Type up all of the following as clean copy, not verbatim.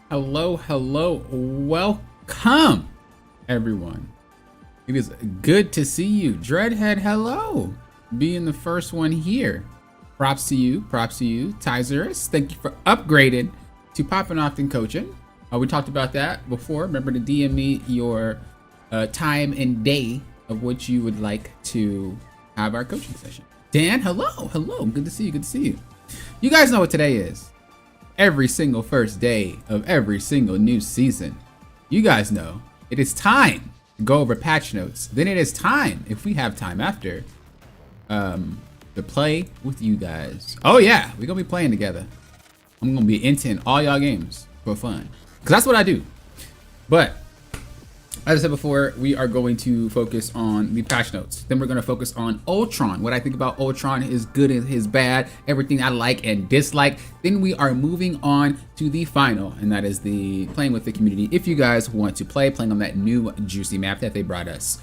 Hello, hello, welcome, everyone. It is good to see you. Dreadhead, hello. Being the first one here. Props to you, Tyzerus. Thank you for upgrading to Poppin' Often Coaching. We talked about that before. Remember to DM me your time and day of which you would like to have our coaching session. Dan, hello. Good to see you. You guys know what today is. Every single first day of every single new season. You guys know it is time to go over patch notes. Then it is time, if we have time after, to play with you guys. Oh yeah, we're gonna be playing together. I'm gonna be into all y'all games for fun, because that's what I do. But as I said before, we are going to focus on the patch notes. Then we're going to focus on Ultron. What I think about Ultron, is good and his bad, everything I like and dislike. Then we are moving on to the final, and that is the playing with the community. If you guys want to playing on that new juicy map that they brought us.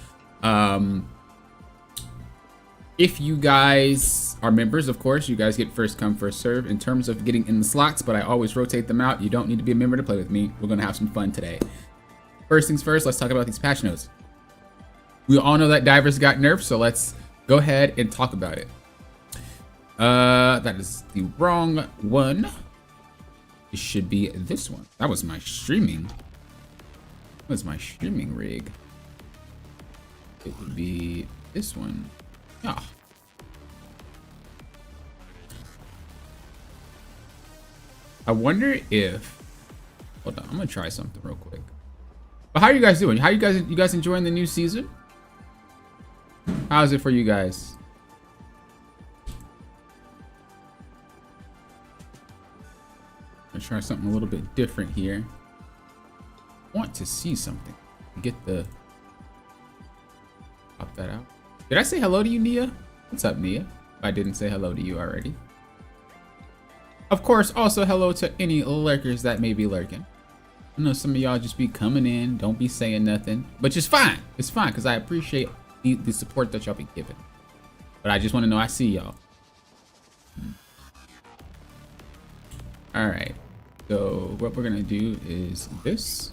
If you guys are members, of course, you guys get first come, first serve in terms of getting in the slots, but I always rotate them out. You don't need to be a member to play with me. We're going to have some fun today. First things first, let's talk about these patch notes. We all know that divers got nerfed, so let's go ahead and talk about it. That is the wrong one. It should be this one. That was my streaming. That was my streaming rig. It would be this one. Yeah. I wonder if, hold on, I'm gonna try something real quick. But how are you guys doing? How you guys enjoying the new season? How's it for you guys? I'm gonna try something a little bit different here. Want to see something. Get the pop that out. Did I say hello to you, Nia? What's up, Nia? If I didn't say hello to you already. Of course, also hello to any lurkers that may be lurking. I know some of y'all just be coming in, don't be saying nothing, but it's fine. It's fine, because I appreciate the support that y'all be giving. But I just want to know I see y'all. All right. So what we're going to do is this.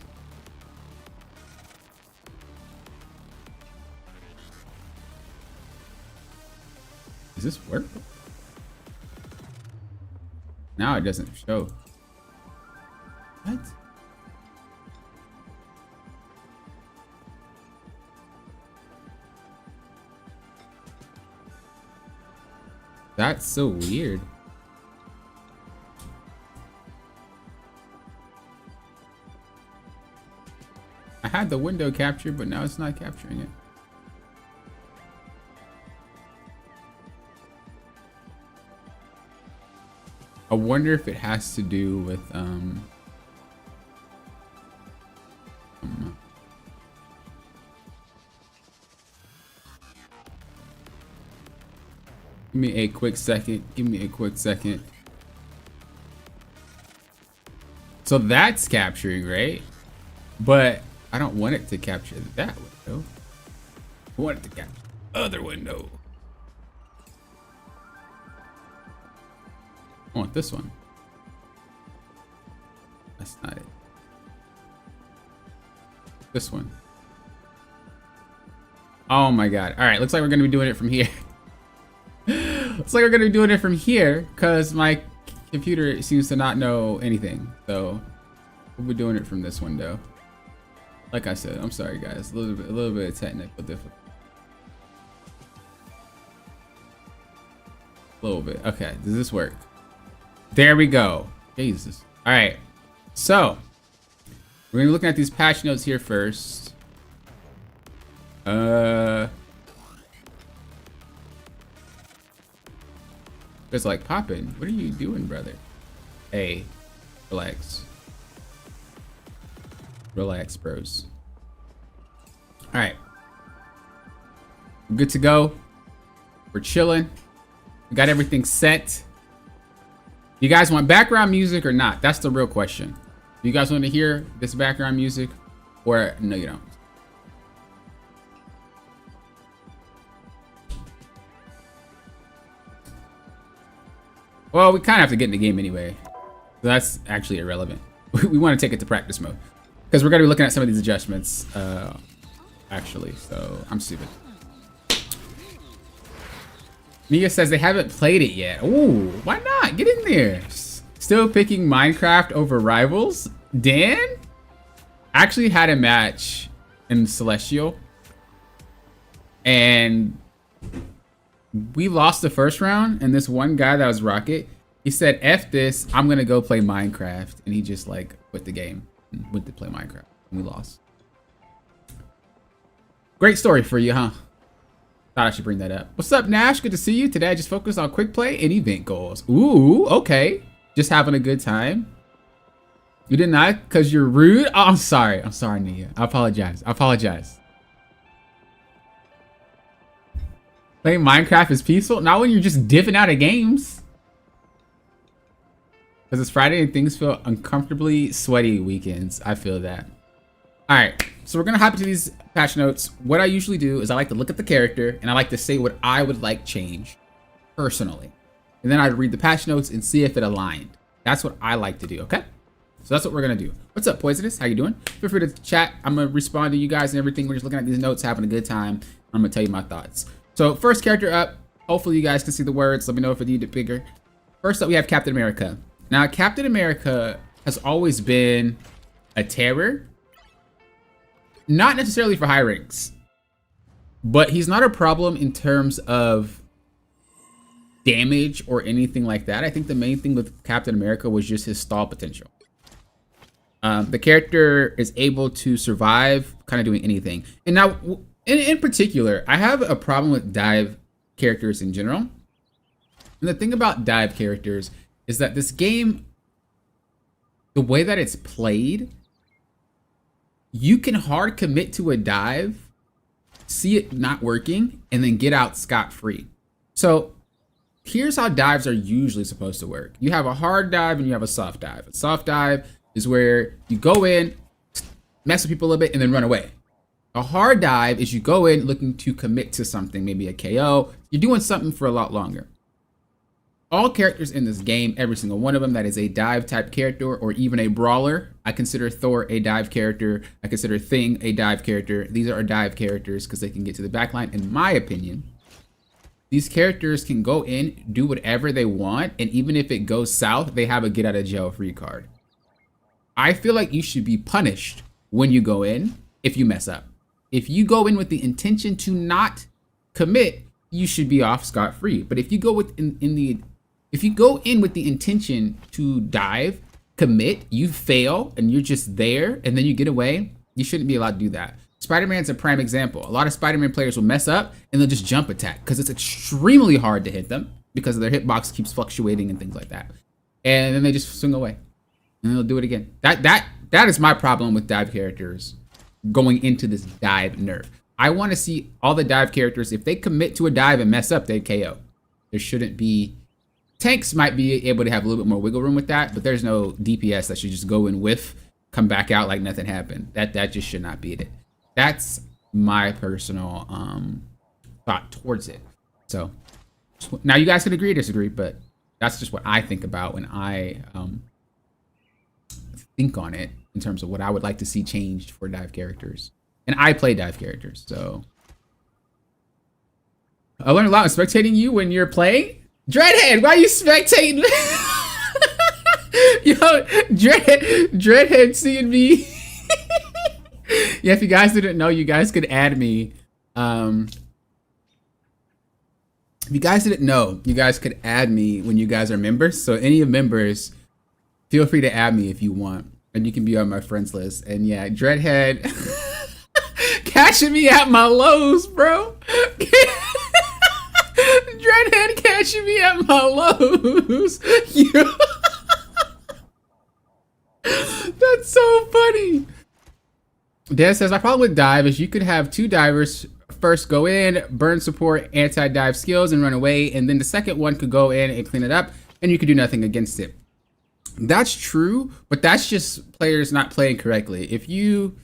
Does this work? Now it doesn't show. What? That's so weird. I had the window captured, but now it's not capturing it. I wonder if it has to do with Give me a quick second. So that's capturing, right? But I don't want it to capture that window. I want it to capture the other window. I want this one. That's not it. This one. Oh my god. All right, looks like we're gonna be doing it from here. Looks like we're gonna be doing it from here because my computer seems to not know anything. So we'll be doing it from this window. Like I said, I'm sorry guys, a little bit of technical difficulty. A little bit. Okay, does this work? There we go. Jesus. All right. So we're gonna be looking at these patch notes here first. It's like Poppin'. What are you doing, brother? Hey, relax. Relax, bros. All right. We're good to go. We're chilling. We got everything set. You guys want background music or not? That's the real question. Do you guys want to hear this background music or no, you don't? Well, we kind of have to get in the game anyway. So that's actually irrelevant. we want to take it to practice mode because we're going to be looking at some of these adjustments actually. So I'm stupid. Mia says they haven't played it yet. Ooh, why not? Get in there. Still picking Minecraft over Rivals. Dan actually had a match in Celestial and we lost the first round, and this one guy that was Rocket, he said, F this, I'm gonna go play Minecraft. And he just like quit the game and went to play Minecraft, and we lost. Great story for you, huh? Thought I should bring that up. What's up, Nash? Good to see you. Today I just focused on quick play and event goals. Ooh, okay. Just having a good time. You did not, because you're rude? Oh, I'm sorry. I'm sorry, Nia. I apologize. I apologize. Playing Minecraft is peaceful? Not when you're just dipping out of games. Because it's Friday and things feel uncomfortably sweaty weekends. I feel that. Alright, so we're going to hop into these patch notes. What I usually do is I like to look at the character and I like to say what I would like change personally. And then I read the patch notes and see if it aligned. That's what I like to do, okay? So that's what we're going to do. What's up, Poisonous? How you doing? Feel free to chat. I'm going to respond to you guys and everything. We're just looking at these notes, having a good time. I'm going to tell you my thoughts. So first character up, hopefully you guys can see the words. Let me know if I need it bigger. First up, we have Captain America. Now, Captain America has always been a terror. Not necessarily for high ranks, but he's not a problem in terms of damage or anything like that. I think the main thing with Captain America was just his stall potential. The character is able to survive kind of doing anything. And now, in particular, I have a problem with dive characters in general. And the thing about dive characters is that this game, the way that it's played, you can hard commit to a dive, see it not working, and then get out scot-free. So here's how dives are usually supposed to work. You have a hard dive and you have a soft dive. A soft dive is where you go in, mess with people a little bit, and then run away. A hard dive is you go in looking to commit to something, maybe a KO. You're doing something for a lot longer. All characters in this game, every single one of them that is a dive type character or even a brawler. I consider Thor a dive character. I consider Thing a dive character. These are dive characters because they can get to the backline. In my opinion, these characters can go in, do whatever they want, and even if it goes south, they have a get out of jail free card. I feel like you should be punished when you go in if you mess up. If you go in with the intention to not commit, you should be off scot-free. But if you go with if you go in with the intention to dive, commit, you fail, and you're just there, and then you get away, you shouldn't be allowed to do that. Spider-Man's a prime example. A lot of Spider-Man players will mess up, and they'll just jump attack, because it's extremely hard to hit them, because their hitbox keeps fluctuating and things like that. And then they just swing away, and they'll do it again. That is my problem with dive characters going into this dive nerf. I want to see all the dive characters, if they commit to a dive and mess up, they KO. There shouldn't be... Tanks might be able to have a little bit more wiggle room with that, but there's no DPS that should just go and whiff, come back out like nothing happened. That just should not be it. That's my personal thought towards it. So now you guys can agree or disagree, but that's just what I think about when I think on it in terms of what I would like to see changed for dive characters. And I play dive characters, so I learned a lot from spectating you when you're playing. Dreadhead, why are you spectating? Yo, Dreadhead seeing me. Yeah, if you guys didn't know, you guys could add me. If you guys didn't know, you guys could add me when you guys are members. So any of members, feel free to add me if you want. And you can be on my friends list. And yeah, Dreadhead catching me at my lows, bro. Dreadhead catching me at my lows. That's so funny. Dad says, my problem with dive is you could have two divers first go in, burn support, anti-dive skills, and run away. And then the second one could go in and clean it up, and you could do nothing against it. That's true, but that's just players not playing correctly. If you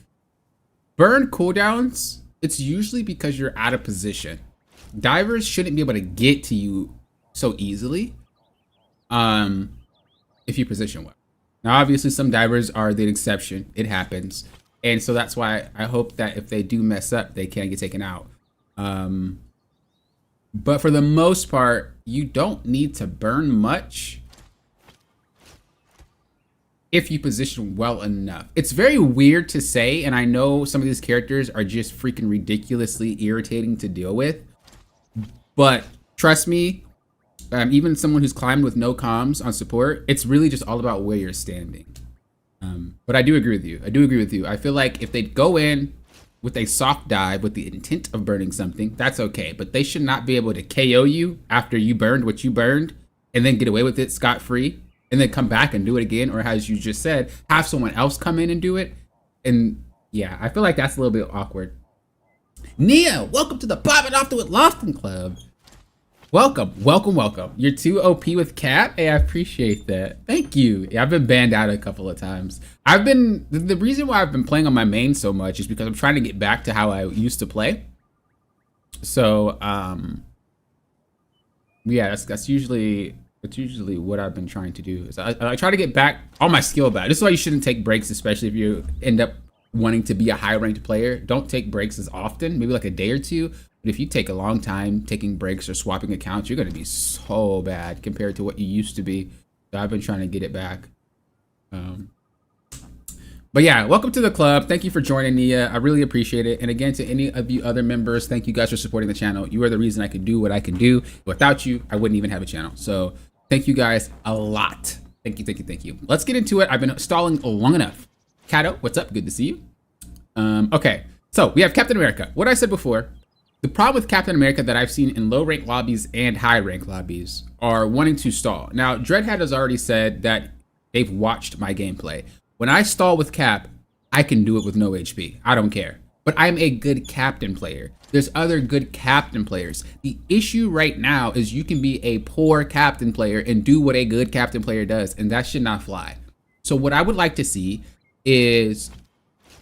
burn cooldowns, it's usually because you're out of position. Divers shouldn't be able to get to you so easily if you position well. Now, obviously, some divers are the exception. It happens. And so that's why I hope that if they do mess up, they can get taken out. But for the most part, you don't need to burn much if you position well enough. It's very weird to say, and I know some of these characters are just freaking ridiculously irritating to deal with. But trust me, even someone who's climbed with no comms on support, it's really just all about where you're standing. But I do agree with you. I feel like if they go in with a soft dive with the intent of burning something, that's okay. But they should not be able to KO you after you burned what you burned and then get away with it scot-free and then come back and do it again. Or as you just said, have someone else come in and do it. And yeah, I feel like that's a little bit awkward. Nia, welcome to the Poppin' Off to It Lofton Club. Welcome. You're too OP with Cap? Hey, I appreciate that. Thank you. Yeah, I've been banned out a couple of times. The reason why I've been playing on my main so much is because I'm trying to get back to how I used to play. So, yeah, that's usually what I've been trying to do. Is I try to get back all my skill back. This is why you shouldn't take breaks, especially if you end up wanting to be a high ranked player. Don't take breaks as often, maybe like a day or two. But if you take a long time taking breaks or swapping accounts, you're going to be so bad compared to what you used to be. So I've been trying to get it back. But yeah, welcome to the club. Thank you for joining, Nia. I really appreciate it. And again, to any of you other members, thank you guys for supporting the channel. You are the reason I can do what I can do. Without you, I wouldn't even have a channel. So thank you guys a lot. Thank you. Let's get into it. I've been stalling long enough. Kato, what's up? Good to see you. Okay, so we have Captain America. What I said before. The problem with Captain America that I've seen in low rank lobbies and high rank lobbies are wanting to stall. Now, Dreadhead has already said that they've watched my gameplay. When I stall with Cap, I can do it with no HP. I don't care. But I'm a good captain player. There's other good captain players. The issue right now is you can be a poor captain player and do what a good captain player does, and that should not fly. So what I would like to see is...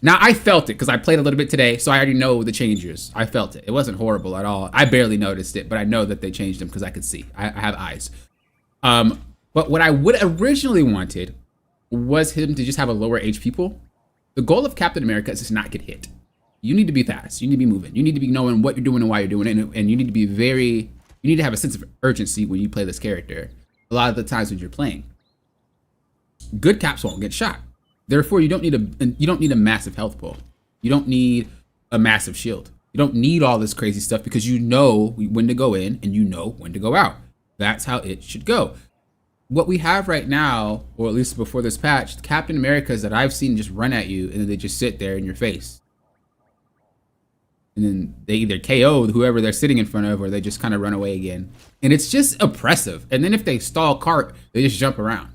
Now, I felt it because I played a little bit today, so I already know the changes. I felt it. It wasn't horrible at all. I barely noticed it, but I know that they changed them because I could see. I have eyes. But what I would originally wanted was him to just have a lower HP pool. The goal of Captain America is to not get hit. You need to be fast. You need to be moving. You need to be knowing what you're doing and why you're doing it. And you need to be you need to have a sense of urgency when you play this character. A lot of the times when you're playing. Good caps won't get shot. Therefore, you don't need a massive health pool. You don't need a massive shield. You don't need all this crazy stuff because you know when to go in and you know when to go out. That's how it should go. What we have right now, or at least before this patch, Captain Americas that I've seen just run at you and then they just sit there in your face. And then they either KO whoever they're sitting in front of or they just kind of run away again. And it's just oppressive. And then if they stall cart, they just jump around.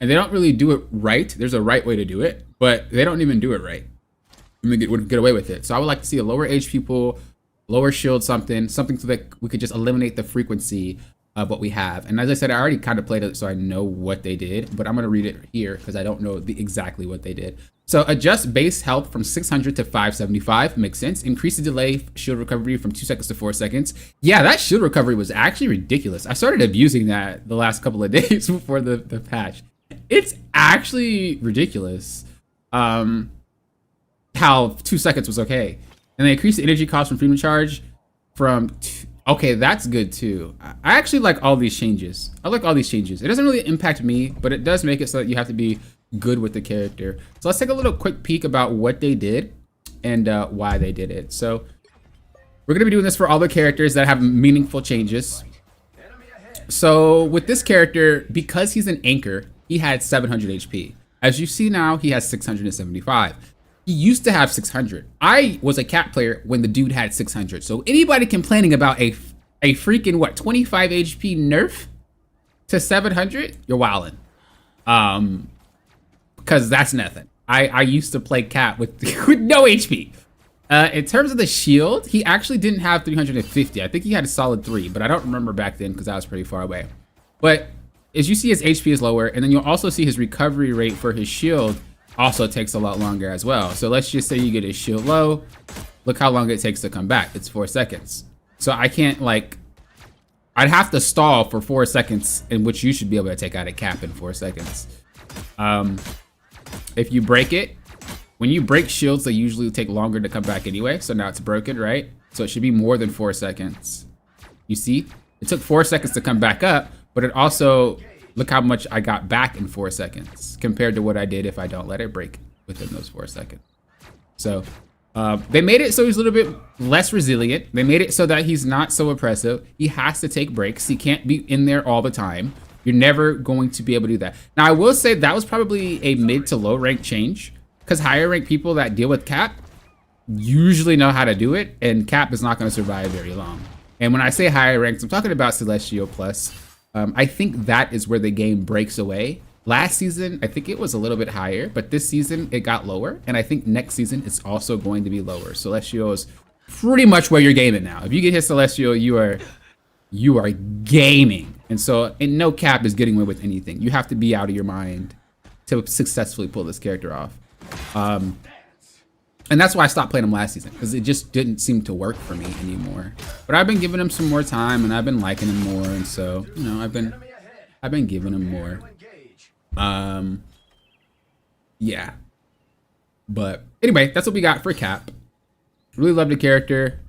And they don't really do it right. There's a right way to do it, but they don't even do it right. And they get away with it. So I would like to see a lower HP pool, lower shield, something so that we could just eliminate the frequency of what we have. And as I said, I already kind of played it, so I know what they did, but I'm going to read it here because I don't know exactly what they did. So adjust base health from 600 to 575. Makes sense. Increase the delay shield recovery from 2 seconds to 4 seconds. Yeah, that shield recovery was actually ridiculous. I started abusing that the last couple of days before the patch. It's actually ridiculous how 2 seconds was okay. And they increased the energy cost from freedom charge from... Okay, that's good too. I actually like all these changes. I like all these changes. It doesn't really impact me, but it does make it so that you have to be good with the character. So let's take a little quick peek about what they did and why they did it. So we're going to be doing this for all the characters that have meaningful changes. So with this character, because he's an anchor, he had 700 HP. As you see now, he has 675. He used to have 600. I was a cat player when the dude had 600. So anybody complaining about a freaking, what, 25 HP nerf to 700? You're wildin'. Because that's nothing. I used to play cat with no HP. In terms of the shield, he actually didn't have 350. I think he had a solid 3, but I don't remember back then because I was pretty far away. But as you see, his HP is lower, and then you'll also see his recovery rate for his shield also takes a lot longer as well. So let's just say you get his shield low. Look how long it takes to come back. It's 4 seconds. So I can't, like, I'd have to stall for 4 seconds, in which you should be able to take out a cap in 4 seconds. If you break it, when you break shields, they usually take longer to come back anyway. So now it's broken, right? So it should be more than 4 seconds. You see, it took 4 seconds to come back up, but it also, look how much I got back in 4 seconds compared to what I did if I don't let it break within those 4 seconds. So they made it so he's a little bit less resilient. They made it so that he's not so oppressive. He has to take breaks. He can't be in there all the time. You're never going to be able to do that. Now, I will say that was probably a mid to low rank change, because higher rank people that deal with Cap usually know how to do it, and Cap is not going to survive very long. And when I say higher ranks, I'm talking about Celestial Plus. I think that is where the game breaks away. Last season, I think it was a little bit higher, but this season it got lower, and I think next season it's also going to be lower. Celestial is pretty much where you're gaming now. If you get hit Celestial, you are gaming. And so, and no Cap is getting away with anything. You have to be out of your mind to successfully pull this character off. And that's why I stopped playing him last season, because it just didn't seem to work for me anymore. But I've been giving him some more time, and I've been liking him more, and so, you know, I've been giving him more. Yeah. But anyway, that's what we got for Cap. Really love the character,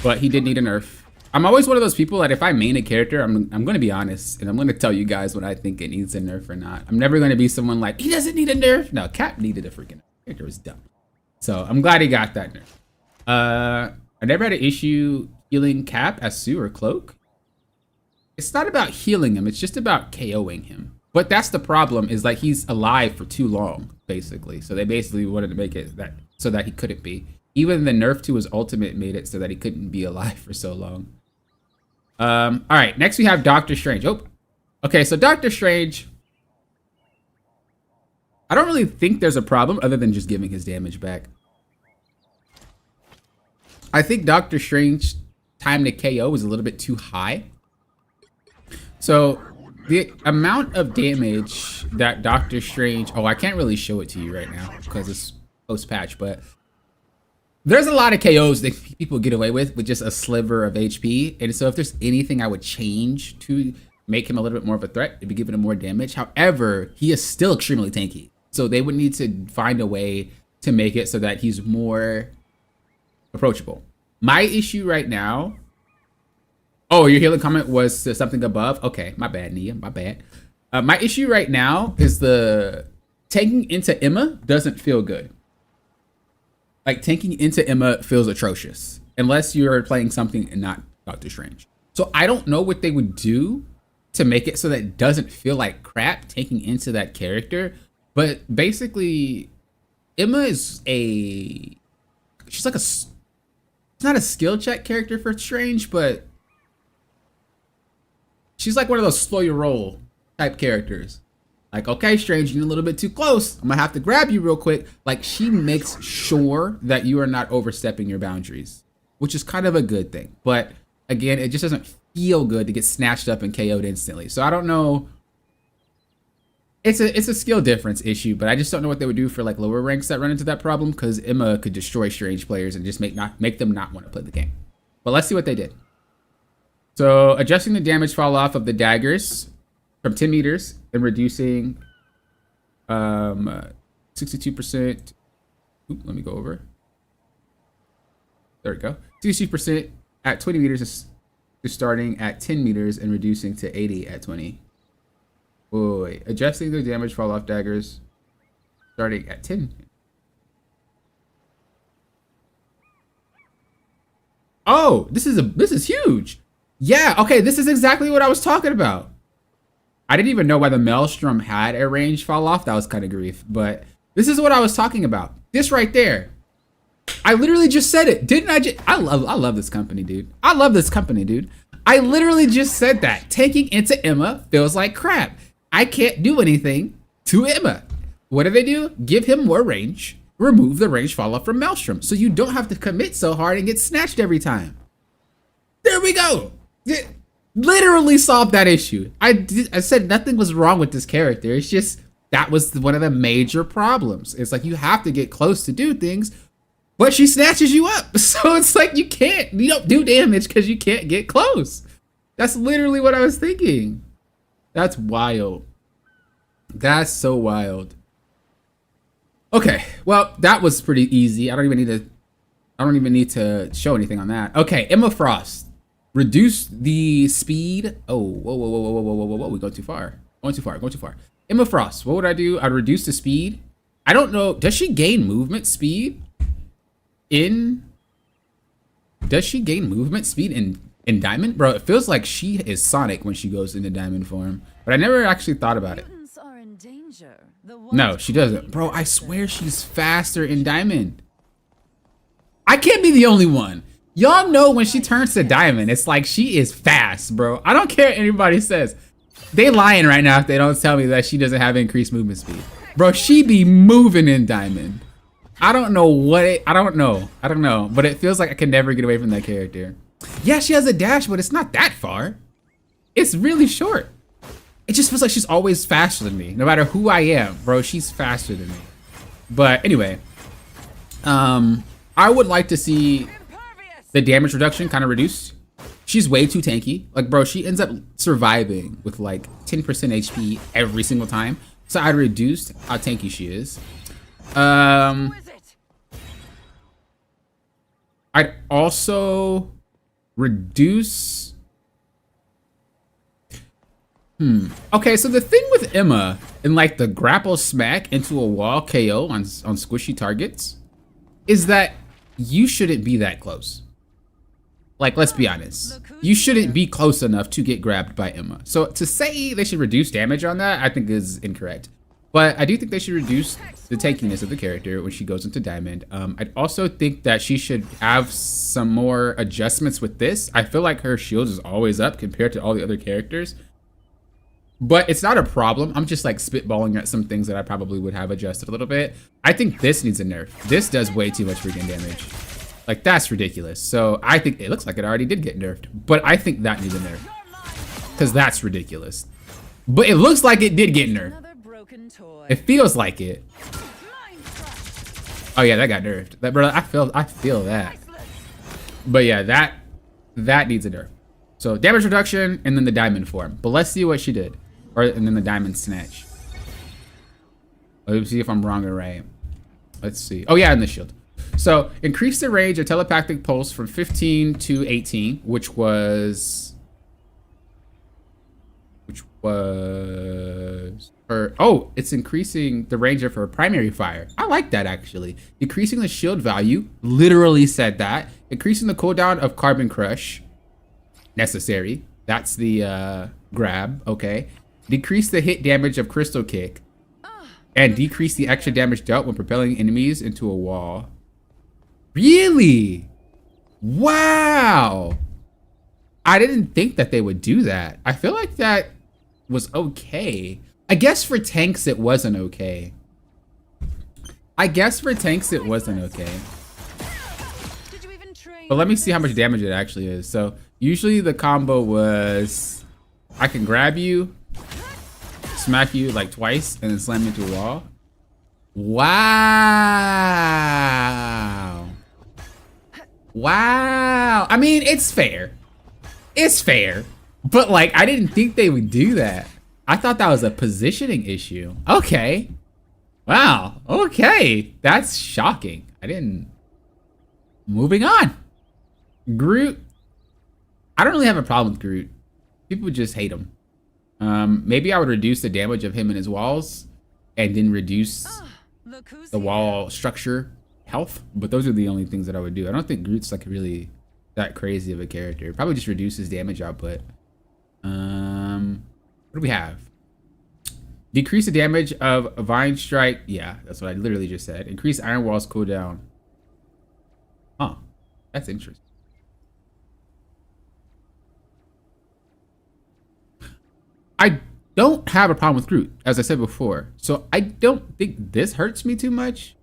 but he did need a nerf. I'm always one of those people that if I main a character, I'm going to be honest, and I'm going to tell you guys when I think it needs a nerf or not. I'm never going to be someone like, he doesn't need a nerf. No, Cap needed a freaking nerf. The character was dumb. So I'm glad he got that nerf. I never had an issue healing Cap as Sue or Cloak. It's not about healing him. It's just about KOing him. But that's the problem, is like he's alive for too long, basically. So they basically wanted to make it that so that he couldn't be. Even the nerf to his ultimate made it so that he couldn't be alive for so long. All right, next we have Doctor Strange. Oh, okay, so Doctor Strange, I don't really think there's a problem other than just giving his damage back. I think Doctor Strange time to KO is a little bit too high. So the amount of damage that Doctor Strange, oh, I can't really show it to you right now because it's post-patch, but there's a lot of KOs that people get away with just a sliver of HP. And so if there's anything I would change to make him a little bit more of a threat, it'd be giving him more damage. However, he is still extremely tanky. So they would need to find a way to make it so that he's more approachable. My issue right now, oh, your healing comment was something above? Okay, my bad, Nia, my bad. My issue right now is the tanking into Emma doesn't feel good. Like, tanking into Emma feels atrocious, unless you're playing something and not Doctor Strange. So I don't know what they would do to make it so that it doesn't feel like crap tanking into that character. But basically, Emma is she's like it's not a skill check character for Strange, but she's like one of those slow your roll type characters. Like, okay, Strange, you're a little bit too close. I'm gonna have to grab you real quick. Like, she makes sure that you are not overstepping your boundaries, which is kind of a good thing. But again, it just doesn't feel good to get snatched up and KO'd instantly. So I don't know. It's a skill difference issue, but I just don't know what they would do for like lower ranks that run into that problem, because Emma could destroy Strange players and just make them not want to play the game. But let's see what they did. So adjusting the damage fall off of the daggers from 10 meters and reducing 62%. Let me go over. There we go. 62% at 20 meters is starting at 10 meters and reducing to 80 at 20. Wait. Adjusting the damage fall off daggers starting at 10. Oh, this is huge. Yeah, okay, this is exactly what I was talking about. I didn't even know why the Maelstrom had a range fall off. That was kind of grief, but this is what I was talking about. This right there. I literally just said it. Didn't I I love this company, dude. I love this company, dude. I literally just said that. Taking into Emma feels like crap. I can't do anything to Emma. What do? Give him more range. Remove the range fall off from Maelstrom, so you don't have to commit so hard and get snatched every time. There we go. Literally solved that issue. I said nothing was wrong with this character. It's just that was one of the major problems. It's like you have to get close to do things, but she snatches you up. So it's like you don't do damage because you can't get close. That's literally what I was thinking. That's wild. That's so wild. Okay, well, that was pretty easy. I don't even need to show anything on that. Okay, Emma Frost. Reduce the speed. Oh, whoa. We go too far. Going too far. Emma Frost, what would I do? I'd reduce the speed. I don't know. Does she gain movement speed in Diamond? Bro, it feels like she is Sonic when she goes into Diamond form. But I never actually thought about it. No, she doesn't. Bro, I swear she's faster in Diamond. I can't be the only one. Y'all know when she turns to Diamond, it's like she is fast, bro. I don't care what anybody says. They lying right now if they don't tell me that she doesn't have increased movement speed. Bro, she be moving in Diamond. I don't know what it, I don't know. But it feels like I can never get away from that character. Yeah, she has a dash, but it's not that far. It's really short. It just feels like she's always faster than me. No matter who I am, bro, she's faster than me. But anyway, I would like to see the damage reduction kind of reduced. She's way too tanky. Like, bro, she ends up surviving with like 10% HP every single time. So I reduced how tanky she is. I'd also reduce. Okay, so the thing with Emma and like the grapple smack into a wall KO on squishy targets is that you shouldn't be that close. Like, let's be honest. You shouldn't be close enough to get grabbed by Emma. So to say they should reduce damage on that, I think is incorrect. But I do think they should reduce the tankiness of the character when she goes into Diamond. I'd also think that she should have some more adjustments with this. I feel like her shield is always up compared to all the other characters. But it's not a problem. I'm just like spitballing at some things that I probably would have adjusted a little bit. I think this needs a nerf. This does way too much freaking damage. Like, that's ridiculous. So I think it looks like it already did get nerfed, but I think that needs a nerf because that's ridiculous. But it looks like it did get nerfed. It feels like it. Oh yeah, that got nerfed. That, bro, I feel that. But yeah, that needs a nerf. So damage reduction and then the diamond form. But let's see what she did. And then the diamond snatch. Let's see if I'm wrong or right. Let's see. Oh yeah, and the shield. So increase the range of telepathic pulse from 15 to 18, which was her. Oh, it's increasing the range of her primary fire. I like that actually. Decreasing the shield value, literally said that. Increasing the cooldown of Carbon Crush, necessary. That's the grab. Okay. Decrease the hit damage of Crystal Kick, and decrease the extra damage dealt when propelling enemies into a wall. Really? Wow. I didn't think that they would do that. I feel like that was okay. I guess for tanks it wasn't okay. But let me see how much damage it actually is. So usually the combo was I can grab you, smack you like twice, and then slam you into a wall. Wow. Wow. I mean, it's fair. It's fair. But like, I didn't think they would do that. I thought that was a positioning issue. Okay. Wow. Okay. That's shocking. I didn't. Moving on. Groot. I don't really have a problem with Groot. People just hate him. Maybe I would reduce the damage of him and his walls and then reduce the wall structure health. But those are the only things that I would do. I don't think Groot's like really that crazy of a character. Probably just reduce his damage output. What do we have? Decrease the damage of Vine Strike. Yeah, that's what I literally just said. Increase Iron Wall's cooldown. Huh. That's interesting. I don't have a problem with Groot, as I said before. So I don't think this hurts me too much.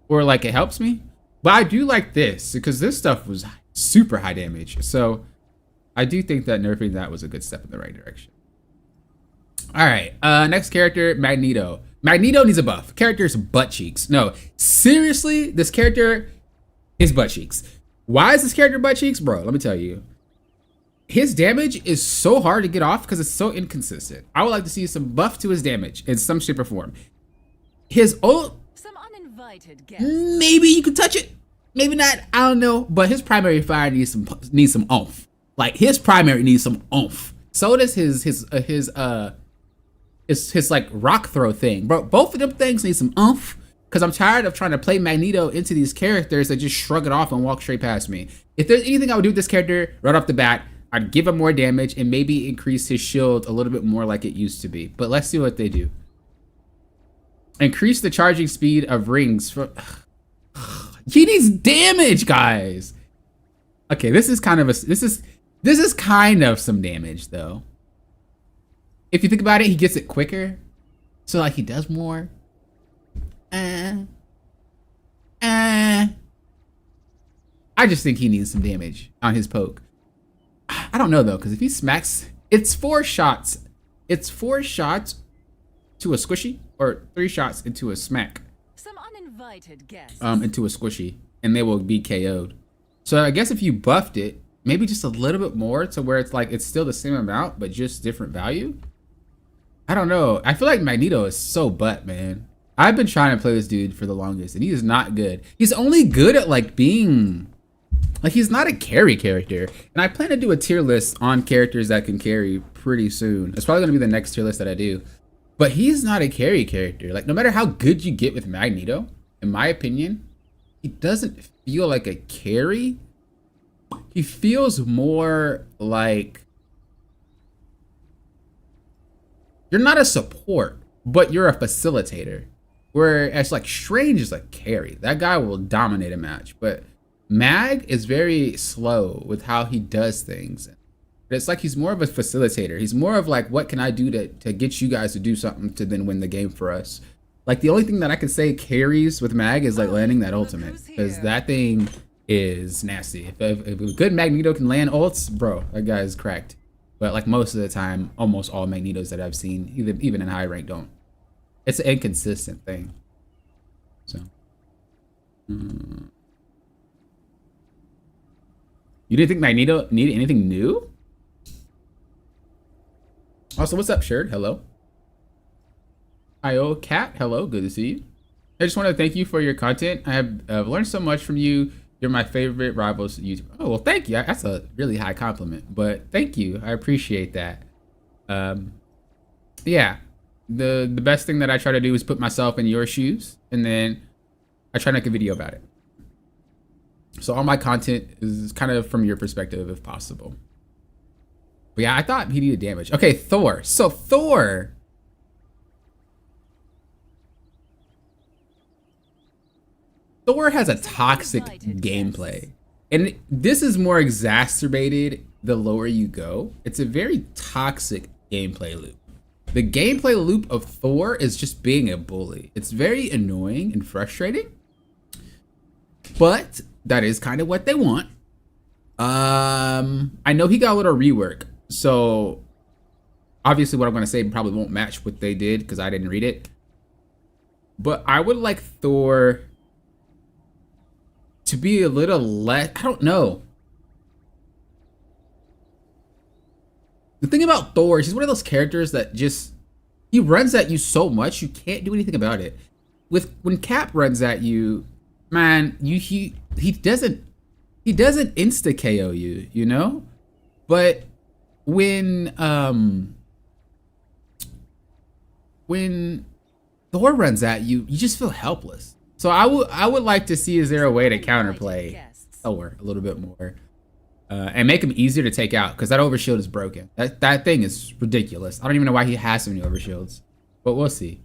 Or like it helps me. But I do like this because this stuff was super high damage. So I do think that nerfing that was a good step in the right direction. All right, next character, Magneto. Magneto needs a buff. Character's butt cheeks. No, seriously, this character is butt cheeks. Why is this character butt cheeks? Bro, let me tell you. his damage is so hard to get off because it's so inconsistent. I would like to see some buff to his damage in some shape or form. His ult, Some uninvited guests. maybe you can touch it, maybe not. I don't know. But his primary fire needs some oomph. Like his primary needs some oomph. So does his like rock throw thing, bro. Both of them things need some oomph. Because I'm tired of trying to play Magneto into these characters that just shrug it off and walk straight past me. If there's anything I would do with this character right off the bat, I'd give him more damage and maybe increase his shield a little bit more like it used to be. But let's see what they do. Increase the charging speed of rings. He needs damage, guys. Okay, this is kind of some damage though. If you think about it, he gets it quicker, so like he does more. I just think he needs some damage on his poke. I don't know though, because if he smacks, it's 4 shots. It's 4 shots to a squishy, or 3 shots into a smack. Some uninvited guests. Into a squishy, and they will be KO'd. So I guess if you buffed it, maybe just a little bit more to where it's like it's still the same amount, but just different value. I don't know. I feel like Magneto is so butt, man. I've been trying to play this dude for the longest, and he is not good. He's only good at like being, like he's not a carry character. And I plan to do a tier list on characters that can carry pretty soon. It's probably gonna be the next tier list that I do. But he's not a carry character. Like no matter how good you get with Magneto, in my opinion, he doesn't feel like a carry. He feels more like you're not a support, but you're a facilitator. Whereas like Strange is like carry. That guy will dominate a match. But Mag is very slow with how he does things. It's like he's more of a facilitator. He's more of like, what can I do to get you guys to do something to then win the game for us? Like the only thing that I can say carries with Mag is like landing that ultimate. Because that thing is nasty. If a good Magneto can land ults, bro, that guy is cracked. But like most of the time, almost all Magnetos that I've seen, even in high rank, don't. It's an inconsistent thing. So. You didn't think Magneto needed anything new? Also, what's up, Sherd? Hello. IO Cat, hello. Good to see you. I just want to thank you for your content. I've learned so much from you. You're my favorite Rivals YouTuber. Oh, well, thank you. That's a really high compliment, but thank you. I appreciate that. Yeah, the best thing that I try to do is put myself in your shoes, and then I try to make a video about it. So all my content is kind of from your perspective, if possible. But yeah, I thought he needed damage. Okay, Thor. So Thor. Thor has a toxic gameplay. And this is more exacerbated the lower you go. It's a very toxic gameplay loop. The gameplay loop of Thor is just being a bully. It's very annoying and frustrating. But that is kind of what they want. I know he got a little rework. So obviously what I'm going to say probably won't match what they did because I didn't read it. But I would like Thor to be a little less, I don't know. The thing about Thor is he's one of those characters that just, he runs at you so much you can't do anything about it. When Cap runs at you, man, he doesn't insta KO you, you know? But when Thor runs at you, you just feel helpless. So I would like to see, is there a way to counterplay Thor a little bit more and make him easier to take out, because that overshield is broken. That thing is ridiculous. I don't even know why he has so many overshields, but we'll see.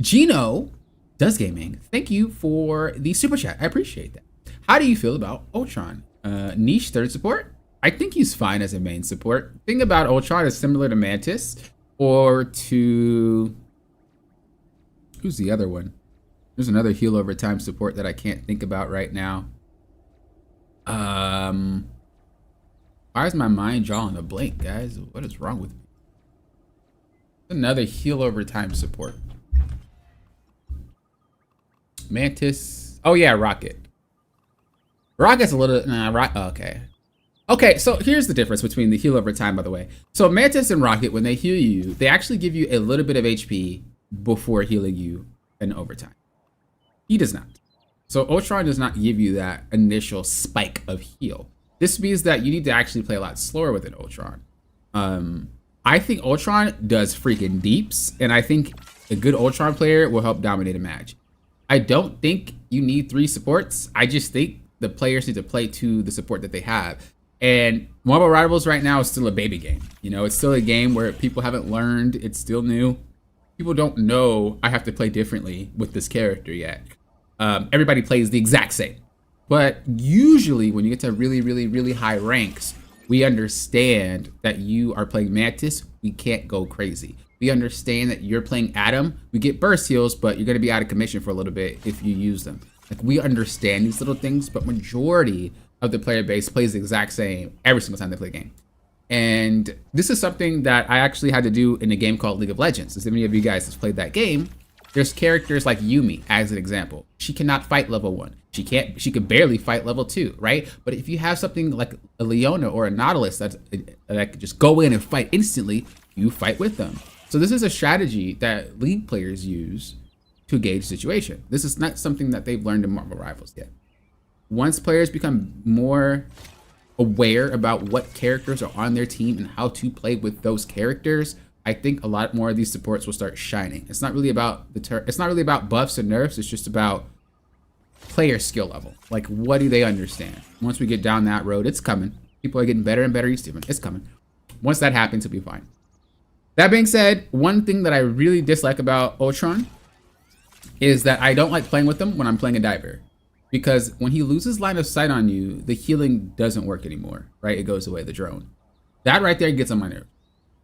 Gino does gaming. Thank you for the super chat. I appreciate that. How do you feel about Ultron? Niche third support? I think he's fine as a main support. The thing about Ultron is similar to Mantis or to, who's the other one? There's another heal over time support that I can't think about right now. Why is my mind drawing a blank, guys? What is wrong with me? Another heal over time support. Mantis. Oh yeah, Rocket. Rocket's a little, okay. Okay, so here's the difference between the heal over time, by the way. So Mantis and Rocket, when they heal you, they actually give you a little bit of HP before healing you in overtime. He does not. So Ultron does not give you that initial spike of heal. This means that you need to actually play a lot slower with an Ultron. I think Ultron does freaking deeps, and I think a good Ultron player will help dominate a match. I don't think you need 3 supports. I just think the players need to play to the support that they have. And Marvel Rivals right now is still a baby game. You know, it's still a game where people haven't learned. It's still new. People don't know I have to play differently with this character yet. Everybody plays the exact same. But usually when you get to really, really, really high ranks, we understand that you are playing Mantis. We can't go crazy. We understand that you're playing Atom. We get burst heals, but you're going to be out of commission for a little bit if you use them. Like, we understand these little things, but majority of the player base plays the exact same every single time they play a game. And this is something that I actually had to do in a game called League of Legends. As many of you guys have played that game, there's characters like Yumi, as an example. She cannot fight level 1. She could barely fight level 2, right? But if you have something like a Leona or a Nautilus that could just go in and fight instantly, you fight with them. So this is a strategy that League players use to gauge situation. This is not something that they've learned in Marvel Rivals yet. Once players become more aware about what characters are on their team and how to play with those characters, I think a lot more of these supports will start shining. It's not really about it's not really about buffs and nerfs. It's just about player skill level. Like, what do they understand? Once we get down that road, it's coming. People are getting better and better each season. It's coming. Once that happens, it'll be fine. That being said, one thing that I really dislike about Ultron is that I don't like playing with him when I'm playing a diver. Because when he loses line of sight on you, the healing doesn't work anymore, right? It goes away, the drone. That right there gets on my nerve.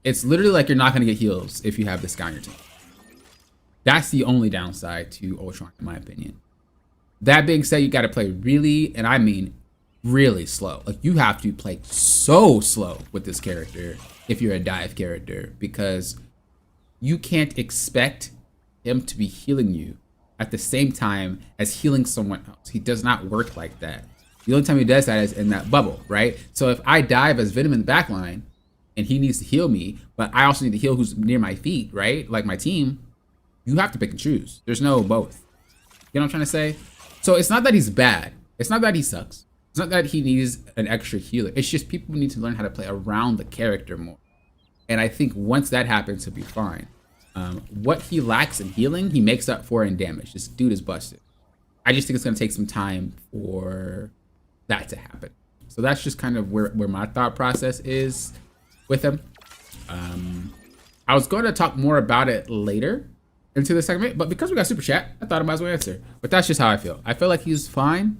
It's literally like you're not going to get heals if you have this guy on your team. That's the only downside to Ultron, in my opinion. That being said, you got to play really, and I mean really slow. Like, you have to play so slow with this character if you're a dive character, because you can't expect him to be healing you at the same time as healing someone else. He does not work like that. The only time he does that is in that bubble, right? So if I dive as Venom in the backline and he needs to heal me, but I also need to heal who's near my feet, right? Like my team, you have to pick and choose. There's no both. You know what I'm trying to say? So it's not that he's bad. It's not that he sucks. It's not that he needs an extra healer. It's just people need to learn how to play around the character more. And I think once that happens, he'll be fine. What he lacks in healing, he makes up for in damage. This dude is busted. I just think it's going to take some time for that to happen. So that's just kind of where my thought process is with him. I was going to talk more about it later into the segment, but because we got super chat, I thought I might as well answer. But that's just how I feel. I feel like he's fine,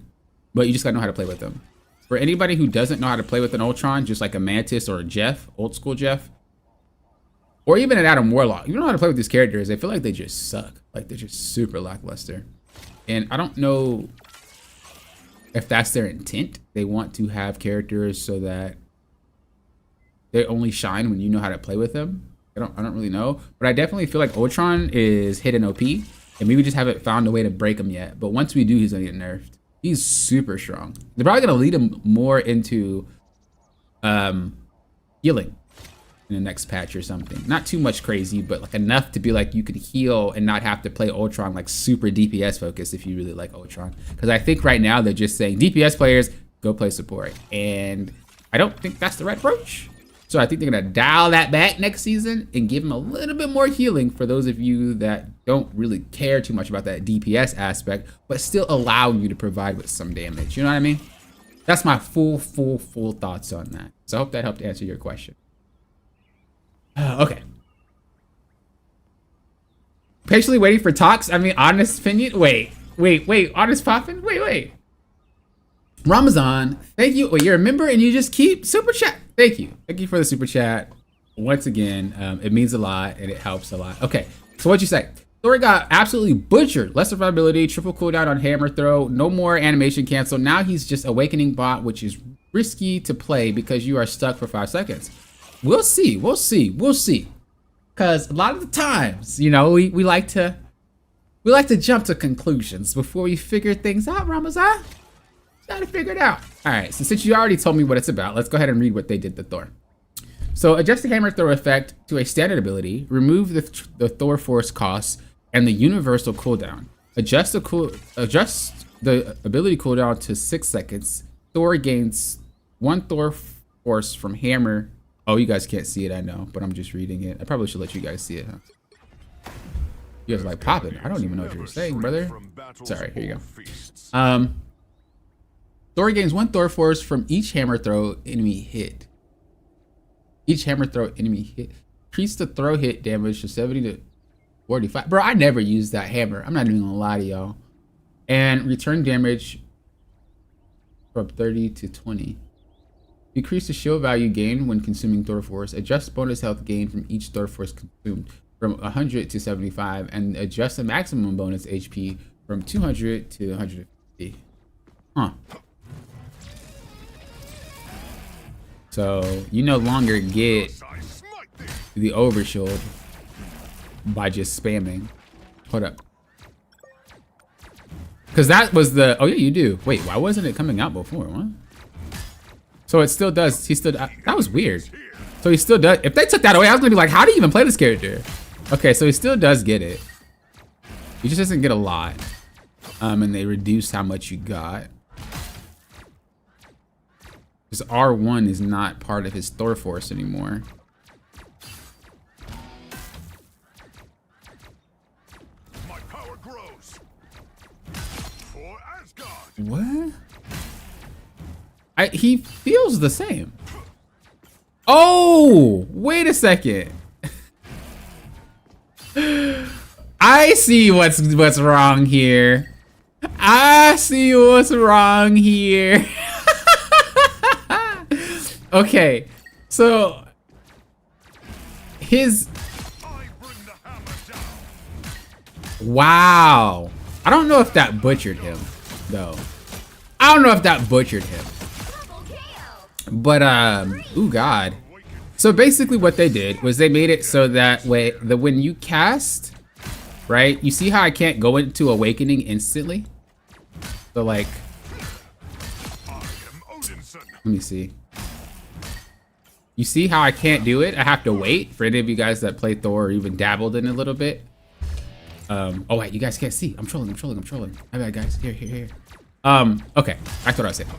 but you just got to know how to play with him. For anybody who doesn't know how to play with an Ultron, just like a Mantis or a Jeff, old school Jeff, or even an Adam Warlock, you don't know how to play with these characters. They feel like they just suck. Like, they're just super lackluster. And I don't know if that's their intent. They want to have characters so that they only shine when you know how to play with them. I don't really know. But I definitely feel like Ultron is hidden OP. And maybe we just haven't found a way to break him yet. But once we do, he's going to get nerfed. He's super strong. They're probably going to lead him more into healing in the next patch or something. Not too much crazy, but like enough to be like you could heal and not have to play Ultron like super DPS focused if you really like Ultron. Because I think right now they're just saying DPS players go play support, and I don't think that's the right approach. So I think they're gonna dial that back next season and give him a little bit more healing for those of you that don't really care too much about that DPS aspect, but still allow you to provide with some damage. You know what I mean? That's my full thoughts on that. So I hope that helped answer your question. Okay. Patiently waiting for talks. I mean, honest opinion. Wait. Honest poppin'. Wait. Ramazan, thank you. Wait, you're a member and you just keep super chat. Thank you for the super chat. Once again, it means a lot and it helps a lot. Okay, so what'd you say? Thor got absolutely butchered. Less survivability, triple cooldown on hammer throw, no more animation cancel. Now he's just awakening bot, which is risky to play because you are stuck for 5 seconds. We'll see. Because a lot of the times, you know, we like to jump to conclusions before we figure things out, Ramazan. Gotta figure it out. All right, so since you already told me what it's about, let's go ahead and read what they did to Thor. So adjust the hammer throw effect to a standard ability, remove the Thor force cost and the universal cooldown. Adjust the ability cooldown to 6 seconds. Thor gains 1 Thor force from hammer. Oh, you guys can't see it, I know, but I'm just reading it. I probably should let you guys see it, huh? You guys are like popping. I don't even know what you're saying, brother. Sorry, here you go. Thor gains 1 Thor force from each hammer throw enemy hit. Each hammer throw enemy hit. Increase the throw hit damage to 70 to 45. Bro, I never used that hammer. I'm not even gonna lie to y'all. And return damage from 30 to 20. Decrease the shield value gained when consuming Thor Force. Adjust bonus health gain from each Thor Force consumed from 100 to 75. And adjust the maximum bonus HP from 200 to 150. Huh. So you no longer get the overshield by just spamming. Hold up. Because that was the, oh yeah, you do. Wait, why wasn't it coming out before? What? So it still does, he still, that was weird. So he still does, if they took that away, I was gonna be like, how do you even play this character? Okay, so he still does get it. He just doesn't get a lot. And they reduce how much you got. Because R1 is not part of his Thor Force anymore. My power grows. For Asgard. What? He feels the same. Oh, wait a second. I see what's wrong here. I see what's wrong here. Okay, so his, wow. I don't know if that butchered him though. I don't know if that butchered him. But ooh god. So basically what they did was they made it so that when you cast, right? You see how I can't go into Awakening instantly? So like, let me see. You see how I can't do it? I have to wait for any of you guys that play Thor or even dabbled in it a little bit. Oh wait, you guys can't see. I'm trolling. My bad, guys. Here. Okay, that's what I was saying.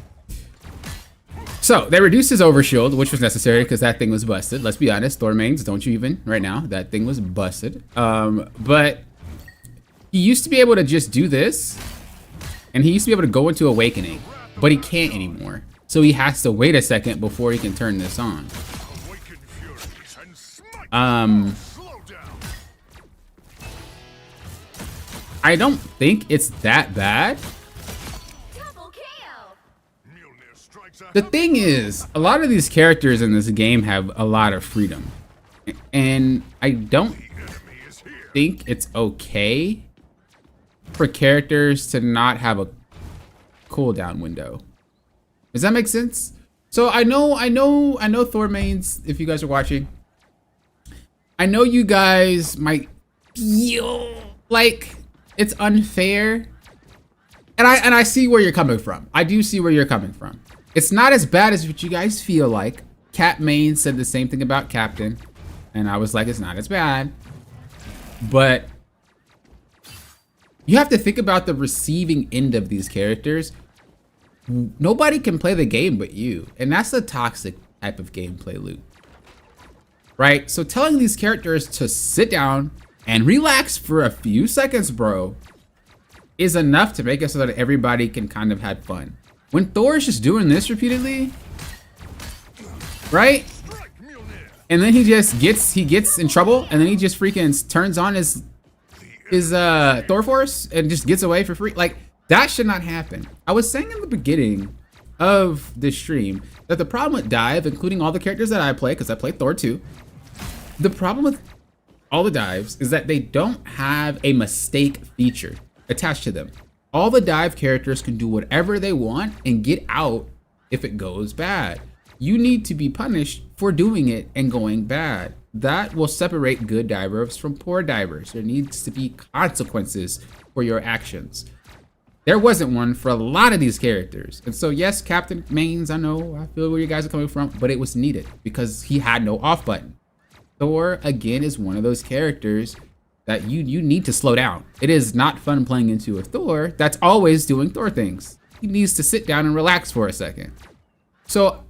So they reduced his overshield, which was necessary because that thing was busted. Let's be honest, Thor mains, don't you even right now? That thing was busted. But he used to be able to just do this, and he used to be able to go into Awakening, but he can't anymore. So he has to wait a second before he can turn this on. I don't think it's that bad. The thing is, a lot of these characters in this game have a lot of freedom. And I don't think it's okay for characters to not have a cooldown window. Does that make sense? So I know Thor mains, if you guys are watching. I know you guys might feel like it's unfair. And I see where you're coming from. I do see where you're coming from. It's not as bad as what you guys feel like. Cap main said the same thing about Captain. And I was like, it's not as bad. But you have to think about the receiving end of these characters. Nobody can play the game but you. And that's the toxic type of gameplay loop. Right? So telling these characters to sit down and relax for a few seconds, bro, is enough to make it so that everybody can kind of have fun. When Thor is just doing this repeatedly, right? And then he gets in trouble, and then he just freaking turns on his Thor Force and just gets away for free. Like, that should not happen. I was saying in the beginning of this stream that the problem with Dive, including all the characters that I play, because I play Thor too, the problem with all the dives is that they don't have a mistake feature attached to them. All the dive characters can do whatever they want and get out if it goes bad. You need to be punished for doing it and going bad. That will separate good divers from poor divers. There needs to be consequences for your actions. There wasn't one for a lot of these characters. And so yes, Captain Mains, I know, I feel where you guys are coming from, but it was needed because he had no off button. Thor, again, is one of those characters that you need to slow down. It is not fun playing into a Thor that's always doing Thor things. He needs to sit down and relax for a second. So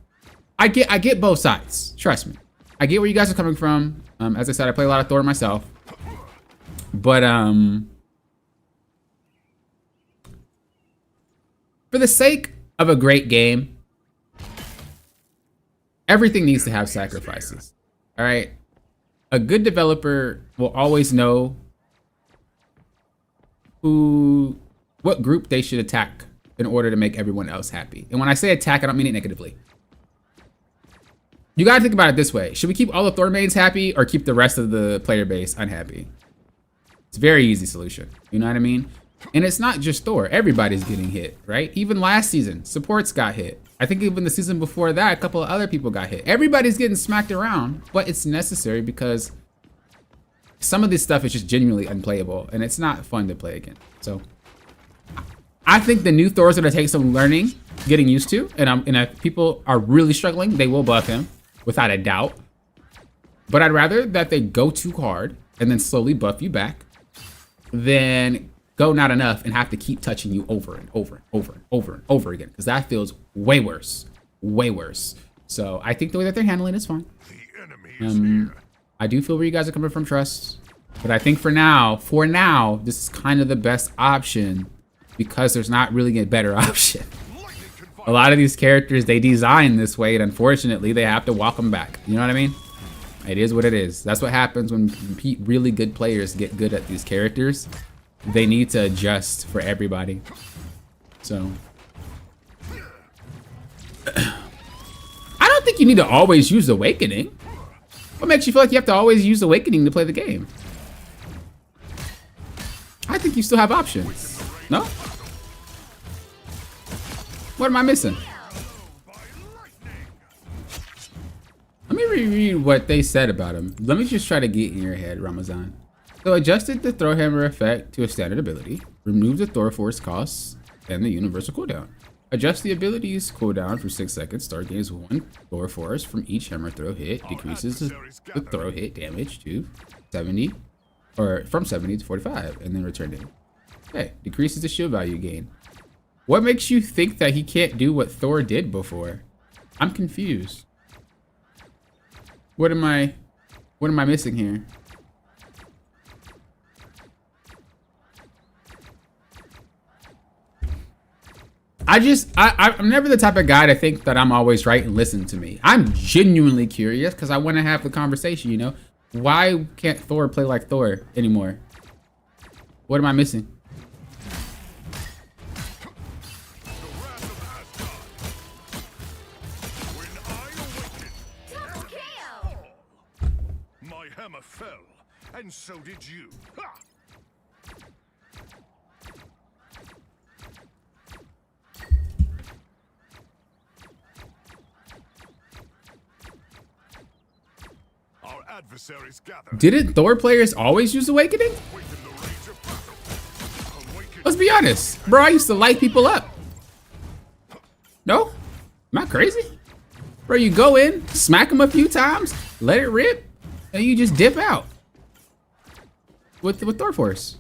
I get both sides, trust me. I get where you guys are coming from. As I said, I play a lot of Thor myself. But for the sake of a great game, everything needs to have sacrifices. All right. A good developer will always know what group they should attack in order to make everyone else happy. And when I say attack, I don't mean it negatively. You gotta think about it this way. Should we keep all the Thor mains happy or keep the rest of the player base unhappy? It's a very easy solution. You know what I mean? And it's not just Thor. Everybody's getting hit, right? Even last season, supports got hit. I think even the season before that, a couple of other people got hit. Everybody's getting smacked around, but it's necessary because some of this stuff is just genuinely unplayable and it's not fun to play again. So I think the new Thor's gonna take some learning, getting used to, and if people are really struggling, they will buff him without a doubt. But I'd rather that they go too hard and then slowly buff you back than go not enough and have to keep touching you over and over and over and over and over again, because that feels way worse, way worse. So I think the way that they're handling it is fine. The enemy is here. I do feel where you guys are coming from, trust. But I think for now, this is kind of the best option because there's not really a better option. A lot of these characters, they design this way, and unfortunately, they have to walk them back. You know what I mean? It is what it is. That's what happens when really good players get good at these characters. They need to adjust for everybody. So I don't think you need to always use Awakening. What makes you feel like you have to always use Awakening to play the game? I think you still have options. No? What am I missing? Let me reread what they said about him. Let me just try to get in your head, Ramazan. So adjusted the throw hammer effect to a standard ability. Remove the Thor force costs and the universal cooldown. Adjust the ability's cooldown for 6 seconds. Thor gains 1 Thor force from each hammer throw hit. Decreases the throw hit damage to 70, or from 70 to 45, and then return it. Okay, decreases the shield value gain. What makes you think that he can't do what Thor did before? I'm confused. What am I missing here? I'm never the type of guy to think that I'm always right and listen to me. I'm genuinely curious because I want to have the conversation, you know? Why can't Thor play like Thor anymore? What am I missing? My hammer fell, and so did you. Ha! Our adversaries gather. Didn't Thor players always use Awakening? Awaken the rage of battle. Awaken. Let's be honest. Bro, I used to light people up. No? Am I crazy? Bro, you go in, smack them a few times, let it rip, and you just dip out. With Thor Force.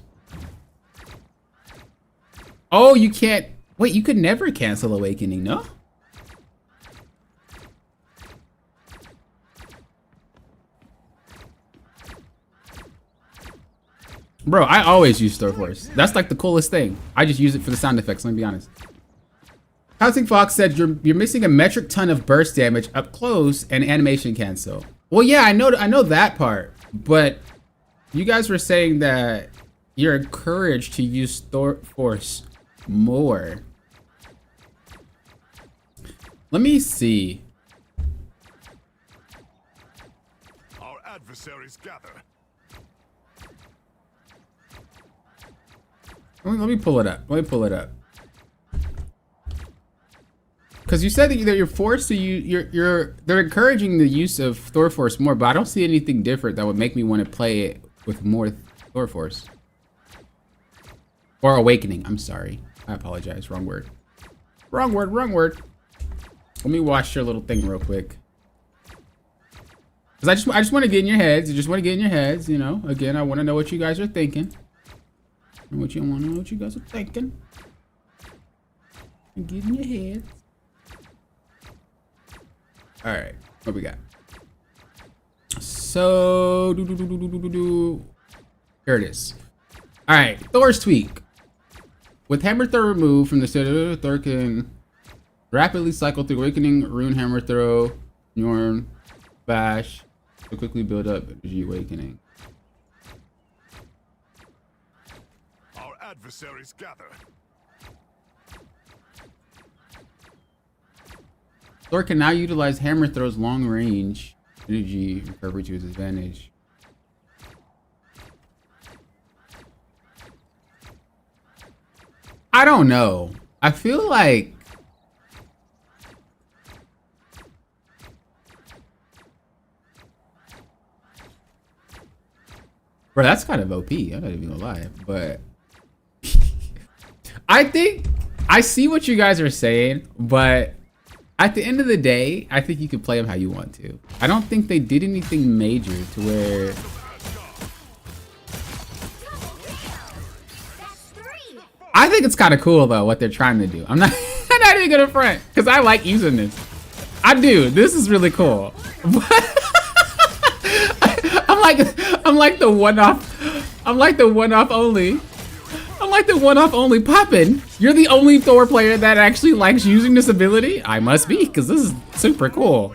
Oh, you can't. Wait, you could never cancel Awakening, no? Bro, I always use Thor Force. That's like the coolest thing. I just use it for the sound effects, let me be honest. Housing Fox said you're missing a metric ton of burst damage up close and animation cancel. Well, yeah, I know that part, but you guys were saying that you're encouraged to use Thor Force more. Let me see. Our adversaries gather. Let me pull it up. Let me pull it up. Because you said that you're forced to use, they're encouraging the use of Thor Force more, but I don't see anything different that would make me want to play it with more Thor Force. Or awakening. I'm sorry. I apologize. Wrong word. Wrong word. Wrong word. Let me watch your little thing real quick. Because I just want to get in your heads. I just want to get in your heads, you know. Again, I want to know what you guys are thinking. I want to know what you guys are thinking. Get in your heads. All right. What we got? So, here it is. All right. Thor's tweak. With hammer throw removed from the center, Thor can rapidly cycle through awakening, rune hammer throw, Yorn, bash, to quickly build up energy awakening. Our adversaries gather. Thor can now utilize hammer throw's long range energy recovery to his advantage. I don't know. I feel like bro, that's kind of OP. I'm not even gonna lie, but I think I see what you guys are saying, but at the end of the day, I think you can play them how you want to. I don't think they did anything major to where I think it's kind of cool though what they're trying to do. I'm not even gonna front because I like using this. I do. This is really cool. I'm like the one-off. I'm like the one-off only. I'm like the one-off only poppin'. You're the only Thor player that actually likes using this ability? I must be, because this is super cool.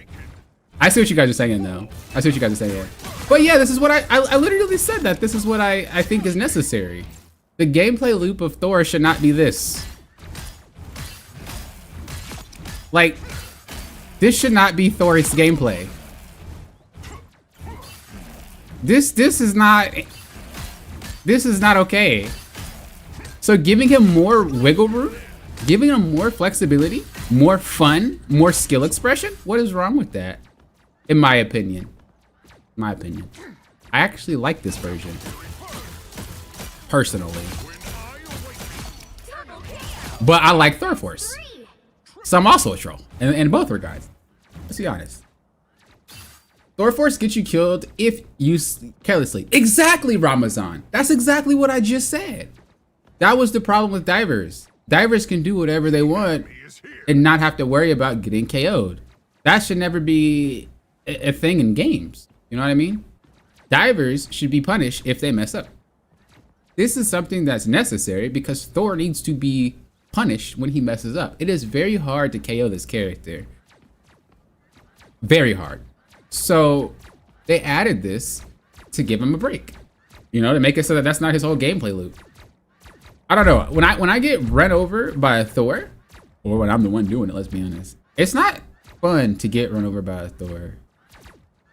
I see what you guys are saying though. I see what you guys are saying. But yeah, this is what I literally said that this is what I think is necessary. The gameplay loop of Thor should not be this. Like, this should not be Thor's gameplay. This is not okay. So giving him more wiggle room, giving him more flexibility, more fun, more skill expression, what is wrong with that? In my opinion. I actually like this version. Personally. But I like Thor Force. So I'm also a troll. In both regards. Let's be honest. Thor Force gets you killed if used carelessly. Exactly, Ramazan. That's exactly what I just said. That was the problem with divers. Divers can do whatever they want and not have to worry about getting KO'd. That should never be a thing in games. You know what I mean? Divers should be punished if they mess up. This is something that's necessary because Thor needs to be punished when he messes up. It is very hard to KO this character. Very hard. So they added this to give him a break, you know, to make it so that that's not his whole gameplay loop. I don't know. When I get run over by a Thor, or when I'm the one doing it, let's be honest, it's not fun to get run over by a Thor.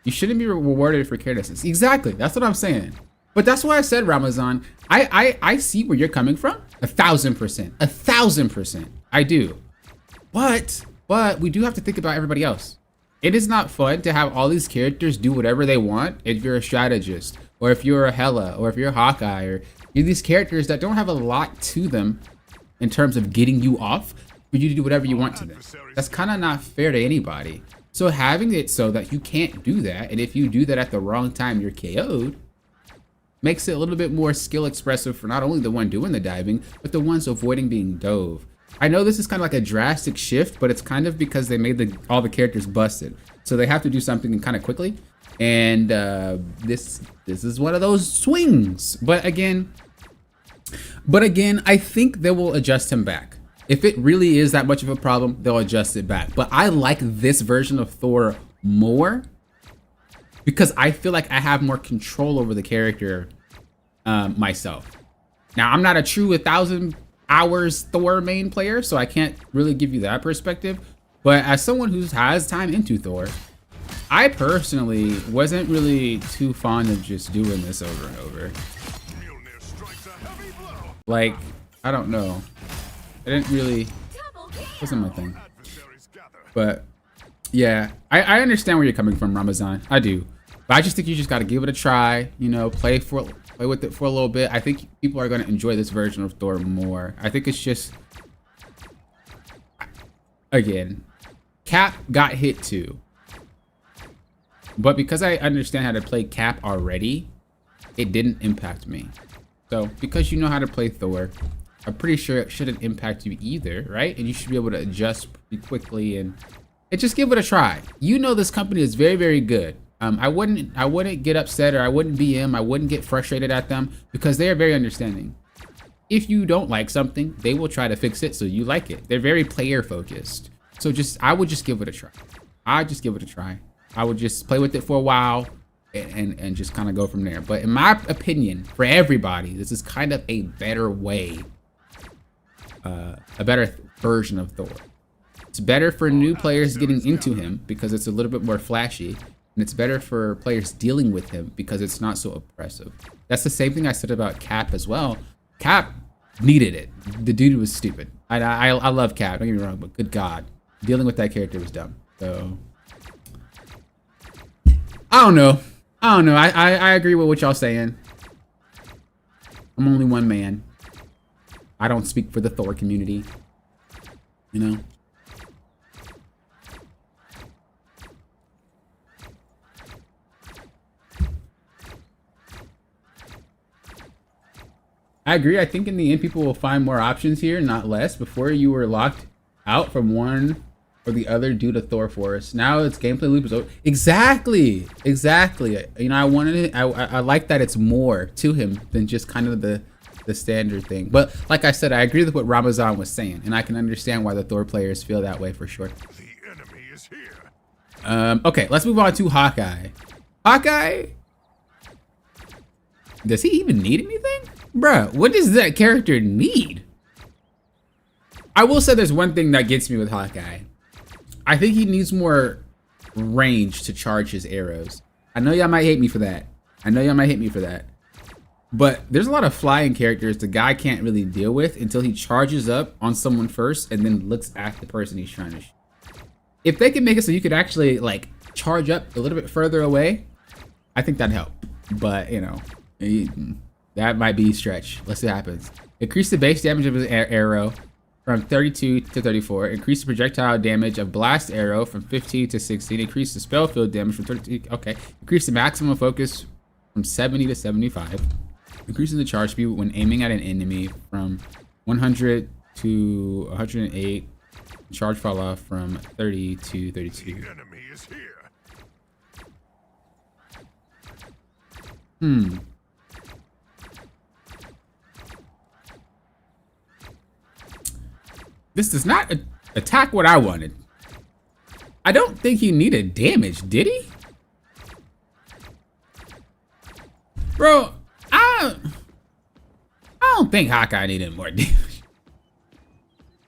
You shouldn't be rewarded for carelessness. Exactly. That's what I'm saying. But that's why I said, Ramazan, I see where you're coming from. 1,000%. 1,000%. I do. But we do have to think about everybody else. It is not fun to have all these characters do whatever they want if you're a strategist, or if you're a Hela, or if you're a Hawkeye, or you're these characters that don't have a lot to them in terms of getting you off for you to do whatever you want to them. That's kind of not fair to anybody. So having it so that you can't do that, and if you do that at the wrong time, you're KO'd, makes it a little bit more skill expressive for not only the one doing the diving, but the ones avoiding being dove. I know this is kind of like a drastic shift, but it's kind of because they made all the characters busted. So they have to do something kind of quickly. And this is one of those swings. But again, I think they will adjust him back. If it really is that much of a problem, they'll adjust it back. But I like this version of Thor more because I feel like I have more control over the character myself. Now, I'm not a true 1,000 hours Thor main player, so I can't really give you that perspective. But as someone who has time into Thor, I personally wasn't really too fond of just doing this over and over. Like, I don't know. I didn't really, wasn't my thing. But yeah, I understand where you're coming from, Ramazan. I do. But I just think you just got to give it a try, you know, play for play with it for a little bit. I think people are going to enjoy this version of Thor more. I think it's just, again, Cap got hit too. But because I understand how to play Cap already, it didn't impact me. So because you know how to play Thor, I'm pretty sure it shouldn't impact you either, right? And you should be able to adjust pretty quickly and just give it a try. You know this company is very, very good. I wouldn't get upset, or I wouldn't BM, I wouldn't get frustrated at them, because they are very understanding. If you don't like something, they will try to fix it so you like it. They're very player focused. So I would just give it a try. I'd just give it a try. I would just play with it for a while and just kind of go from there. But in my opinion, for everybody, this is kind of a better way, a better version of Thor. It's better for new players getting into him because it's a little bit more flashy, and it's better for players dealing with him because it's not so oppressive. That's the same thing I said about Cap as well. Cap needed it. The dude was stupid. I love Cap, don't get me wrong, but good God, dealing with that character was dumb. So I don't know. I agree with what y'all saying. I'm only one man. I don't speak for the Thor community, you know? I agree. I think in the end, people will find more options here, not less. Before, you were locked out from one or the other due to Thor Force. Now it's gameplay loop is over. Exactly. You know, I wanted it. I like that it's more to him than just kind of the standard thing. But like I said, I agree with what Ramazan was saying, and I can understand why the Thor players feel that way for sure. The enemy is here. Okay, let's move on to Hawkeye. Hawkeye, does he even need anything? Bruh, what does that character need? I will say there's one thing that gets me with Hawkeye. I think he needs more range to charge his arrows. I know y'all might hate me for that. But there's a lot of flying characters the guy can't really deal with until he charges up on someone first and then looks at the person he's trying to shoot. If they can make it so you could actually like charge up a little bit further away, I think that'd help. But you know, that might be a stretch. Let's see what happens. Increase the base damage of his arrow from 32 to 34. Increase the projectile damage of blast arrow from 15 to 16. Increase the spell field damage from 30. Okay. Increase the maximum focus from 70 to 75. Increasing the charge speed when aiming at an enemy from 100 to 108. Charge fall off from 30 to 32. The enemy is here. This does not attack what I wanted. I don't think he needed damage, did he? Bro, I don't think Hawkeye needed more damage.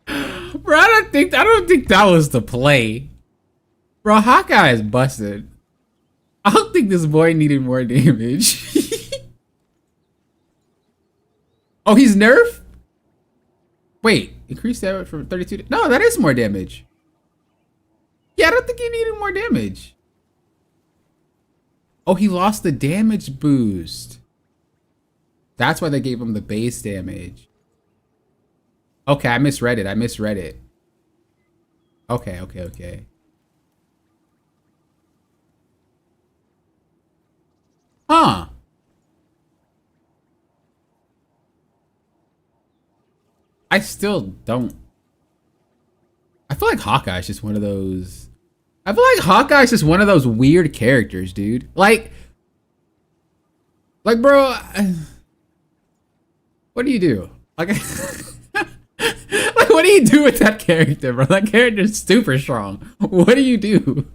Bro, I don't think that was the play. Bro, Hawkeye is busted. I don't think this boy needed more damage. Oh, he's Nerf? Wait, increase damage from 32 to... No, that is more damage. Yeah, I don't think he needed more damage. Oh, he lost the damage boost. That's why they gave him the base damage. Okay, I misread it. Okay. Huh. I still don't. I feel like Hawkeye's just one of those. I feel like Hawkeye's just one of those weird characters, dude. Like, bro, what do you do? Like, like, what do you do with that character, bro? That character's super strong. What do you do?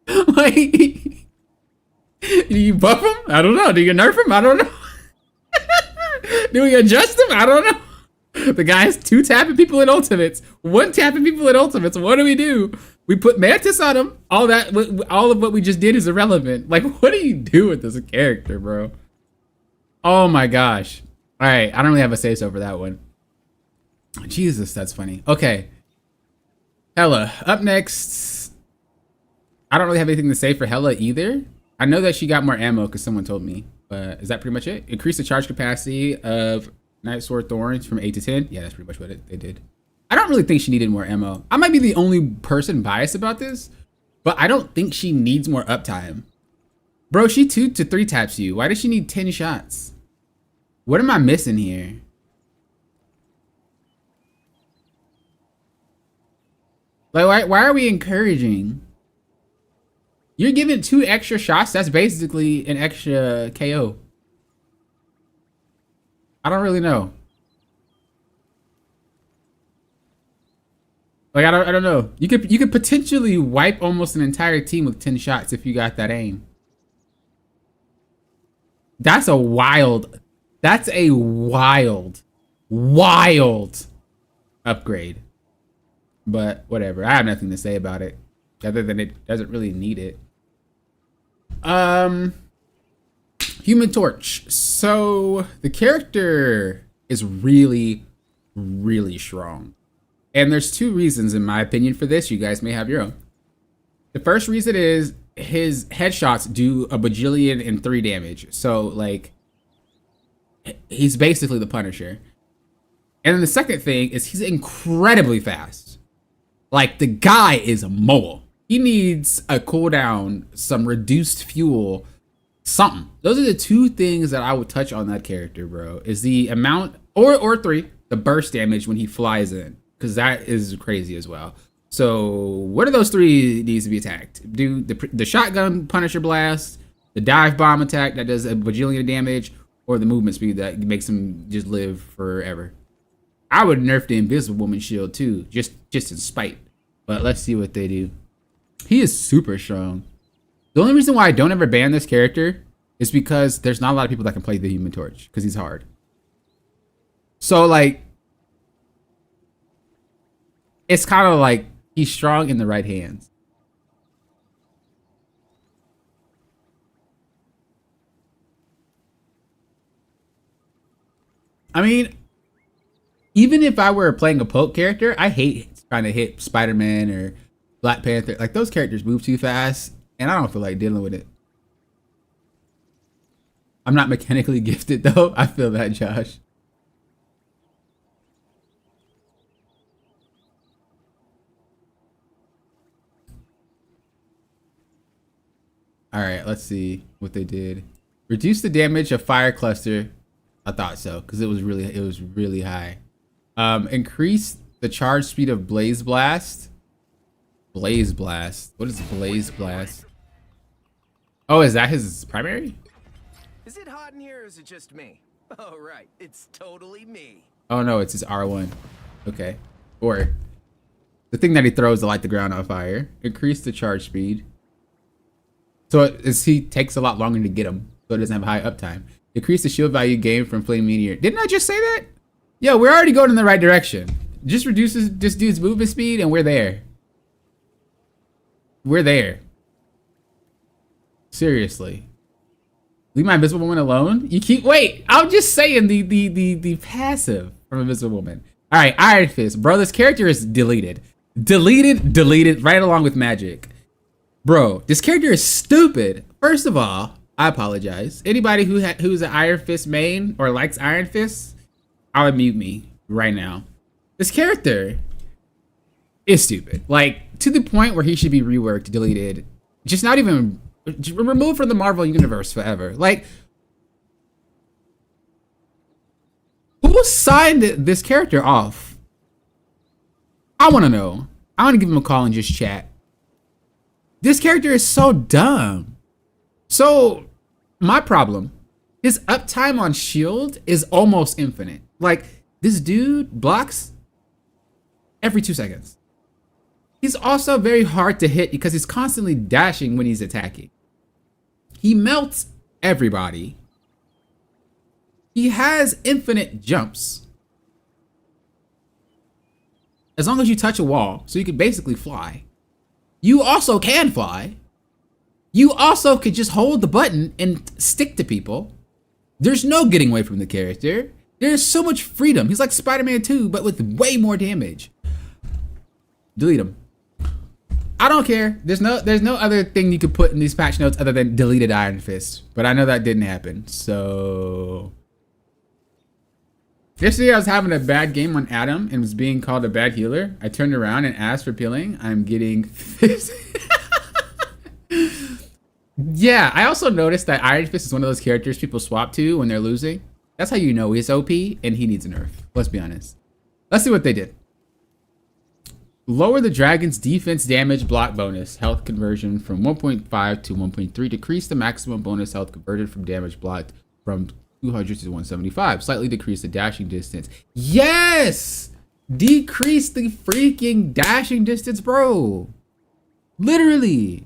Like, do you buff him? I don't know. Do you nerf him? I don't know. Do we adjust him? I don't know. The guy's 2 tapping people in ultimates, 1 tapping people in ultimates. What do? We put Mantis on him. All of what we just did is irrelevant. Like, what do you do with this character, bro? Oh my gosh. All right, I don't really have a say-so for that one. Jesus, that's funny. Okay. Hela, up next. I don't really have anything to say for Hela either. I know that she got more ammo because someone told me. Is that pretty much it? Increase the charge capacity of Night Sword Thorns from 8 to 10. Yeah, that's pretty much what they did. I don't really think she needed more ammo. I might be the only person biased about this, but I don't think she needs more uptime. Bro, she 2 to 3 taps you. Why does she need 10 shots? What am I missing here? Like, why are we encouraging? You're giving 2 extra shots. That's basically an extra KO. I don't really know. Like, I don't know. You could potentially wipe almost an entire team with 10 shots if you got that aim. That's a wild upgrade. But whatever. I have nothing to say about it other than it doesn't really need it. Human Torch. So the character is really, really strong. And there's 2 reasons, in my opinion, for this. You guys may have your own. The first reason is his headshots do a bajillion and 3 damage. So, like, he's basically the Punisher. And then the second thing is he's incredibly fast. Like, the guy is mobile. He needs a cooldown, some reduced fuel, something. Those are the 2 things that I would touch on that character, bro. Is the amount, or 3, the burst damage when he flies in. Because that is crazy as well. So what are those 3 needs to be attacked? Do the shotgun Punisher blast, the dive bomb attack that does a bajillion damage, or the movement speed that makes him just live forever? I would nerf the Invisible Woman shield too, just in spite. But let's see what they do. He is super strong. The only reason why I don't ever ban this character is because there's not a lot of people that can play the Human Torch because he's hard. So, like, it's kind of like he's strong in the right hands. I mean, even if I were playing a poke character, I hate trying to hit Spider-Man or Black Panther. Like, those characters move too fast, and I don't feel like dealing with it. I'm not mechanically gifted, though. I feel that, Josh. All right, let's see what they did. Reduce the damage of fire cluster. I thought so because it was really high. Increase the charge speed of blaze blast. Blaze blast. What is blaze blast? Oh, is that his primary? Is it hot in here or is it just me? Oh, right. It's totally me. Oh, no, it's his R1. Okay. Or the thing that he throws to light the ground on fire. Increase the charge speed. So he takes a lot longer to get him, so it doesn't have high uptime. Decrease the shield value gained from flame meteor. Didn't I just say that? Yo, we're already going in the right direction. Just reduces this dude's movement speed, and we're there. We're there. Seriously. Leave my Invisible Woman alone? You keep wait. I'm just saying the passive from Invisible Woman. All right, Iron Fist, bro. This character is deleted, deleted right along with magic. Bro, this character is stupid. First of all, I apologize. Anybody who's an Iron Fist main or likes Iron Fist, I would mute me right now. This character is stupid. Like, to the point where he should be reworked, deleted, just not even removed from the Marvel universe forever. Like, who signed this character off? I want to know. I want to give him a call and just chat. This character is so dumb. So, my problem, his uptime on shield is almost infinite. Like, this dude blocks every 2 seconds. He's also very hard to hit because he's constantly dashing when he's attacking. He melts everybody. He has infinite jumps. As long as you touch a wall, so you can basically fly. You also can fly. You also could just hold the button and stick to people. There's no getting away from the character. There's so much freedom. He's like Spider-Man 2, but with way more damage. Delete him. I don't care. There's no other thing you could put in these patch notes other than deleted Iron Fist. But I know that didn't happen. So yesterday I was having a bad game on Adam and was being called a bad healer. I turned around and asked for peeling. I'm getting fist. Yeah, I also noticed that Iron Fist is one of those characters people swap to when they're losing. That's how you know he's OP and he needs a nerf. Let's be honest. Let's see what they did. Lower the dragon's defense damage block bonus health conversion from 1.5 to 1.3. Decrease the maximum bonus health converted from damage blocked from 200 to 175. Slightly decrease the dashing distance. Yes! Decrease the freaking dashing distance, bro. Literally.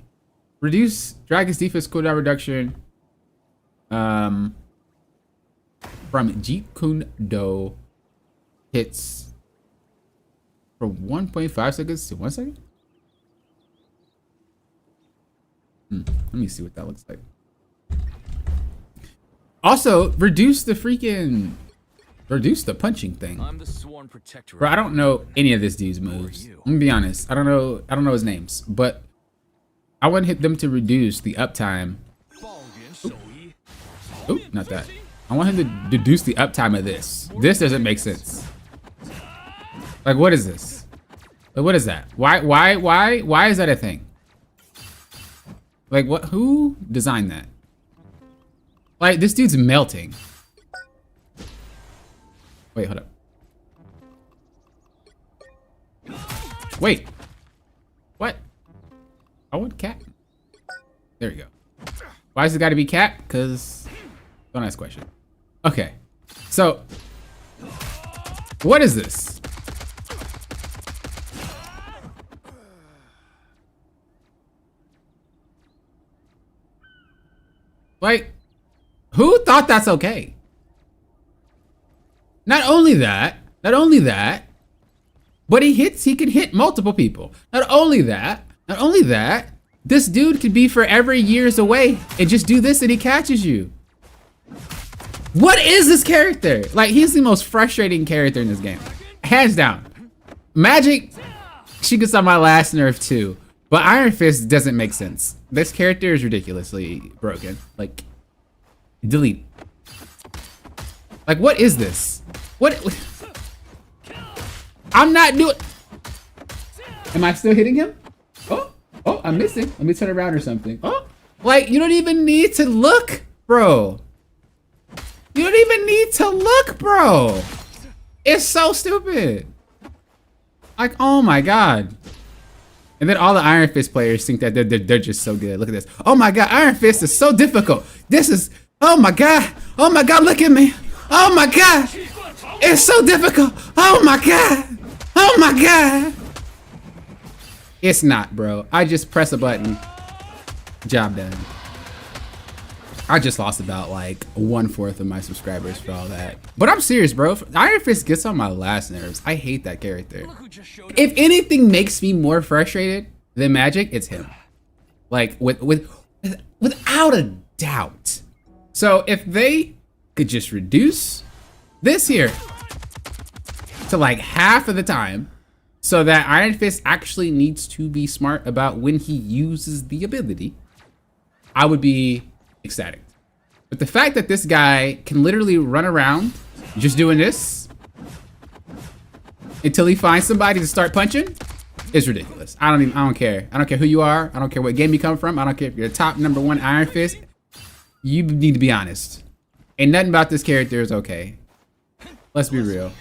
Reduce dragon's defense cooldown reduction from Jeet Kune Do hits from 1.5 seconds to 1 second. Let me see what that looks like. Also, reduce the punching thing. I'm the sworn protector. Bro, I don't know any of this dude's moves. I'm gonna be honest. I don't know his names, but I want them to reduce the uptime. Oop, not that. I want him to reduce the uptime of this. This doesn't make sense. Like, what is this? Like, what is that? Why is that a thing? Like, what? Who designed that? Like, this dude's melting. Wait, hold up. Wait. What? I want cat. There you go. Why has it got to be cat? Because don't ask question. Okay. So, what is this? Like, who thought that's okay? Not only that, but he can hit multiple people. Not only that, this dude could be forever years away and just do this and he catches you. What is this character? Like, he's the most frustrating character in this game. Hands down. Magic, she gets on my last nerf too. But Iron Fist doesn't make sense. This character is ridiculously broken. Like, delete. Like, what is this? What? I'm not doing. Am I still hitting him? Oh, I'm missing. Let me turn around or something. Oh, like, you don't even need to look, bro. You don't even need to look, bro. It's so stupid. Like, oh my God. And then all the Iron Fist players think that they're just so good. Look at this. Oh my God, Iron Fist is so difficult. This is, oh my God. Oh my God, look at me. Oh my God. It's so difficult. Oh my God. Oh my God. It's not, bro. I just press a button. Job done. I just lost about like 1/4 of my subscribers for all that. But I'm serious, bro. Iron Fist gets on my last nerves. I hate that character. If anything makes me more frustrated than Magic, it's him. Like, without a doubt. So if they could just reduce this here to like half of the time, so that Iron Fist actually needs to be smart about when he uses the ability, I would be ecstatic. But the fact that this guy can literally run around just doing this until he finds somebody to start punching is ridiculous. I don't care. I don't care who you are. I don't care what game you come from. I don't care if you're the top #1 Iron Fist. You need to be honest. Ain't nothing about this character is okay. Let's be real.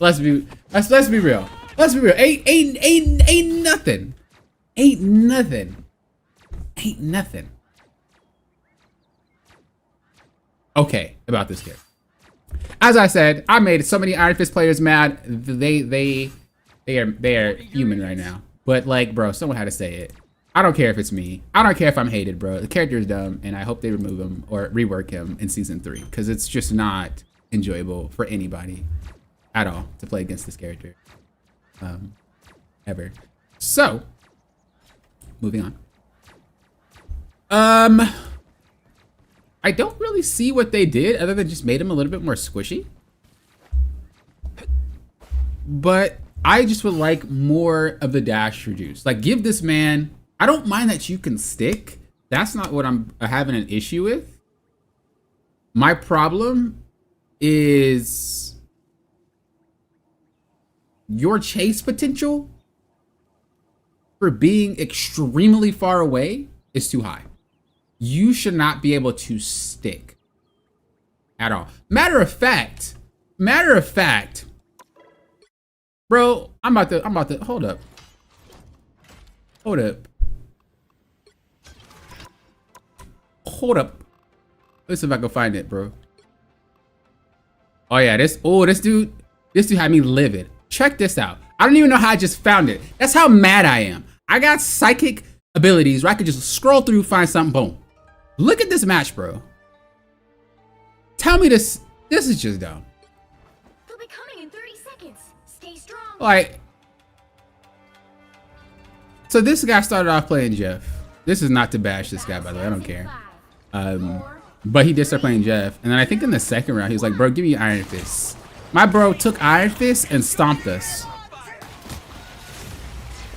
Let's be real. Let's be real. Ain't nothing. Ain't nothing okay about this character. As I said, I made so many Iron Fist players mad. They are human right now. But like, bro, someone had to say it. I don't care if it's me. I don't care if I'm hated, bro. The character is dumb, and I hope they remove him or rework him in season 3 because it's just not enjoyable for anybody at all to play against this character. Ever. So, moving on. I don't really see what they did other than just made him a little bit more squishy. But I just would like more of the dash reduced. Like, give this man, I don't mind that you can stick. That's not what I'm having an issue with. My problem is your chase potential for being extremely far away is too high. You should not be able to stick at all. Matter of fact, bro, I'm about to, hold up. Let's see if I can find it, bro. Oh yeah, this dude had me livid. Check this out. I don't even know how I just found it. That's how mad I am. I got psychic abilities where I could just scroll through, find something, boom. Look at this match, bro. Tell me this is just dumb. They'll be coming in 30 seconds. Stay strong. Like, so this guy started off playing Jeff. This is not to bash this guy, by the way. I don't care. But he did start playing Jeff. And then I think in the second round, he was like, bro, give me Iron Fist. My bro took Iron Fist and stomped us.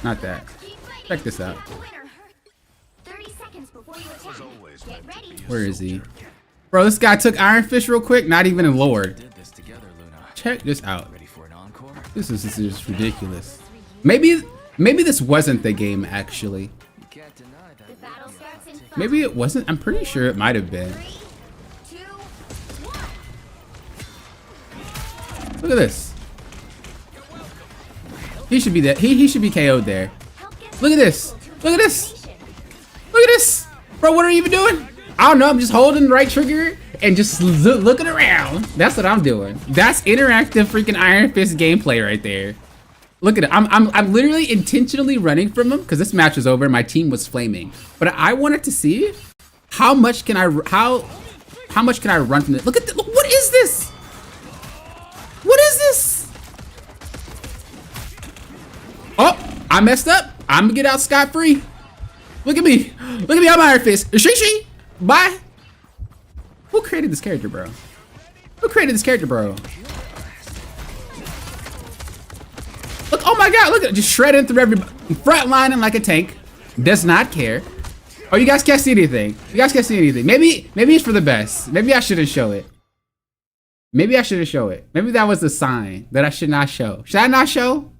Not that. Check this out. 30 seconds before you attack. Get ready. Where is he? Bro, this guy took Iron Fist real quick, not even in Lord. Check this out. This is just ridiculous. Maybe this wasn't the game, actually. The battle starts in 5, Maybe it wasn't. I'm pretty sure it might have been. 3, 2, 1. Look at this. He should be there. He should be KO'd there. Look at this. Look at this. Look at this. Bro, what are you even doing? I don't know. I'm just holding the right trigger and just looking around. That's what I'm doing. That's interactive freaking Iron Fist gameplay right there. Look at it. I'm literally intentionally running from him because this match was over and my team was flaming. But I wanted to see how much can I run from this. Look at this. What is this? What is this? Oh, I messed up. I'm gonna get out scot-free. Look at me. Look at me. I'm Iron Fist. Shishi. Bye. Who created this character, bro? Who created this character, bro? Look, oh my god, look at it. Just shredding through everybody. Frontlining like a tank. Does not care. Oh, you guys can't see anything. You guys can't see anything. Maybe it's for the best. Maybe I shouldn't show it. Maybe I shouldn't show it. Maybe that was the sign that I should not show. Should I not show?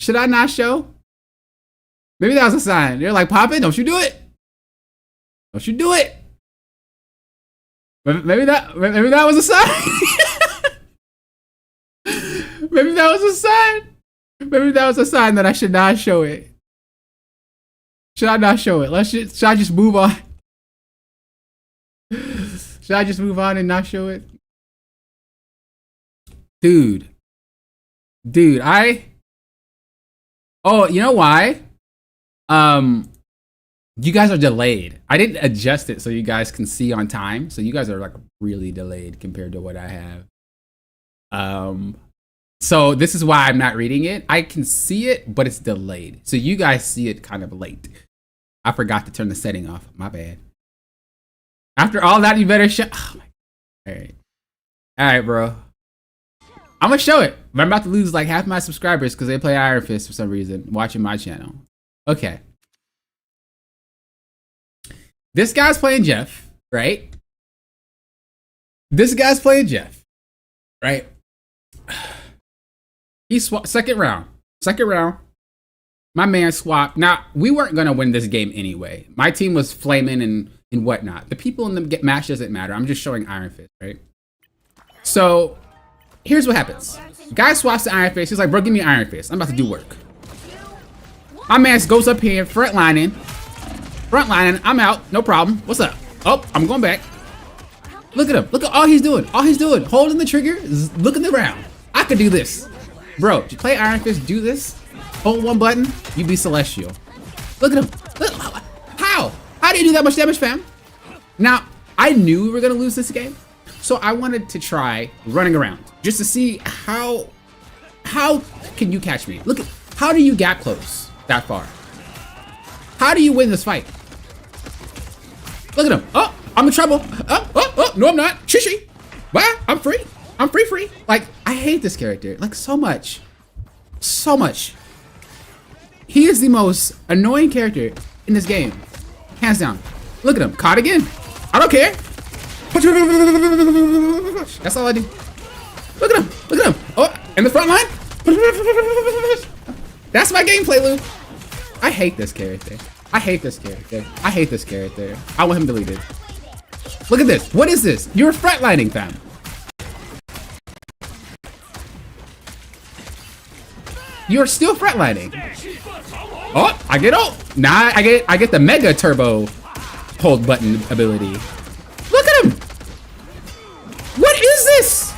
Should I not show? Maybe that was a sign. They're like, Pop it, don't you do it. Don't you do it. Maybe that was a sign. Maybe that was a sign. Maybe that was a sign that I should not show it. Should I not show it? Should I just move on? Should I just move on and not show it? Dude, oh, you know why? You guys are delayed. I didn't adjust it so you guys can see on time. So you guys are like really delayed compared to what I have. So this is why I'm not reading it. I can see it, but it's delayed. So you guys see it kind of late. I forgot to turn the setting off. My bad. After all that, you better show. Oh my. All right, bro. I'm gonna show it. But I'm about to lose like half my subscribers because they play Iron Fist for some reason watching my channel. Okay. This guy's playing Jeff, right? This guy's playing Jeff, right? He swapped second round. My man swapped. Now, we weren't gonna win this game anyway. My team was flaming and whatnot. The people in the match doesn't matter. I'm just showing Iron Fist, right? So here's what happens. Guy swaps to Iron Fist. He's like, bro, give me Iron Fist. I'm about to do work. My man goes up here, frontlining. I'm out. No problem. What's up? Oh, I'm going back. Look at him. Look at all he's doing. Holding the trigger, looking around. I could do this. Bro, you play Iron Fist, do this. Hold one button, you be celestial. Look at him. Look, how? How do you do that much damage, fam? Now, I knew we were going to lose this game. So I wanted to try running around just to see how can you catch me? Look at, how do you gap close that far? How do you win this fight? Look at him. Oh, I'm in trouble. Oh, no, I'm not. Shishi. What? I'm free. Like, I hate this character, like, so much. so much. He is the most annoying character in this game. Hands down. Look at him. Caught again. I don't care. That's all I do. Look at him. Look at him. Oh, in the front line. That's my gameplay loop. I hate this character. I hate this character. I hate this character. I want him deleted. Look at this. What is this? You're frontlining, fam. You're still frontlining. Oh, I get ult. Nah, I get the mega turbo hold button ability. Look at him. What is this?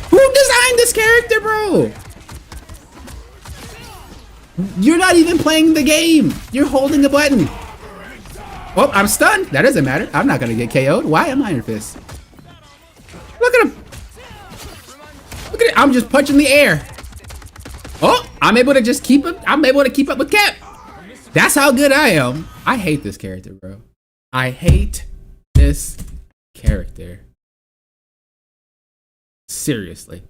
Who designed this character, bro? You're not even playing the game. You're holding a button. Oh, I'm stunned. That doesn't matter. I'm not gonna get KO'd. Why am Iron Fist? Look at him. Look at it. I'm just punching the air. Oh, I'm able to just keep him. I'm able to keep up with Cap. That's how good I am. I hate this character, bro. I hate this character. Seriously.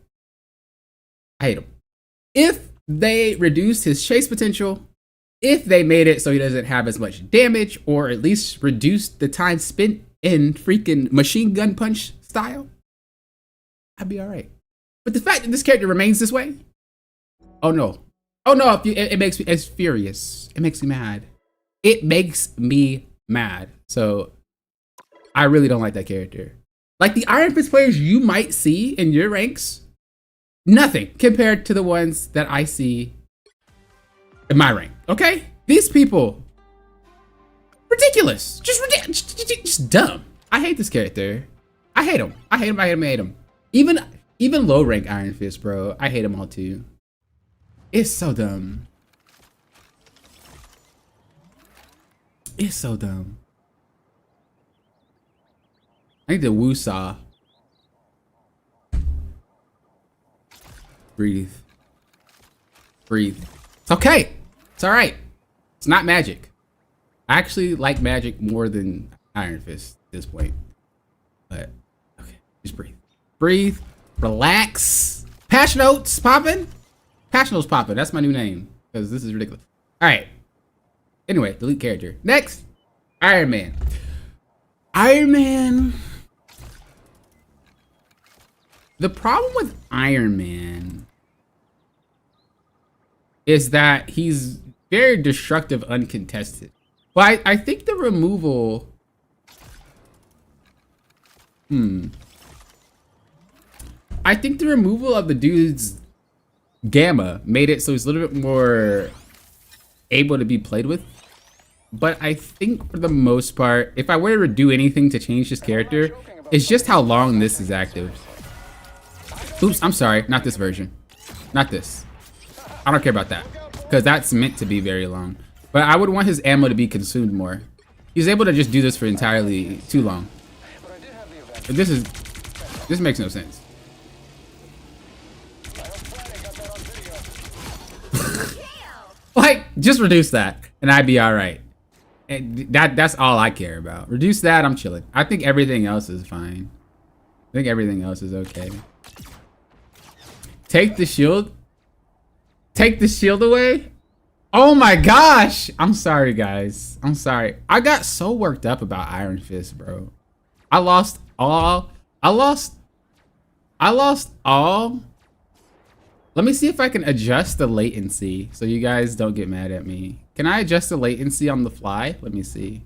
I hate him. If they reduced his chase potential, if they made it so he doesn't have as much damage, or at least reduced the time spent in freaking machine gun punch style, I'd be all right. But the fact that this character remains this way, oh no. Oh no, it makes me, it's furious. It makes me mad. It makes me mad. So I really don't like that character. Like the Iron Fist players you might see in your ranks, nothing compared to the ones that I see in my rank, okay? These people, ridiculous, just dumb. I hate this character. I hate him. I hate him, I hate him, I hate him. Even low rank Iron Fist, bro, I hate them all too. It's so dumb. It's so dumb. I need to woo-saw. Breathe. Breathe. It's okay. It's all right. It's not magic. I actually like magic more than Iron Fist at this point. But, okay. Just breathe. Breathe. Relax. Patch notes popping. Patch notes popping. That's my new name. Because this is ridiculous. All right. Anyway, delete character. Next. Iron Man. Iron Man. The problem with Iron Man is that he's very destructive uncontested. But I think the removal... I think the removal of the dude's gamma made it so he's a little bit more able to be played with. But I think for the most part, if I were to do anything to change this character, it's just how long this is active. Oops, I'm sorry, not this version. Not this. I don't care about that, because that's meant to be very long. But I would want his ammo to be consumed more. He's able to just do this for entirely too long. But this makes no sense. Like, just reduce that, and I'd be all right. And that's all I care about. Reduce that, I'm chilling. I think everything else is fine. I think everything else is okay. Take the shield. Take the shield away. Oh my gosh. I'm sorry, guys. I'm sorry. I got so worked up about Iron Fist, bro. I lost all. Let me see if I can adjust the latency so you guys don't get mad at me. Can I adjust the latency on the fly? Let me see.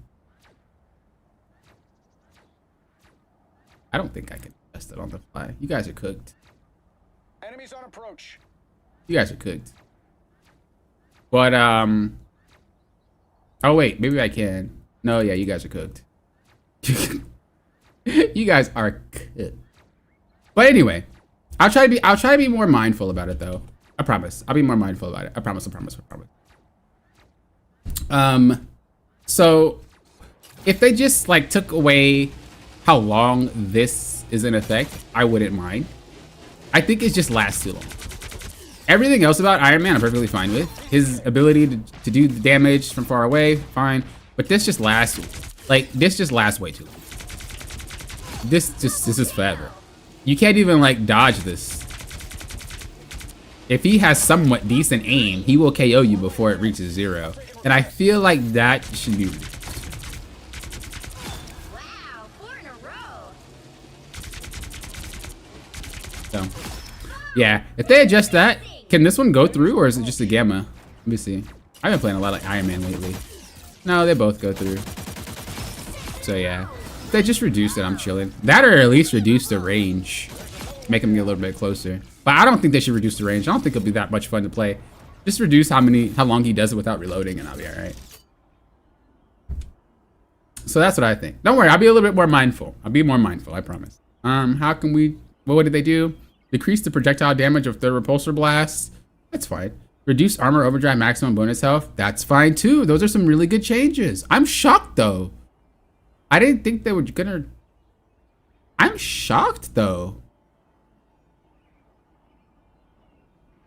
I don't think I can adjust it on the fly. You guys are cooked. Enemies on approach. You guys are cooked. But, oh wait, maybe I can. No, yeah, you guys are cooked. You guys are cooked. But anyway, I'll try to be more mindful about it though. I promise. I'll be more mindful about it. I promise, I promise, I promise. So if they just like took away how long this is in effect, I wouldn't mind. I think it just lasts too long. Everything else about Iron Man I'm perfectly fine with. His ability to do the damage from far away, fine. But this just lasts, like, this just lasts way too long. This is forever. You can't even like dodge this. if he has somewhat decent aim, he will KO you before it reaches 0. And I feel like that should be... Wow, 4 in a row. So, yeah. If they adjust that, can this one go through or is it just a gamma? Let me see. I've been playing a lot of Iron Man lately. No, they both go through. So yeah. If they just reduce it, I'm chilling. That or at least reduce the range. Make him get a little bit closer. But I don't think they should reduce the range. I don't think it'll be that much fun to play. Just reduce how long he does it without reloading and I'll be alright. So that's what I think. Don't worry, I'll be a little bit more mindful. I'll be more mindful, I promise. How can we... What did they do? Decrease the projectile damage of the repulsor blasts. That's fine. Reduce armor overdrive maximum bonus health. That's fine too. Those are some really good changes. I'm shocked though. I didn't think they were gonna... I'm shocked though.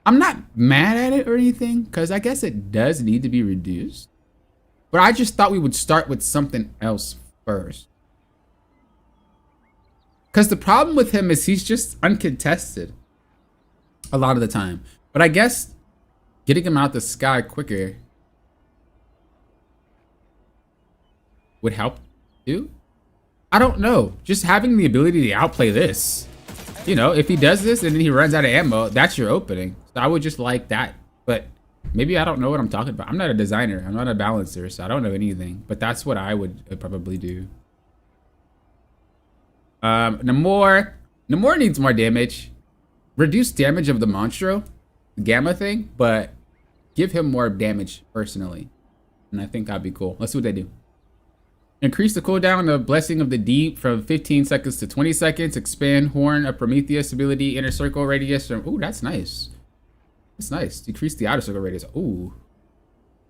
I'm not mad at it or anything, because I guess it does need to be reduced. But I just thought we would start with something else first. Because the problem with him is he's just uncontested a lot of the time. But I guess getting him out the sky quicker would help too. I don't know. Just having the ability to outplay this. You know, if he does this and then he runs out of ammo, that's your opening. So I would just like that. But maybe I don't know what I'm talking about. I'm not a designer. I'm not a balancer, so I don't know anything. But that's what I would probably do. Namor needs more damage. Reduce damage of the Monstro, the Gamma thing, but give him more damage personally. And I think that'd be cool. Let's see what they do. Increase the cooldown of Blessing of the Deep from 15 seconds to 20 seconds. Expand Horn of Prometheus ability, inner circle radius from... Ooh, that's nice. That's nice. Decrease the outer circle radius. Ooh.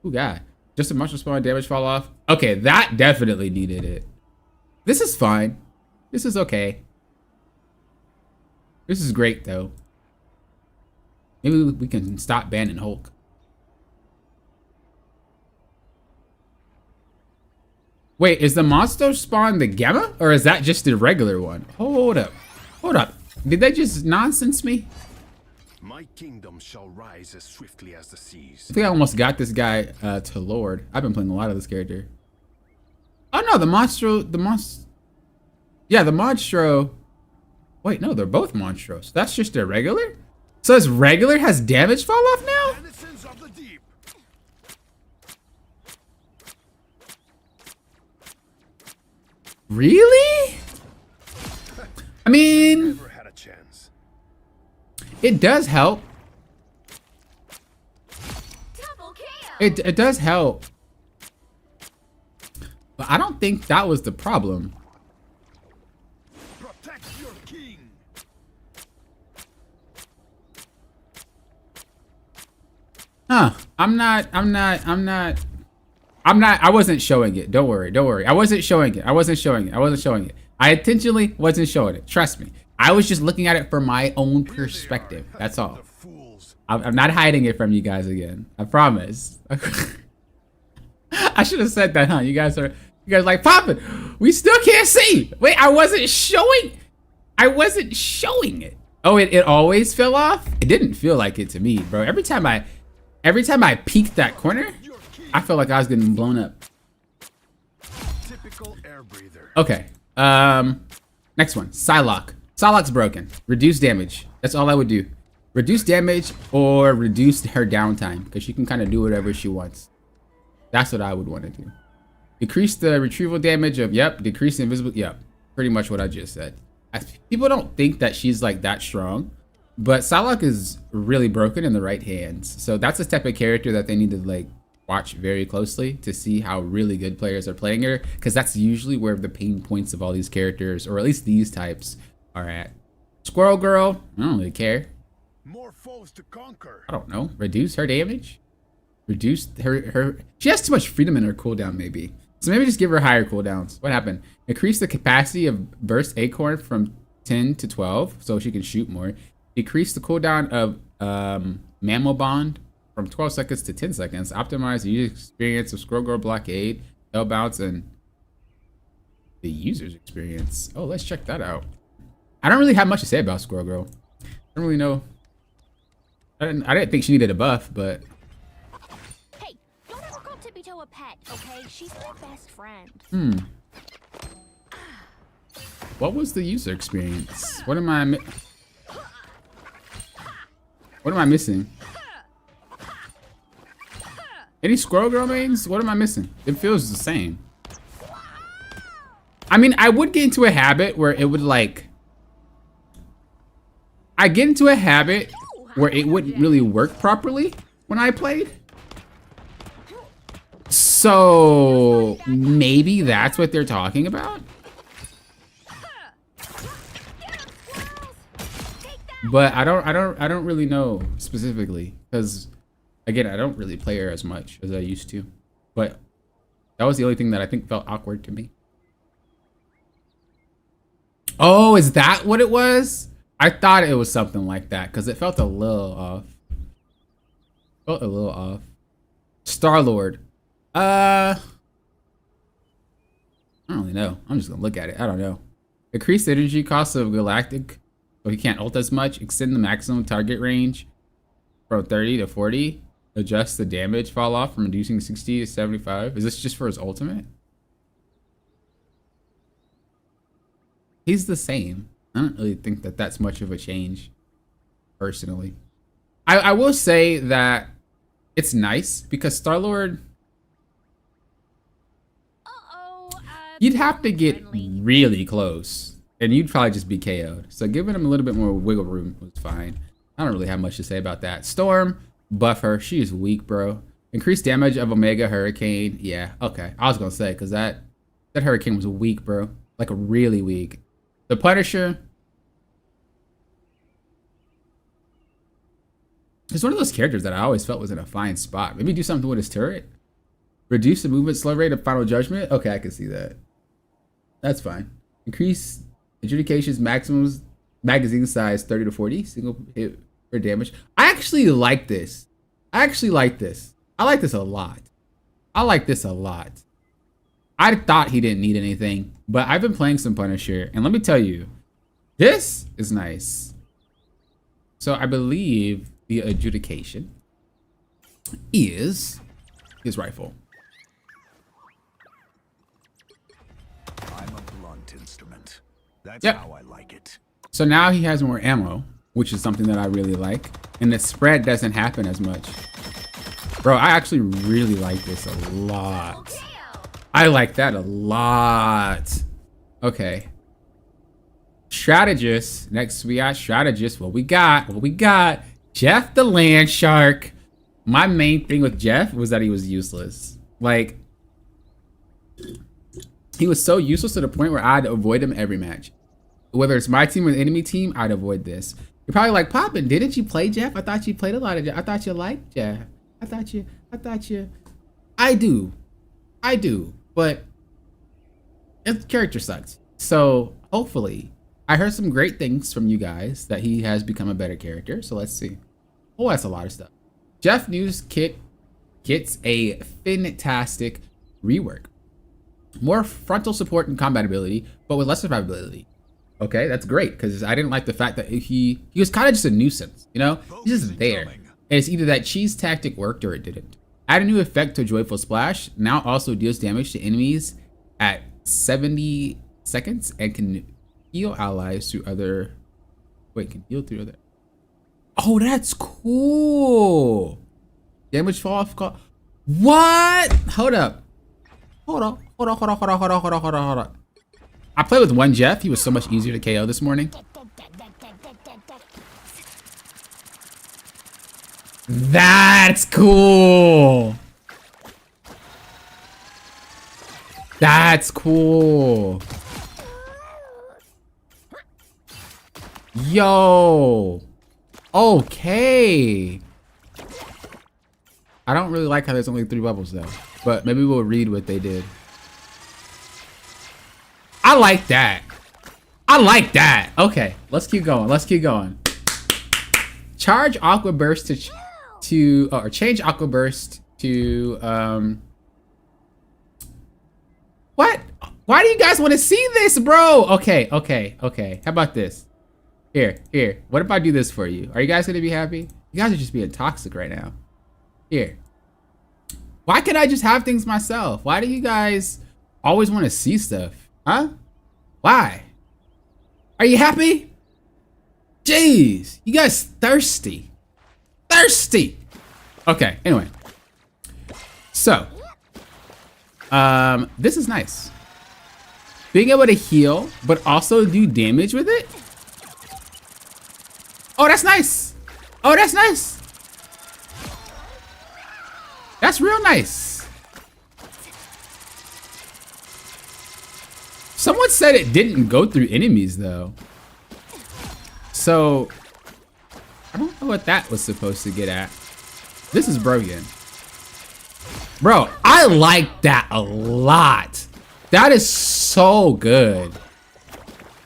Ooh, God. Just a monster spawn damage fall off. Okay, that definitely needed it. This is fine. This is okay. This is great, though. Maybe we can stop banning Hulk. Wait, is the monster spawn the Gamma? Or is that just the regular one? Hold up. Hold up. Did they just nonsense me? My kingdom shall rise as swiftly as the seas. I think I almost got this guy to Lord. I've been playing a lot of this character. Oh no, the Monstro... Yeah, the Monstro... Wait, no, they're both Monstros. That's just their regular? So his regular has damage fall off now? Denizens of the deep. Really? I mean, Never had a chance. it does help. Double KO. It does help. But I don't think that was the problem. Protect your king. Huh. I wasn't showing it. Don't worry. I wasn't showing it. I intentionally wasn't showing it. Trust me. I was just looking at it from my own perspective. That's all. The fools. I'm not hiding it from you guys again. I promise. I should have said that, huh? You guys are like, Poppin', we still can't see. Wait, I wasn't showing it. Oh, it always fell off? It didn't feel like it to me, bro. Every time I peeked that corner, I felt like I was getting blown up. Typical air breather. Okay. Next one. Psylocke. Psylocke's broken. Reduce damage. That's all I would do. Reduce damage or reduce her downtime, because she can kind of do whatever she wants. That's what I would want to do. Decrease the retrieval damage of, decrease the invisible, pretty much what I just said. People don't think that she's like that strong, but Psylocke is really broken in the right hands. So that's the type of character that they need to like watch very closely to see how really good players are playing her, because that's usually where the pain points of all these characters, or at least these types, are at. Squirrel Girl, I don't really care. More foes to conquer. I don't know. Reduce her damage? Reduce her... She has too much freedom in her cooldown, maybe. So maybe just give her higher cooldowns. What happened? Increase the capacity of Burst Acorn from 10 to 12, so she can shoot more. Decrease the cooldown of Mammal Bond from 12 seconds to 10 seconds. Optimize the user experience of Squirrel Girl Blockade, Hell Bounce, and the user's experience. Oh, let's check that out. I don't really have much to say about Squirrel Girl. I don't really know I didn't think she needed a buff, but Hey, don't ever call Tippy Toe a pet, okay? She's my best friend. what was the user experience? What am I missing? Any Squirrel Girl mains? What am I missing? It feels the same. I mean, I would get into a habit where it would like... I get into a habit where it wouldn't really work properly when I played. So maybe that's what they're talking about. But I don't really know specifically because again, I don't really play her as much as I used to. But that was the only thing that I think felt awkward to me. Oh, is that what it was? I thought it was something like that because it felt a little off. Star-Lord. I don't really know. I'm just gonna look at it. I don't know. Increase the energy cost of Galactic, so he can't ult as much. Extend the maximum target range from 30 to 40. Adjust the damage fall off from reducing 60 to 75. Is this just for his ultimate? He's the same. I don't really think that that's much of a change, personally. I will say that it's nice because Star-Lord, you'd have to get really close and you'd probably just be KO'd. So giving him a little bit more wiggle room was fine. I don't really have much to say about that. Storm, buff her. She is weak, bro. Increased damage of Omega Hurricane. Yeah, okay. I was gonna say, because that Hurricane was weak, bro. Like really weak. The Punisher. He's one of those characters that I always felt was in a fine spot. Maybe do something with his turret. Reduce the movement slow rate of Final Judgment. Okay, I can see that. That's fine. Increase adjudication's maximum magazine size 30 to 40. Single hit for damage. I actually like this. I like this a lot. I thought he didn't need anything, but I've been playing some Punisher, and let me tell you, this is nice. So I believe the adjudication is his rifle. I'm a blunt instrument. That's Yep. how I like it. So now he has more ammo, which is something that I really like, and the spread doesn't happen as much. Bro, I actually really like this a lot. I like that a lot. Okay. Strategist. Next we got strategist. What we got? Jeff the Land Shark. My main thing with Jeff was that he was useless. Like, he was so useless to the point where I had to avoid him every match. Whether it's my team or the enemy team, I'd avoid this. You're probably like, Poppin', didn't you play Jeff? I thought you played a lot of Jeff. I thought you liked Jeff. I thought you. I do. But his character sucks. So hopefully, I heard some great things from you guys that he has become a better character. So let's see. Oh, that's a lot of stuff. Jeff News Kit gets a fantastic rework. More frontal support and combat ability, but with less survivability. Okay, that's great, because I didn't like the fact that he was kind of just a nuisance, you know? He's just there. And it's either that cheese tactic worked or it didn't. Add a new effect to Joyful Splash. Now also deals damage to enemies at 70 seconds and can heal allies through other... Wait, can heal through other... Oh, that's cool! Damage fall off... What? Hold up. Hold on. I played with one Jeff. He was so much easier to KO this morning. That's cool. That's cool. Yo. Okay. I don't really like how there's only 3 bubbles though, but maybe we'll read what they did. I like that. Okay, let's keep going. Charge Aqua Burst or change Aqua Burst to what? Why do you guys want to see this, bro? Okay. How about this? Here. What if I do this for you? Are you guys gonna be happy? You guys are just being toxic right now. Here. Why can't I just have things myself? Why do you guys always want to see stuff? Huh? Why? Are you happy? Jeez, you guys thirsty. Thirsty. Okay, anyway. So, this is nice. Being able to heal, but also do damage with it. Oh, that's nice. Oh, that's nice. That's real nice. Someone said it didn't go through enemies though. So, I don't know what that was supposed to get at. This is broken. Bro, I like that a lot. That is so good.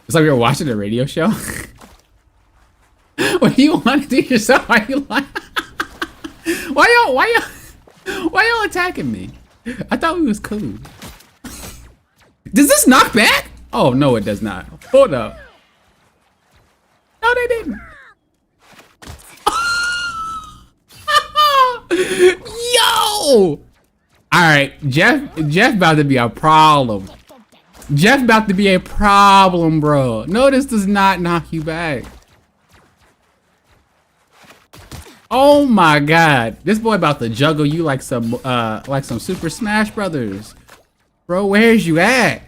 It's like we were watching a radio show. What do you want to do yourself? Why you like? Why y'all attacking me? I thought we was cool. Does this knock back? Oh no, it does not. Hold up. No, they didn't. Yo! Alright, Jeff about to be a problem. Jeff about to be a problem, bro. No, this does not knock you back. Oh my god. This boy about to juggle you like some Super Smash Brothers. Bro, where's you at?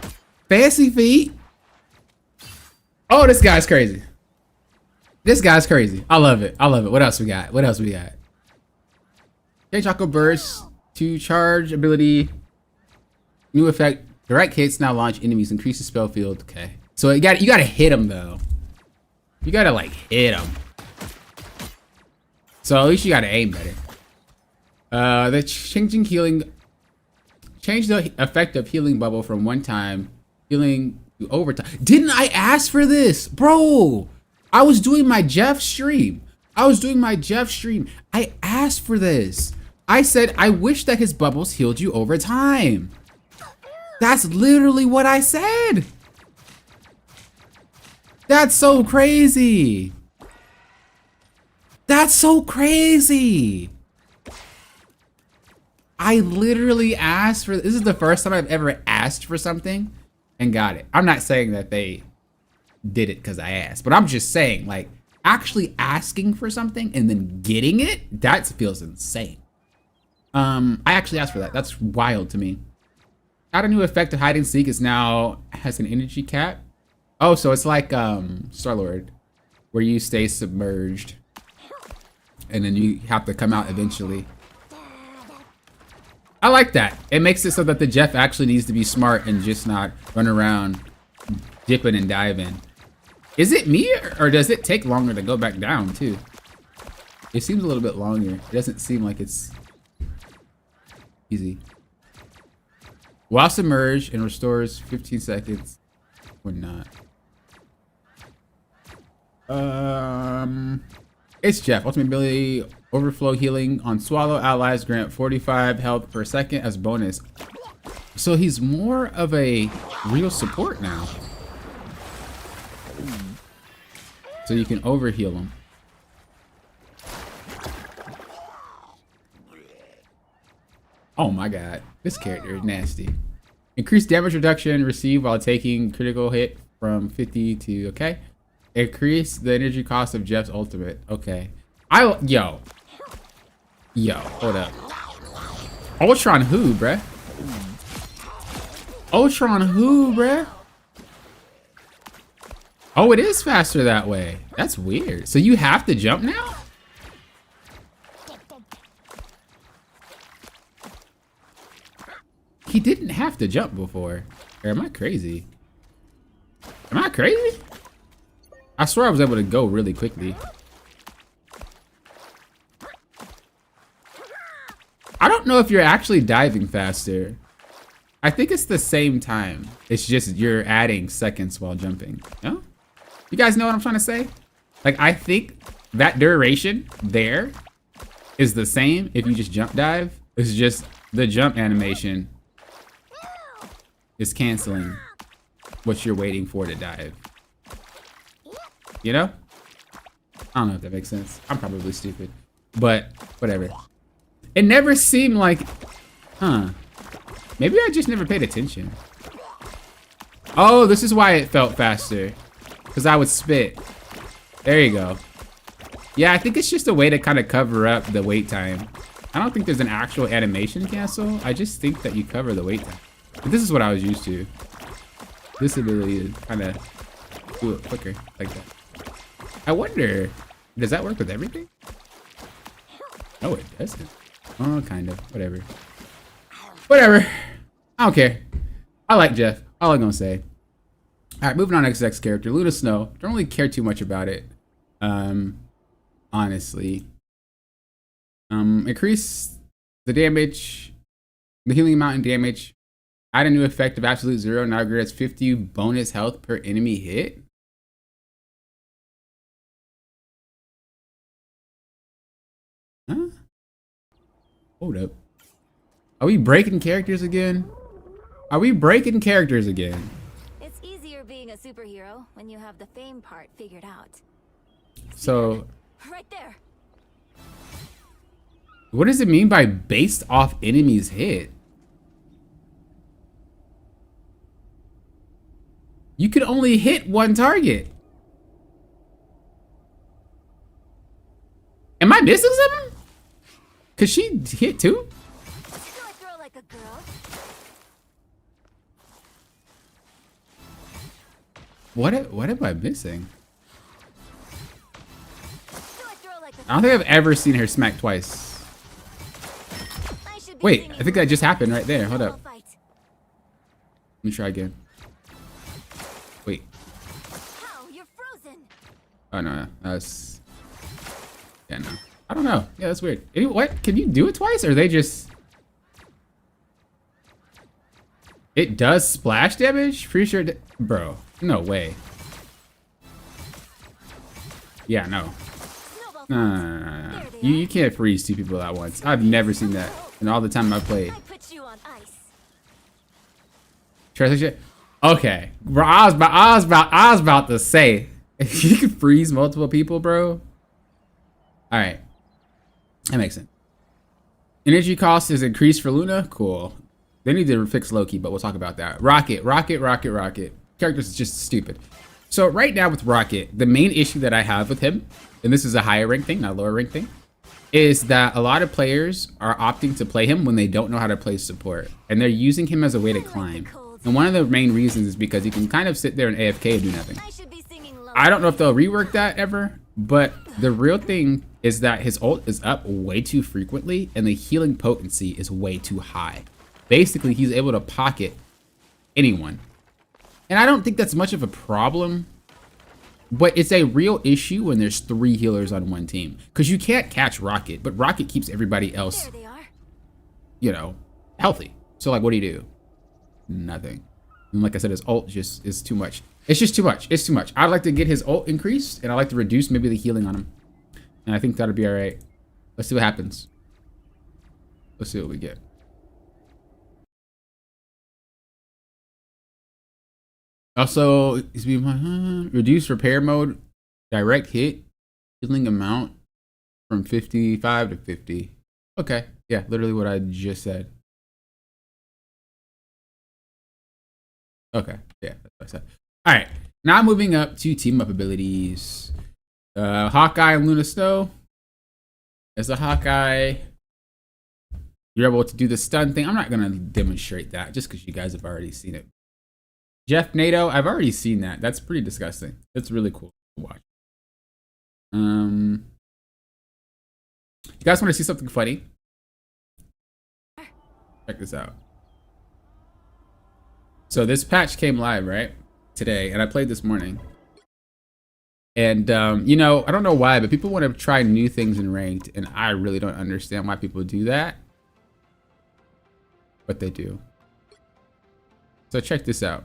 Fancy feet? Oh, this guy's crazy. This guy's crazy. I love it. I love it. What else we got? What else we got? Okay, Choco Burst. To charge ability. New effect. Direct hits now launch enemies. Increase the spell field. Okay. So you gotta hit them though. You gotta like hit them. So at least you gotta aim better. The changing healing. Change the effect of healing bubble from one time healing to overtime. Didn't I ask for this? Bro, I was doing my Jeff stream. I asked for this. I said, I wish that his bubbles healed you over time. That's literally what I said. That's so crazy. That's so crazy. I literally asked for, this is the first time I've ever asked for something and got it. I'm not saying that they did it because I asked, but I'm just saying like actually asking for something and then getting it, that feels insane. I actually asked for that. That's wild to me. Got a new effect of hide and seek. Is now has an energy cap. Oh, so it's like Star-Lord, where you stay submerged and then you have to come out eventually. I like that. It makes it so that the Jeff actually needs to be smart and just not run around dipping and diving. Is it me or does it take longer to go back down too? It seems a little bit longer. It doesn't seem like it's easy. While submerged and restores 15 seconds or not. It's Jeff. Ultimate ability overflow healing on swallow allies grant 45 health per second as bonus. So he's more of a real support now. So you can overheal him. Oh my god, this character is nasty. Increased damage reduction received while taking critical hit from 50 to, okay. Increase the energy cost of Jeff's ultimate. Okay. Yo, hold up. Ultron who, bruh? Ultron who, bruh? Oh, it is faster that way. That's weird. So you have to jump now? He didn't have to jump before. Or am I crazy? Am I crazy? I swear I was able to go really quickly. I don't know if you're actually diving faster. I think it's the same time. It's just you're adding seconds while jumping. No? You guys know what I'm trying to say? Like, I think that duration there is the same if you just jump dive. It's just the jump animation is canceling what you're waiting for to dive. You know? I don't know if that makes sense. I'm probably stupid. But whatever. It never seemed like, huh? Maybe I just never paid attention. Oh, this is why it felt faster. Because I would spit. There you go. Yeah, I think it's just a way to kind of cover up the wait time. I don't think there's an actual animation cancel. I just think that you cover the wait time. But this is what I was used to. This ability is kind of do it quicker like that. I wonder, does that work with everything? No, it doesn't. Oh, kind of. Whatever. Whatever. I don't care. I like Jeff. All I'm gonna say. All right, moving on to next character, Luna Snow. Don't really care too much about it. Honestly. Increase the damage, the healing amount and damage. Add a new effect of absolute 0. Now grants 50 bonus health per enemy hit. Huh? Hold up. Are we breaking characters again? Are we breaking characters again? It's easier being a superhero when you have the fame part figured out. So, Right there. what does it mean by based off enemies hit? You could only hit one target. Am I missing something? Cause she hit two? Do a throw like a girl. What am I missing? Do a throw like a I don't think I've ever seen her smack twice. I should be Wait, singing I think that just happened right there. Hold up. Fight. Let me try again. Wait. How? You're frozen. Oh no, that's yeah, no. I don't know. Yeah, that's weird. What? Can you do it twice, or they just? It does splash damage? Pretty sure, bro. No way. Yeah, no. Snowball. No. You can't freeze two people at once. I've never seen that in all the time I've played. I put you on ice. Translation. Okay, bro. I was about to say, if you can freeze multiple people, bro. All right, that makes sense. Energy cost is increased for Luna. Cool. They need to fix Loki, but we'll talk about that. Rocket. Characters is just stupid. So right now with Rocket, the main issue that I have with him, and this is a higher rank thing, not a lower rank thing, is that a lot of players are opting to play him when they don't know how to play support, and they're using him as a way to climb. And one of the main reasons is because you can kind of sit there and AFK and do nothing. I should be singing low. I don't know if they'll rework that ever, but the real thing is that his ult is up way too frequently and the healing potency is way too high. Basically, he's able to pocket anyone. And I don't think that's much of a problem, but it's a real issue when there's 3 healers on one team. Because you can't catch Rocket, but Rocket keeps everybody else, There they are. you know, healthy. So like, what do? Nothing. And like I said, his ult just is too much. It's just too much. It's too much. I'd like to get his ult increased, and I'd like to reduce maybe the healing on him. And I think that'll be all right. Let's see what happens. Let's see what we get. Also, it's being reduce repair mode, direct hit, healing amount from 55 to 50. Okay, yeah, literally what I just said. Okay, yeah, that's what I said. All right, now moving up to team up abilities. Hawkeye and Luna Snow. As a Hawkeye, you're able to do the stun thing. I'm not gonna demonstrate that just because you guys have already seen it. Jeff NATO, I've already seen that. That's pretty disgusting. It's really cool to watch. You guys want to see something funny? Check this out. So this patch came live, right? Today, and I played this morning. And, you know, I don't know why, but people want to try new things in ranked, and I really don't understand why people do that. But they do. So check this out.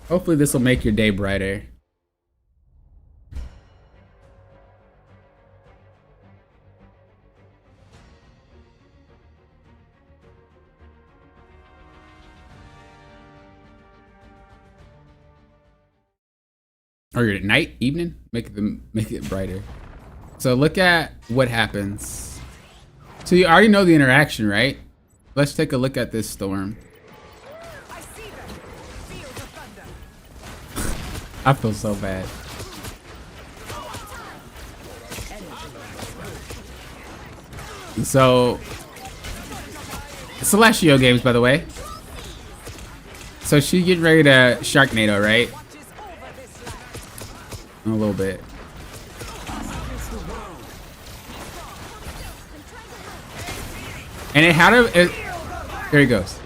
Hopefully this will make your day brighter. Or your night, evening, make it brighter. So look at what happens. So you already know the interaction, right? Let's take a look at this storm. I see them. Fields of thunder. I feel so bad. So, Celestial games, by the way. So she getting ready to Sharknado, right? A little bit. And it had a. There he goes.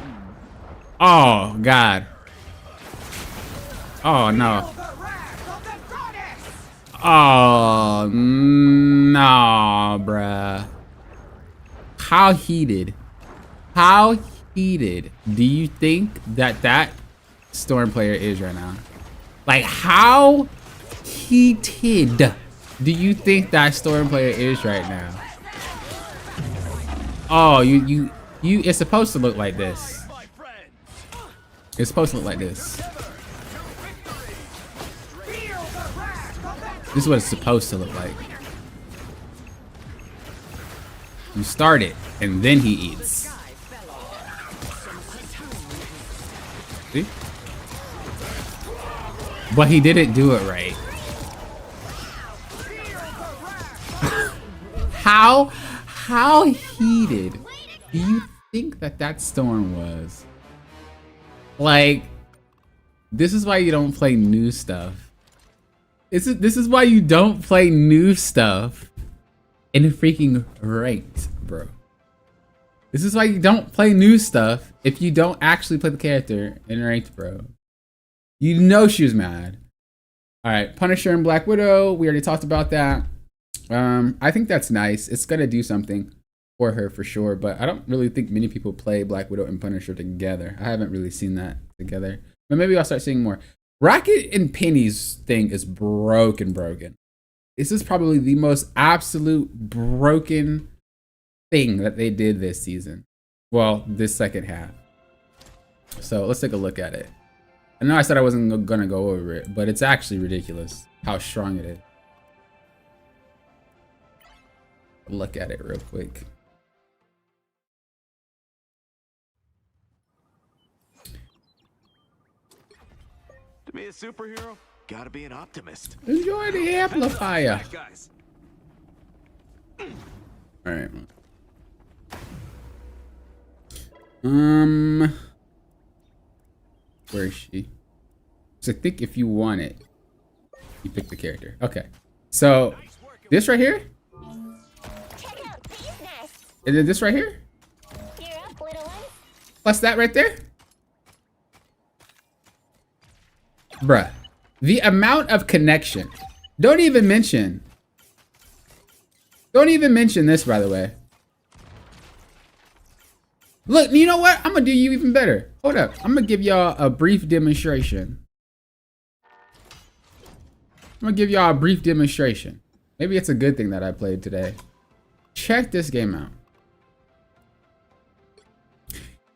Oh God. Oh no. Oh no, bruh. How heated? How heated do you think that Storm player is right now? Like, how heated do you think that Storm player is right now? Oh, you. It's supposed to look like this. It's supposed to look like this. This is what it's supposed to look like. You start it, and then he eats. See? But he didn't do it right. How heated do you think that storm was? Like, this is why you don't play new stuff. This is why you don't play new stuff in freaking ranked, bro. This is why you don't play new stuff if you don't actually play the character in ranked, bro. You know she was mad. All right, Punisher and Black Widow. We already talked about that. I think that's nice. It's gonna do something for her for sure, but I don't really think many people play Black Widow and Punisher together. I haven't really seen that together, but maybe I'll start seeing more. Rocket and Penny's thing is broken. This is probably the most absolute broken thing that they did this season. Well, this second half. So let's take a look at it. I know I said I wasn't gonna go over it, but it's actually ridiculous how strong it is. Look at it real quick. To be a superhero, gotta be an optimist. Enjoy the amplifier. Guys. All right. Where is she? So I think if you want it, you pick the character. Okay. So this right here? Check out these nests. Is it this right here? You're up, little one. Plus that right there? Bruh. The amount of connection. Don't even mention this, by the way. Look, you know what? I'm gonna do you even better. Hold up. I'm gonna give y'all a brief demonstration. Maybe it's a good thing that I played today. Check this game out.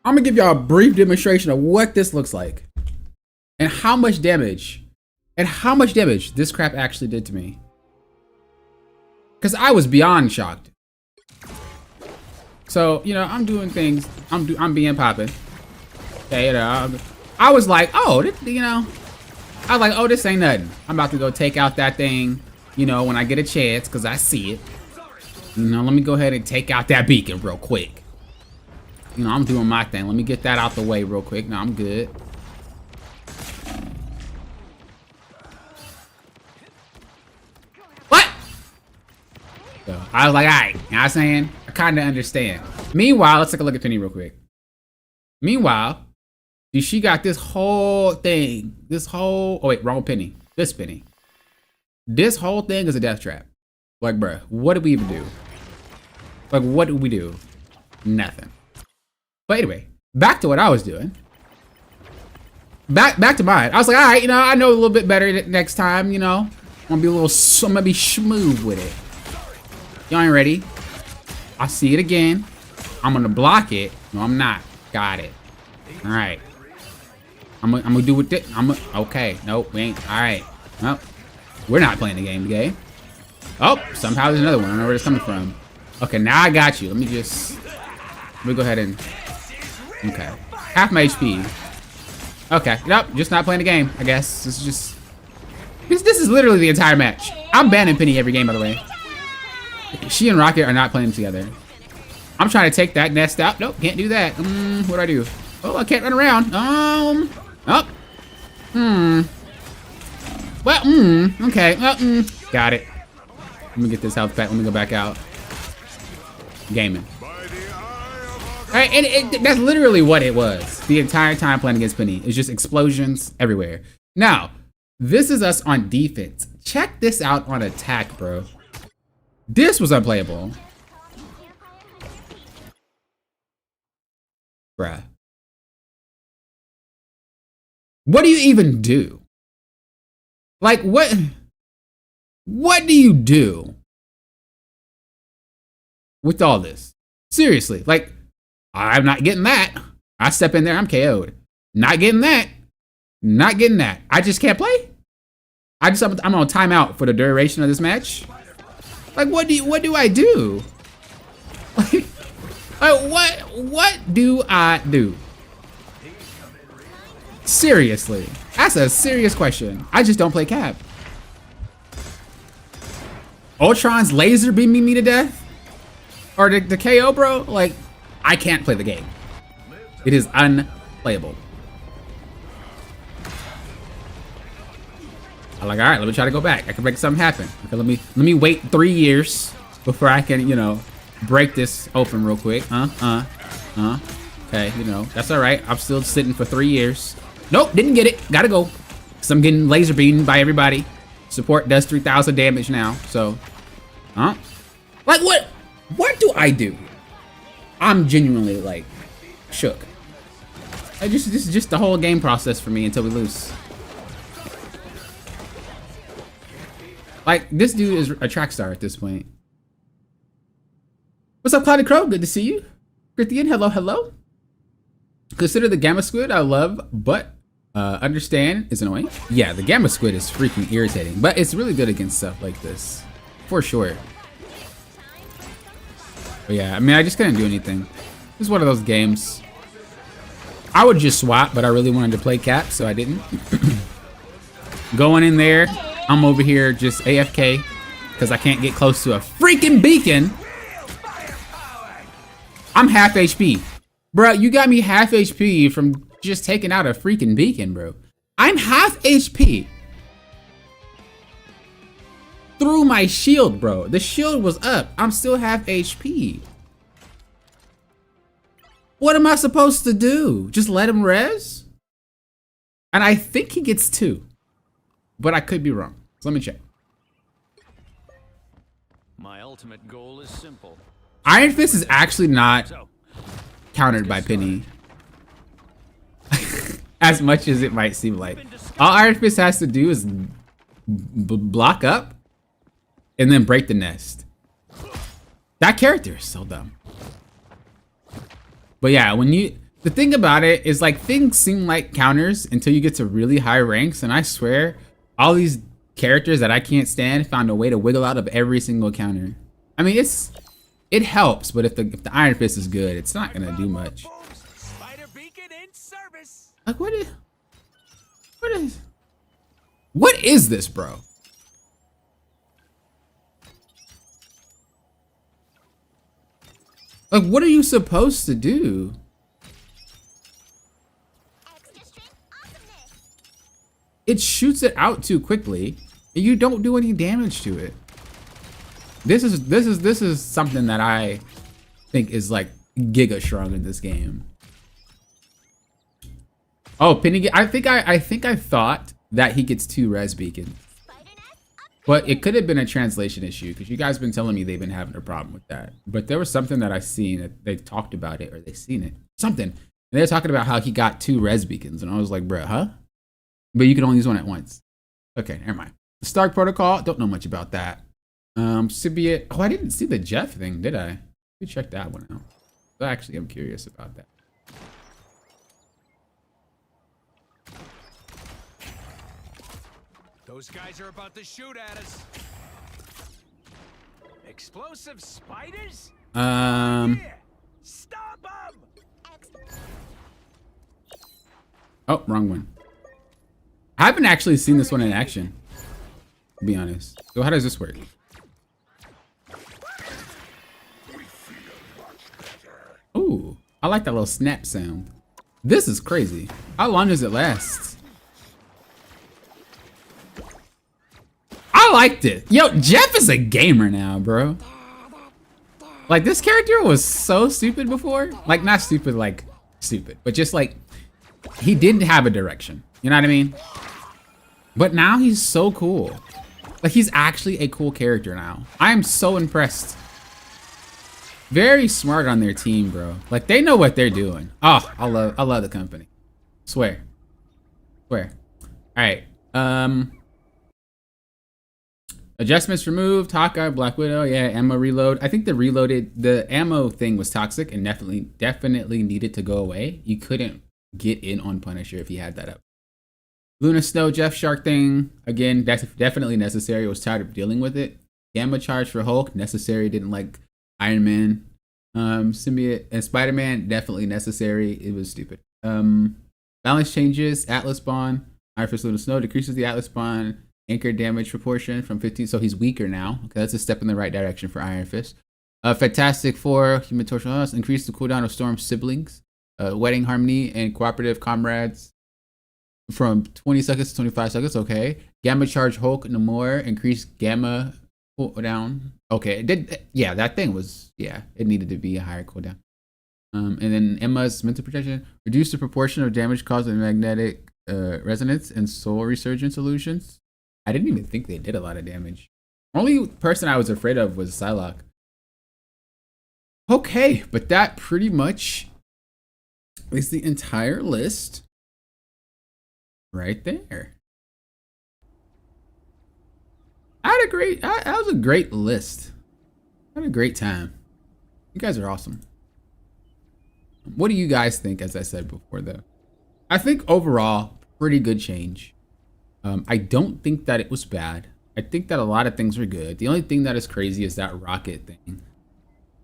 I'm gonna give y'all a brief demonstration of what this looks like. And how much damage this crap actually did to me. Because I was beyond shocked. So, you know, I'm doing things. I'm being popping. Okay, you know, I was like, oh, this, you know, I was like, oh, this ain't nothing. I'm about to go take out that thing, you know, when I get a chance, because I see it. You know, let me go ahead and take out that beacon real quick. You know, I'm doing my thing. Let me get that out the way real quick. No, I'm good. What? So I was like, all right, you know what I'm saying? I kind of understand. Meanwhile, let's take a look at Penny real quick. Meanwhile, she got this whole thing. Oh wait, wrong Penny. This Penny. This whole thing is a death trap. Like, bruh, what did we even do? Like, what did we do? Nothing. But anyway, back to what I was doing. Back to mine. I was like, all right, you know, I know a little bit better next time, you know. I'm gonna be smooth with it. Y'all ain't ready. I see it again. I'm gonna block it. No, I'm not. Got it. All right. I'm gonna do with it. Okay. Nope. We ain't. All right. Well, we're not playing the game today. Oh, somehow there's another one. I don't know where it's coming from. Okay, now I got you. Let me go ahead and, okay. Half my HP. Okay, nope, just not playing the game, I guess. This is literally the entire match. I'm banning Penny every game, by the way. She and Rocket are not playing together. I'm trying to take that nest out. Nope, can't do that. What do I do? Oh, I can't run around. Oh. Well, okay. Well, got it. Let me get this health back. Let me go back out. Gaming. Alright, and that's literally what it was. The entire time playing against Penny. It's just explosions everywhere. Now, this is us on defense. Check this out on attack, bro. This was unplayable. Bruh. What do you even do? Like, what do you do with all this? Seriously, like, I'm not getting that. I step in there, I'm KO'd. Not getting that. Not getting that. I just can't play? I'm on timeout for the duration of this match. Like, what do I do? Like, what do I do? Seriously, that's a serious question. I just don't play Cap. Ultron's laser beaming me to death? Or the KO, bro? Like, I can't play the game. It is unplayable. I'm like, all right, let me try to go back. I can make something happen. Okay, let me wait 3 years before I can, you know, break this open real quick. Okay, you know, that's all right. I'm still sitting for 3 years. Nope, didn't get it. Gotta go. Cause I'm getting laser beamed by everybody. Support does 3,000 damage now, so. Like, what do I do? I'm genuinely, like, shook. This is just the whole game process for me until we lose. Like, this dude is a track star at this point. What's up, Cloudy Crow? Good to see you. Grithian, hello, hello. Consider the Gamma Squid I love, but understand is annoying. Yeah, the Gamma Squid is freaking irritating, but it's really good against stuff like this. For sure. But yeah, I mean, I just couldn't do anything. This is one of those games. I would just swap, but I really wanted to play Cap, so I didn't. Going in there, I'm over here just AFK because I can't get close to a freaking beacon. I'm half HP. Bro, you got me half HP from just taking out a freaking beacon, bro. I'm half HP. Through my shield, bro. The shield was up. I'm still half HP. What am I supposed to do? Just let him res? And I think he gets 2. But I could be wrong. So let me check. My ultimate goal is simple. Iron Fist is actually not countered by Penny. As much as it might seem like. All Iron Fist has to do is block up and then break the nest. That character is so dumb. But yeah, the thing about it is, like, things seem like counters until you get to really high ranks, and I swear all these characters that I can't stand found a way to wiggle out of every single counter. I mean, it helps, but if the Iron Fist is good, it's not gonna do much. Spider beacon in service. Like, what is this, bro? Like, what are you supposed to do? It shoots it out too quickly, and you don't do any damage to it. This is something that I think is like giga strong in this game. Oh, Penny! I think I thought that he gets 2 res beacons, but it could have been a translation issue because you guys have been telling me they've been having a problem with that. But there was something that I seen that they talked about it, or they seen it, something, and they were talking about how he got 2 res beacons, and I was like, bruh, huh? But you can only use one at once. Okay, never mind. The Stark Protocol, don't know much about that. Symbiote. Oh, I didn't see the Jeff thing, did I? We check that one out. Actually, I'm curious about that. Those guys are about to shoot at us. Explosive spiders? Um. Yeah. Stop them! Oh, wrong one. I haven't actually seen this one in action, to be honest. So how does this work? Ooh, I like that little snap sound. This is crazy. How long does it last? I liked it. Yo, Jeff is a gamer now, bro. Like, this character was so stupid before. Like, not stupid, like, stupid. But just, like, he didn't have a direction. You know what I mean? But now he's so cool. Like, he's actually a cool character now. I am so impressed. Very smart on their team, bro. Like, they know what they're doing. Oh, I love the company. Swear. Swear. All right. Adjustments removed. Hawkeye, Black Widow. Yeah, ammo reload. I think the ammo thing was toxic and definitely needed to go away. You couldn't get in on Punisher if he had that up. Luna Snow, Jeff Shark thing. Again, that's definitely necessary. I was tired of dealing with it. Gamma charge for Hulk. Necessary. Didn't like Iron Man. Symbiote and Spider-Man. Definitely necessary. It was stupid. Balance changes. Atlas Bond. Iron Fist Luna Snow decreases the Atlas Bond anchor damage proportion from 15. So he's weaker now. Okay, that's a step in the right direction for Iron Fist. Fantastic Four. Human Torch. Increase the cooldown of Storm's siblings. Wedding Harmony and Cooperative Comrades. From 20 seconds to 25 seconds, okay. Gamma charge Hulk no more. Increase gamma cooldown. Okay, it did. Yeah, that thing was, yeah, it needed to be a higher cooldown. And then Emma's mental protection. Reduce the proportion of damage caused by magnetic resonance and soul resurgence illusions. I didn't even think they did a lot of damage. Only person I was afraid of was Psylocke. Okay, but that pretty much is the entire list. Right there. That was a great list. I had a great time. You guys are awesome. What do you guys think, as I said before, though? I think overall, pretty good change. I don't think that it was bad. I think that a lot of things were good. The only thing that is crazy is that rocket thing.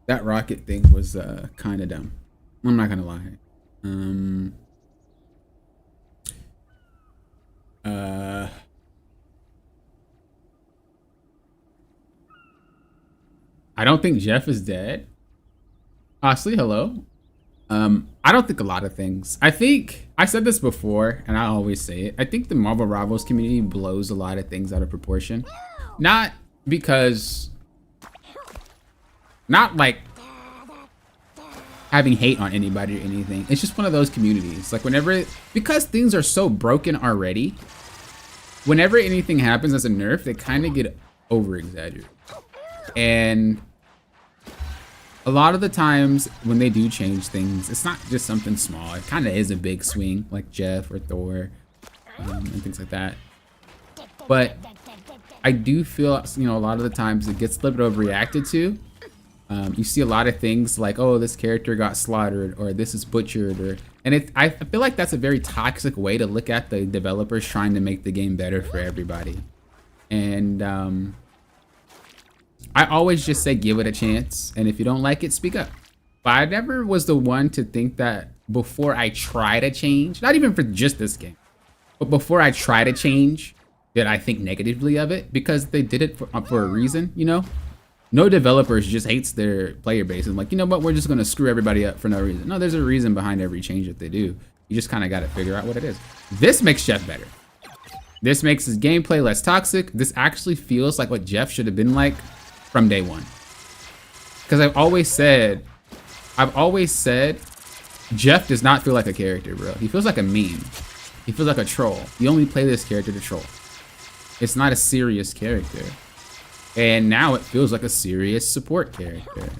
That rocket thing was kind of dumb. I'm not gonna lie. I don't think Jeff is dead. Honestly, hello. I don't think a lot of things. I think I said this before, and I always say it. I think the Marvel Rivals community blows a lot of things out of proportion. Not because, not like having hate on anybody or anything. It's just one of those communities. Like because things are so broken already, whenever anything happens as a nerf, they kind of get over exaggerated. And a lot of the times when they do change things, it's not just something small. It kind of is a big swing, like Jeff or Thor and things like that. But I do feel, a lot of the times it gets a little bit overreacted to. You see a lot of things like, oh, this character got slaughtered, or this is butchered, I feel like that's a very toxic way to look at the developers trying to make the game better for everybody. And I always just say give it a chance, and if you don't like it, speak up. But I never was the one to think that before I try to change, not even for just this game, but before I try to change, that I think negatively of it, because they did it for a reason, No developers just hates their player base and like, you know what, we're just gonna screw everybody up for no reason. No, there's a reason behind every change that they do. You just kind of got to figure out what it is. This makes Jeff better. This makes his gameplay less toxic. This actually feels like what Jeff should have been like from day one. Because I've always said, Jeff does not feel like a character, bro. He feels like a meme. He feels like a troll. You only play this character to troll. It's not a serious character. And now it feels like a serious support character.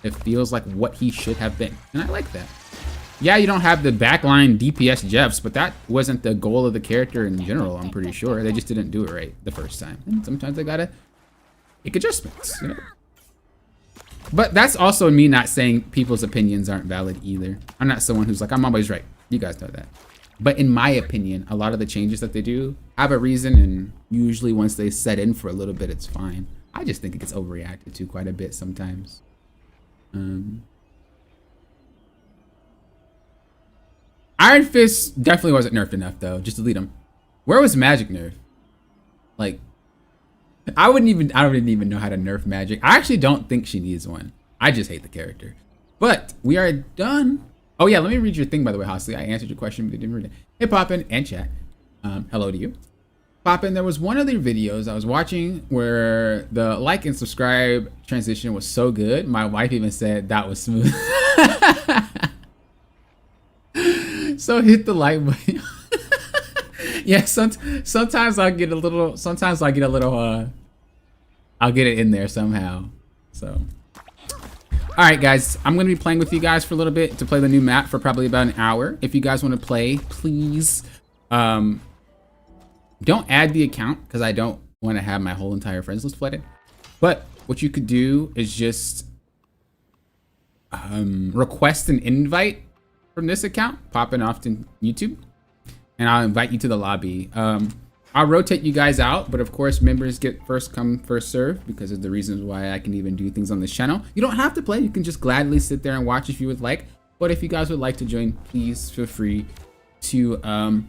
It feels like what he should have been. And I like that. Yeah, you don't have the backline DPS Jeffs, but that wasn't the goal of the character in general, I'm pretty sure. They just didn't do it right the first time. And sometimes they gotta make adjustments, But that's also me not saying people's opinions aren't valid either. I'm not someone who's like, I'm always right. You guys know that. But in my opinion, a lot of the changes that they do have a reason, and usually once they set in for a little bit, it's fine. I just think it gets overreacted to quite a bit sometimes. Iron Fist definitely wasn't nerfed enough though. Just delete him. Where was Magic nerf? Like, I don't even know how to nerf Magic. I actually don't think she needs one. I just hate the character. But we are done. Oh yeah, let me read your thing by the way, Hostley. I answered your question, but I didn't read it. Hey Poppin and chat. Hello to you. Poppin, there was one of your videos I was watching where the like and subscribe transition was so good. My wife even said that was smooth. So hit the like button. Yeah, sometimes I'll get a little, I'll get it in there somehow. So, all right, guys, I'm going to be playing with you guys for a little bit to play the new map for probably about an hour. If you guys want to play, please, don't add the account because I don't want to have my whole entire friends list flooded. But what you could do is just request an invite from this account, popping off to YouTube, and I'll invite you to the lobby. I'll rotate you guys out, but of course members get first come, first serve because of the reasons why I can even do things on this channel. You don't have to play, you can just gladly sit there and watch if you would like. But if you guys would like to join, please feel free to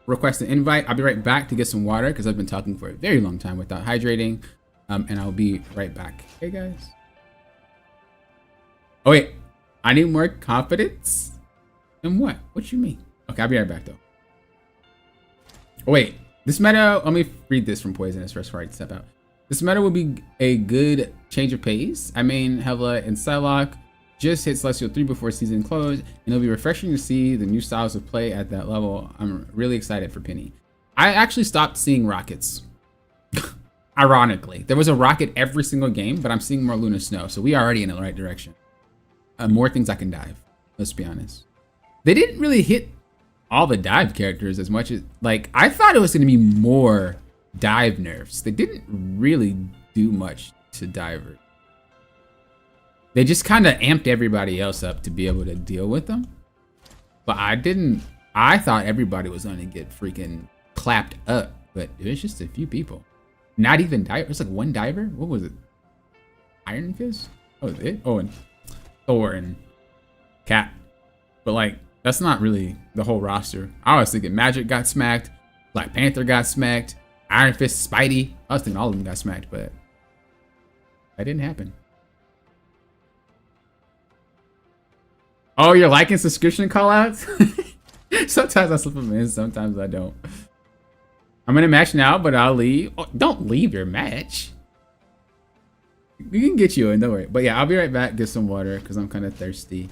request an invite. I'll be right back to get some water because I've been talking for a very long time without hydrating. And I'll be right back. Hey guys. Oh wait, I need more confidence? In what? What you mean? Okay, I'll be right back though. Oh, wait, this meta, let me read this from Poisonous first before I step out. This meta will be a good change of pace. I mean, Hela and Psylocke just hit Celestial 3 before season close, and it'll be refreshing to see the new styles of play at that level. I'm really excited for Penny. I actually stopped seeing rockets. Ironically, there was a rocket every single game, but I'm seeing more Luna Snow, so we are already in the right direction. More things I can dive, let's be honest. They didn't really hit all the dive characters as much as, like, I thought it was going to be more dive nerfs. They didn't really do much to divers. They just kind of amped everybody else up to be able to deal with them. But I thought everybody was going to get freaking clapped up, but it was just a few people. Not even diver. It was like one diver. What was it? Iron Fist? Oh, was it? Oh, and Thor and Cap. But like, that's not really the whole roster. I was thinking Magic got smacked, Black Panther got smacked, Iron Fist, Spidey. I was thinking all of them got smacked, but that didn't happen. Oh, you're liking subscription callouts? Sometimes I slip them in, sometimes I don't. I'm in a match now, but I'll leave. Oh, don't leave your match. We can get you in, don't worry. But yeah, I'll be right back, get some water, because I'm kind of thirsty.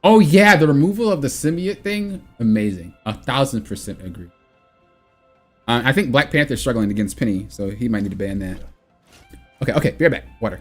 Oh yeah, the removal of the symbiote thing, amazing. 1000% agree. I think Black Panther's struggling against Penny, so he might need to ban that. Okay, be right back. Water.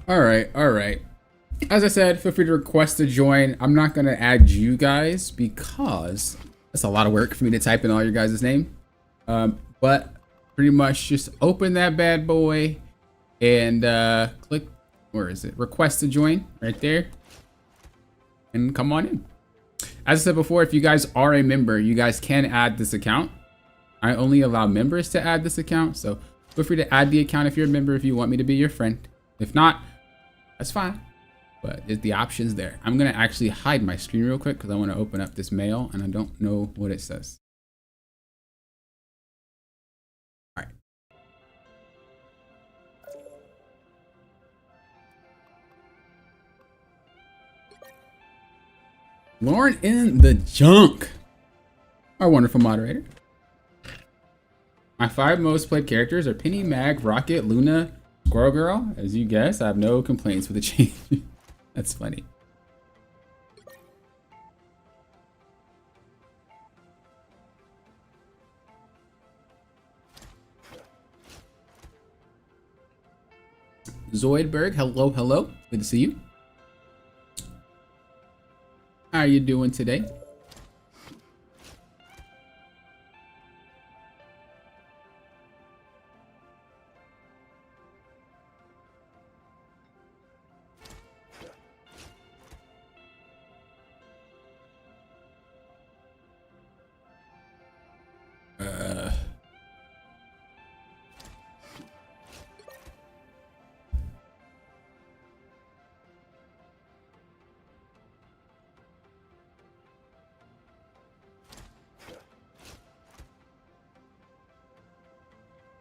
All right, all right. As I said, feel free to request to join. I'm not gonna add you guys because that's a lot of work for me to type in all your guys' name. But pretty much just open that bad boy and click, where is it? Request to join right there. And come on in. As I said before, if you guys are a member, you guys can add this account. I only allow members to add this account, so feel free to add the account if you're a member, if you want me to be your friend. If not, that's fine. But the option's there. I'm gonna actually hide my screen real quick because I want to open up this mail and I don't know what it says. All right. Lauren in the junk, our wonderful moderator. My 5 most played characters are Penny, Mag, Rocket, Luna, Squirrel Girl. As you guess, I have no complaints with the change. That's funny. Zoidberg, hello, hello. Good to see you. How are you doing today?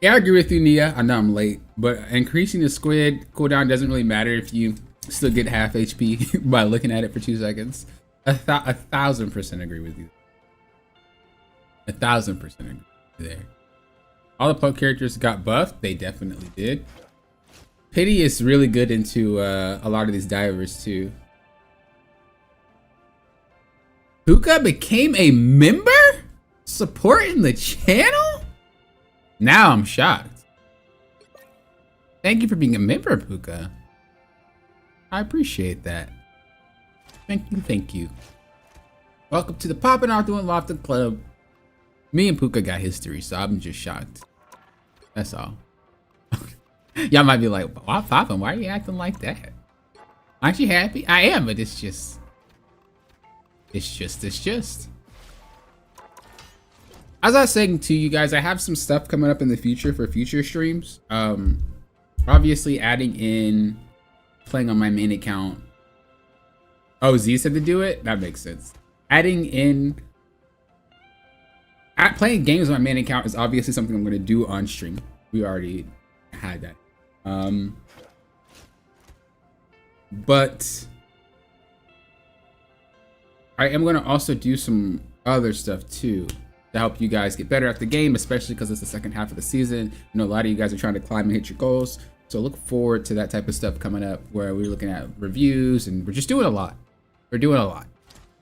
Yeah, I agree with you, Nia. I know I'm late, but increasing the squid cooldown doesn't really matter if you still get half HP by looking at it for 2 seconds. 1,000% agree with you. 1,000% agree there. All the poke characters got buffed. They definitely did. Pity is really good into a lot of these divers too. Puka became a member? Supporting the channel? Now I'm shocked. Thank you for being a member, Puka. I appreciate that. Thank you, thank you. Welcome to the Poppin' Out Doing Lofted Club. Me and Puka got history, so I'm just shocked. That's all. Y'all might be like, why Poppin'? Why are you acting like that? Aren't you happy? I am, but it's just. As I was saying to you guys, I have some stuff coming up in the future for future streams. Obviously adding in playing on my main account. Oh, Z said to do it? That makes sense. Adding in playing games on my main account is obviously something I'm going to do on stream. We already had that. But I am going to also do some other stuff too to help you guys get better at the game, especially because it's the second half of the season. I know a lot of you guys are trying to climb and hit your goals. So look forward to that type of stuff coming up where we're looking at reviews and we're just doing a lot. We're doing a lot.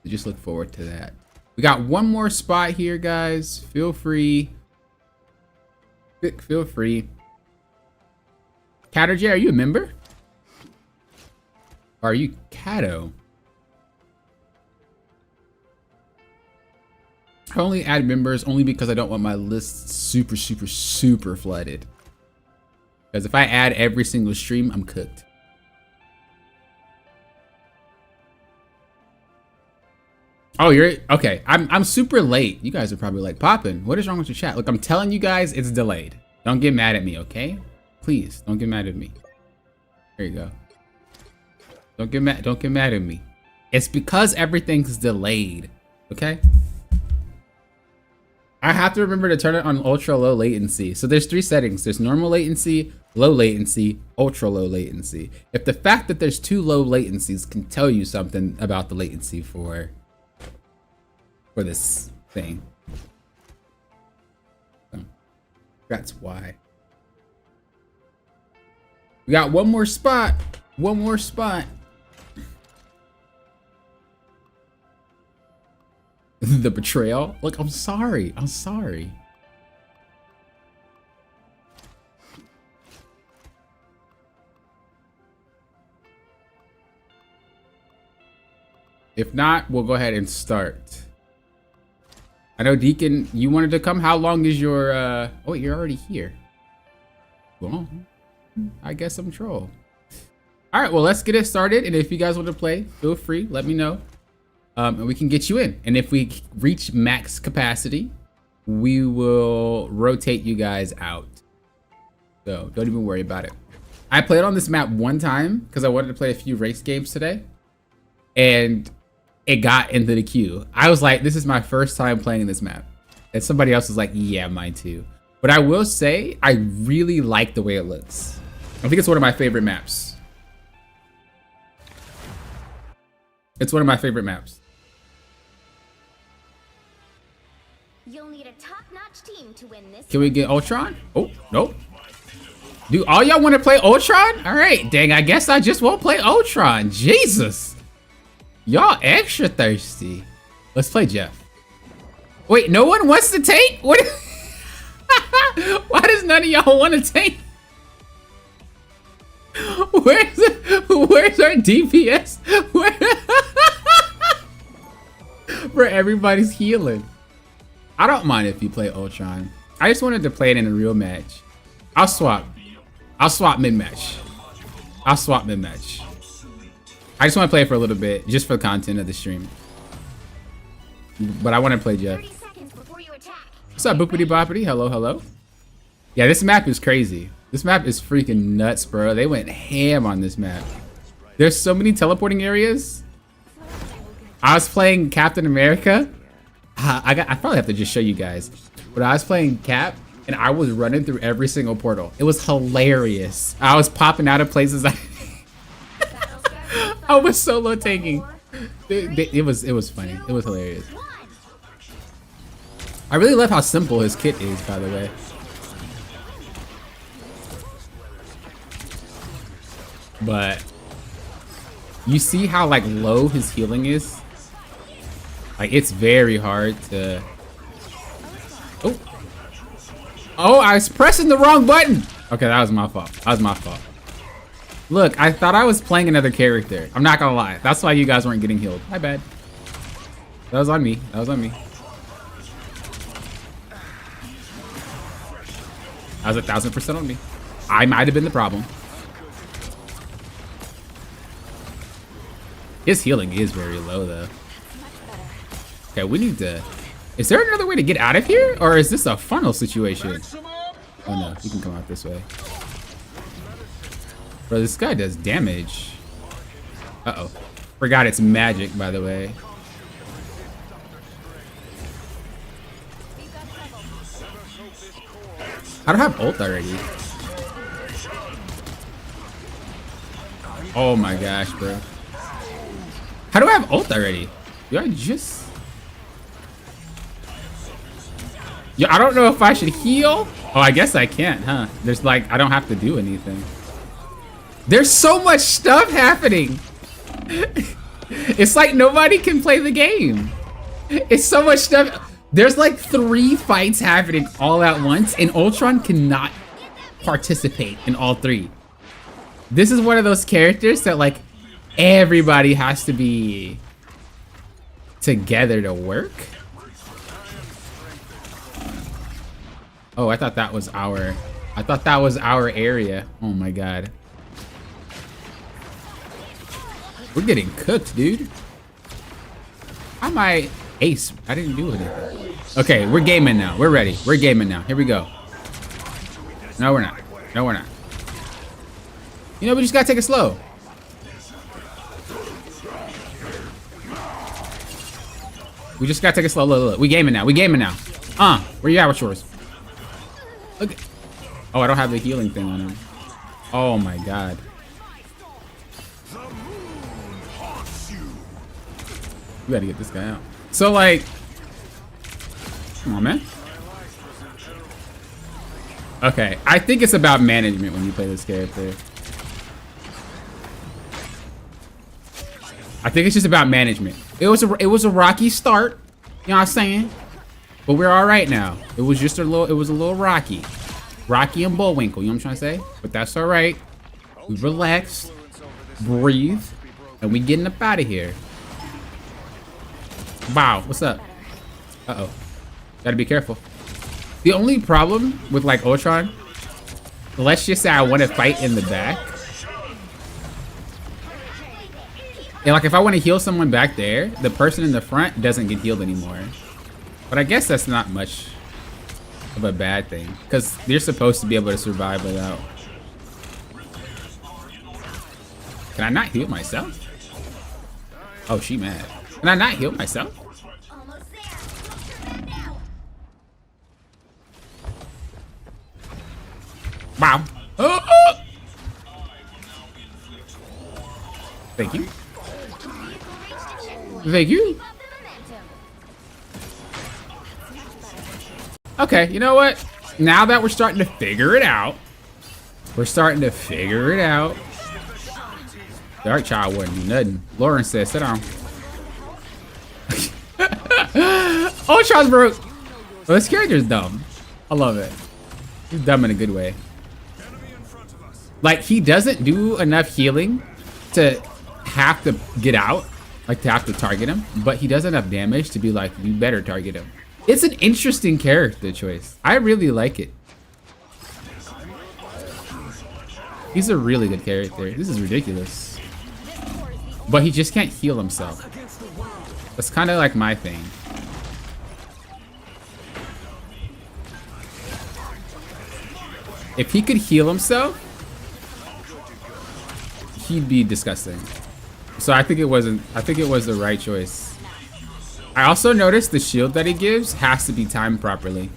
So just look forward to that. We got one more spot here, guys. Feel free. Feel free. Cato J, are you a member? Or are you Cato? I only add members only because I don't want my list super flooded. Because if I add every single stream, I'm cooked. Oh, you're okay. I'm super late. You guys are probably like, Poppin', what is wrong with your chat? Look, I'm telling you guys, it's delayed. Don't get mad at me, okay? Please, don't get mad at me. There you go. Don't get mad at me. It's because everything's delayed, okay? I have to remember to turn it on ultra low latency. So there's 3 settings. There's normal latency, low latency, ultra low latency. If the fact that there's 2 low latencies can tell you something about the latency for this thing. So that's why. We got one more spot. One more spot. The betrayal. Look, I'm sorry. I'm sorry. If not, we'll go ahead and start. I know Deacon, you wanted to come. How long is your oh, you're already here. Well, I guess I'm troll. All right, well, let's get it started. And if you guys want to play, feel free, let me know. And we can get you in. And if we reach max capacity, we will rotate you guys out. So don't even worry about it. I played on this map one time because I wanted to play a few race games today. And it got into the queue. I was like, this is my first time playing this map. And somebody else was like, yeah, mine too. But I will say, I really like the way it looks. I think it's one of my favorite maps. It's one of my favorite maps. You'll need a top-notch team to win this. Can we get Ultron? Oh, nope. Do all y'all want to play Ultron? All right, dang, I guess I just won't play Ultron. Jesus. Y'all extra thirsty. Let's play Jeff. Wait, no one wants to tank? What? Why does none of y'all want to tank? Where's our DPS? Where everybody's healing. I don't mind if you play Ultron. I just wanted to play it in a real match. I'll swap mid-match. I just want to play it for a little bit, just for the content of the stream. But I want to play Jeff. What's up, boopity boppity? Hello, hello. Yeah, this map is crazy. This map is freaking nuts, bro. They went ham on this map. There's so many teleporting areas. I was playing Captain America. I probably have to just show you guys. But I was playing Cap, and I was running through every single portal. It was hilarious. I was popping out of places. I was solo taking. It was funny. It was hilarious. I really love how simple his kit is, by the way. But you see how like low his healing is? Like it's very hard to. Oh, I was pressing the wrong button. Okay, that was my fault. Look, I thought I was playing another character. I'm not gonna lie. That's why you guys weren't getting healed. My bad. That was on me. That was 1000% on me. I might have been the problem. His healing is very low though. Okay, we need to... Is there another way to get out of here? Or is this a funnel situation? Oh no, you can come out this way. Bro, this guy does damage. Uh-oh. Forgot it's magic, by the way. I don't have ult already. Oh my gosh, bro. How do I have ult already? Do I just... Yo, I don't know if I should heal. Oh, I guess I can't, huh? There's like, I don't have to do anything. There's so much stuff happening. It's like nobody can play the game. It's so much stuff. There's like 3 fights happening all at once, and Ultron cannot participate in all 3. This is one of those characters that like everybody has to be together to work. Oh, I thought that was our area. Oh my god. We're getting cooked, dude. I might ace. I didn't do anything. Okay, we're gaming now. We're ready. We're gaming now. Here we go. No, we're not. No, we're not. You know, we just gotta take it slow. We just gotta take it slow. Look. We gaming now. We gaming now. Where you at with yours? Okay. Oh, I don't have the healing thing on him. Oh my god. We gotta get this guy out. So like, come on, man. Okay, I think it's about management when you play this character. I think it's just about management. It was a rocky start, you know what I'm saying? But we're all right now. It was a little rocky. Rocky and Bullwinkle, you know what I'm trying to say? But that's all right. We relax, breathe, and we getting up out of here. Wow, what's up? Uh-oh. Gotta be careful. The only problem with like Ultron, let's just say I want to fight in the back. And like if I want to heal someone back there, the person in the front doesn't get healed anymore. But I guess that's not much of a bad thing, because they're supposed to be able to survive without. Can I not heal myself? Oh, she mad. Can I not heal myself? Wow. Oh. Thank you. Thank you. Okay, you know what? Now that we're starting to figure it out, Dark Child wouldn't do nothing. Lauren says, sit down. Ultron's broke. Well, this character's dumb. I love it. He's dumb in a good way. Like, he doesn't do enough healing to have to get out, like to have to target him, but he does enough damage to be like, you better target him. It's an interesting character choice. I really like it. He's a really good character. This is ridiculous. But he just can't heal himself. That's kind of like my thing. If he could heal himself, he'd be disgusting. So I think it was the right choice. I also noticed the shield that he gives has to be timed properly.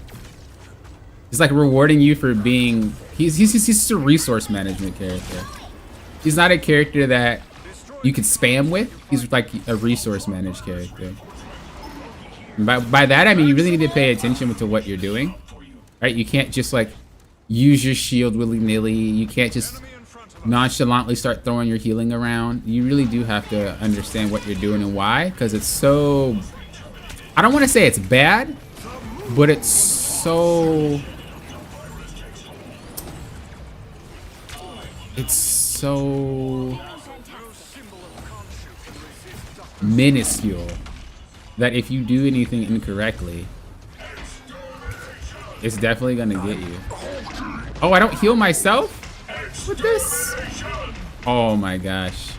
He's like rewarding you for being. He's just a resource management character. He's not a character that you could spam with. He's like a resource managed character. And by that I mean you really need to pay attention to what you're doing, right? You can't just like use your shield willy-nilly. You can't just nonchalantly start throwing your healing around. You really do have to understand what you're doing and why, because it's so. I don't want to say it's bad, but it's so. It's so minuscule that if you do anything incorrectly, it's definitely gonna get you. Oh, I don't heal myself with this? Oh my gosh.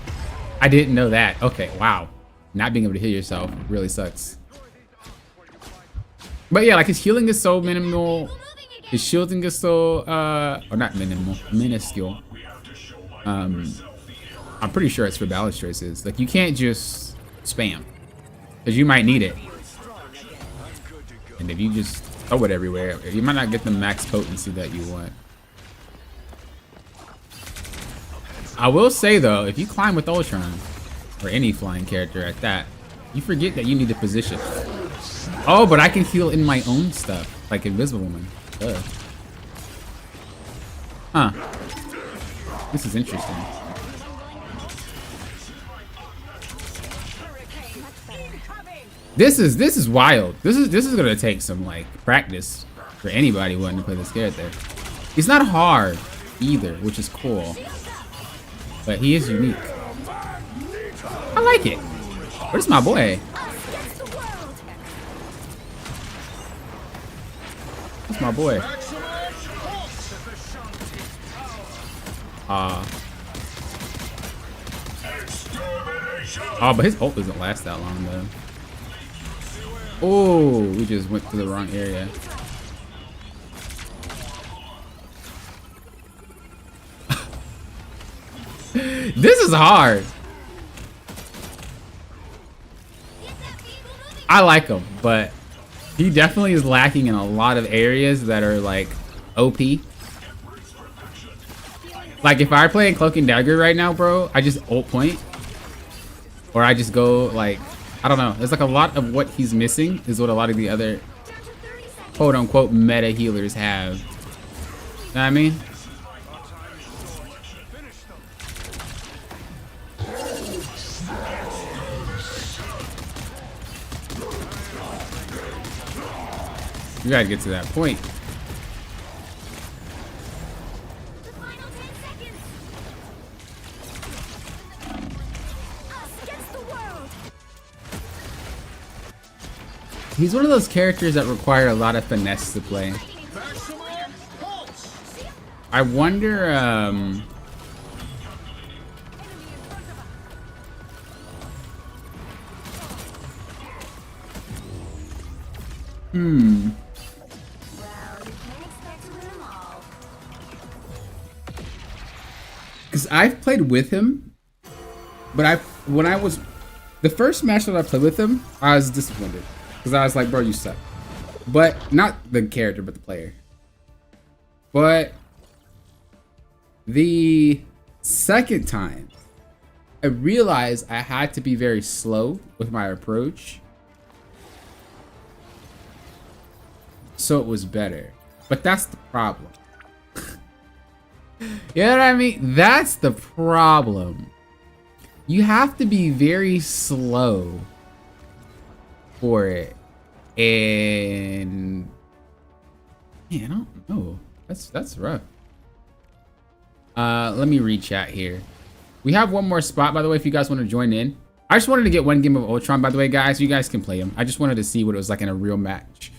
I didn't know that. Okay, wow. Not being able to heal yourself really sucks. But yeah, like his healing is so minimal. His shielding is so, or not minimal, minuscule. I'm pretty sure it's for balance choices. Like you can't just spam, because you might need it. And if you just throw it everywhere, you might not get the max potency that you want. I will say though, if you climb with Ultron, or any flying character at that, you forget that you need to position. Oh, but I can heal in my own stuff, like Invisible Woman. Ugh. Huh. This is interesting. This is wild. This is gonna take some like practice for anybody wanting to play this character. He's not hard either, which is cool. But he is unique. I like it. Where's my boy? Where's my boy? Oh, but his ult doesn't last that long though. Oh, we just went to the wrong area. This is hard. I like him, but he definitely is lacking in a lot of areas that are like OP. Like if I play in Cloak and Dagger right now, bro, I just ult point. Or I just go like, I don't know. There's like a lot of what he's missing is what a lot of the other quote unquote meta healers have. You know what I mean? You gotta get to that point. He's one of those characters that require a lot of finesse to play. I wonder, because I've played with him, but the first match that I played with him, I was disappointed because I was like, bro, you suck. But not the character, but the player. But the second time, I realized I had to be very slow with my approach, so it was better. But that's the problem. You know what I mean? That's the problem. You have to be very slow for it. And man, I don't know. That's rough. Let me read chat here. We have one more spot, by the way, if you guys want to join in. I just wanted to get one game of Ultron, by the way, guys. You guys can play him. I just wanted to see what it was like in a real match.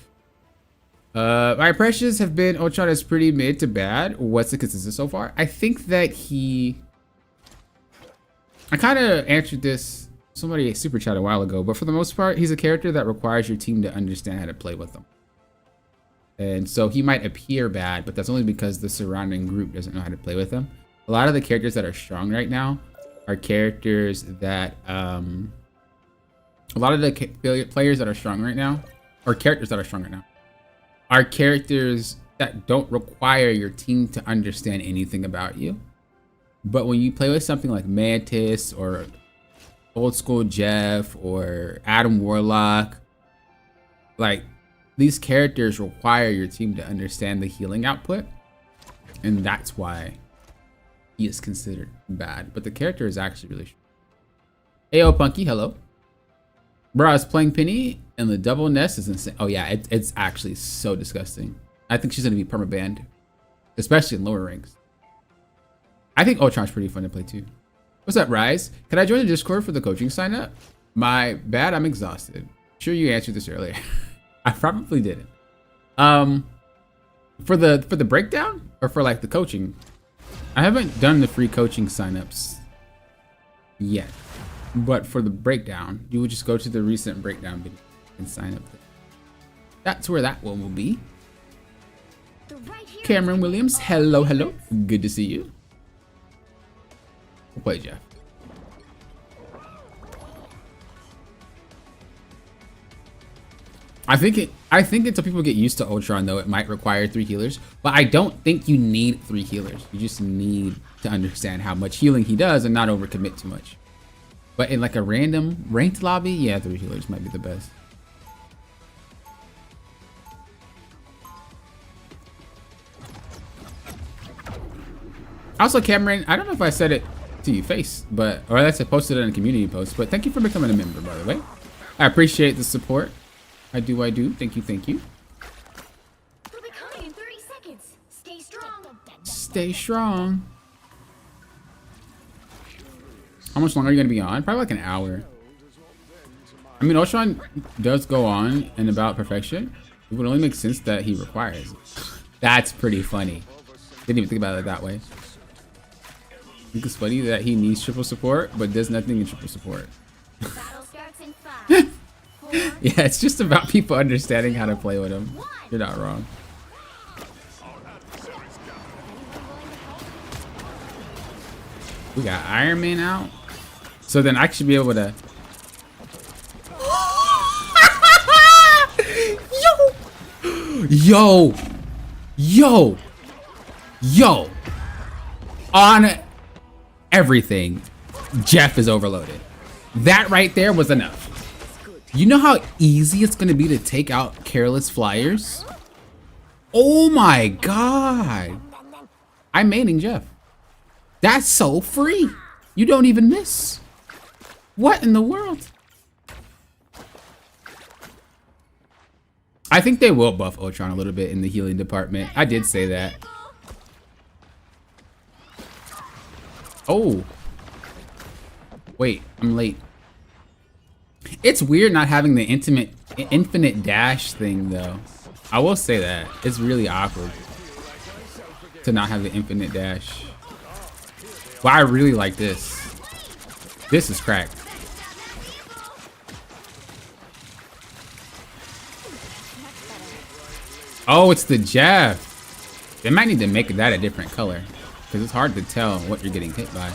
My impressions have been Ultron is pretty mid to bad. What's the consensus so far? I think that I kind of answered this. Somebody super chat a while ago, but for the most part, he's a character that requires your team to understand how to play with him. And so he might appear bad, but that's only because the surrounding group doesn't know how to play with him. A lot of the characters that are strong right now are characters that, a lot of the players that are strong right now, or characters that are strong right now, are characters that don't require your team to understand anything about you. But when you play with something like Mantis or Old School Jeff or Adam Warlock, like these characters require your team to understand the healing output, and that's why he is considered bad. But the character is actually really strong. Ayo Punky, hello. Bro, I was playing Penny and the double nest is insane. Oh yeah, it's actually so disgusting. I think she's gonna be perma-banned, especially in lower ranks. I think Ultron's pretty fun to play too. What's up, Rise? Can I join the Discord for the coaching sign up? My bad, I'm exhausted. Sure, you answered this earlier. I probably didn't. For the breakdown or for like the coaching, I haven't done the free coaching signups yet. But for the breakdown, you would just go to the recent breakdown video and sign up there. That's where that one will be. Cameron Williams, hello, hello. Good to see you. We'll play Jeff. I think until people get used to Ultron, though, it might require 3 healers. But I don't think you need 3 healers. You just need to understand how much healing he does and not overcommit too much. But in like a random ranked lobby, yeah, 3 healers might be the best. Also, Cameron, I don't know if I said it to your face, but or that's posted in a community post, but thank you for becoming a member, by the way. I appreciate the support. I do. Thank you. We'll be coming in 30 seconds. Stay strong. Stay strong. How much longer are you gonna be on? Probably like an hour. I mean, Ultron does go on in about perfection. It would only make sense that he requires it. That's pretty funny. Didn't even think about it that way. I think it's funny that he needs triple support, but does nothing in triple support. Battle starts in 5. 4. Yeah, it's just about people understanding how to play with him. You're not wrong. We got Iron Man out. So then I should be able to... Yo! On everything, Jeff is overloaded. That right there was enough. You know how easy it's gonna be to take out careless flyers? Oh my god. I'm maining Jeff. That's so free. You don't even miss. What in the world? I think they will buff Ultron a little bit in the healing department. I did say that. Oh. Wait, I'm late. It's weird not having the infinite dash thing though. I will say that. It's really awkward to not have the infinite dash. But I really like this. This is cracked. Oh, it's the jab. They might need to make that a different color because it's hard to tell what you're getting hit by.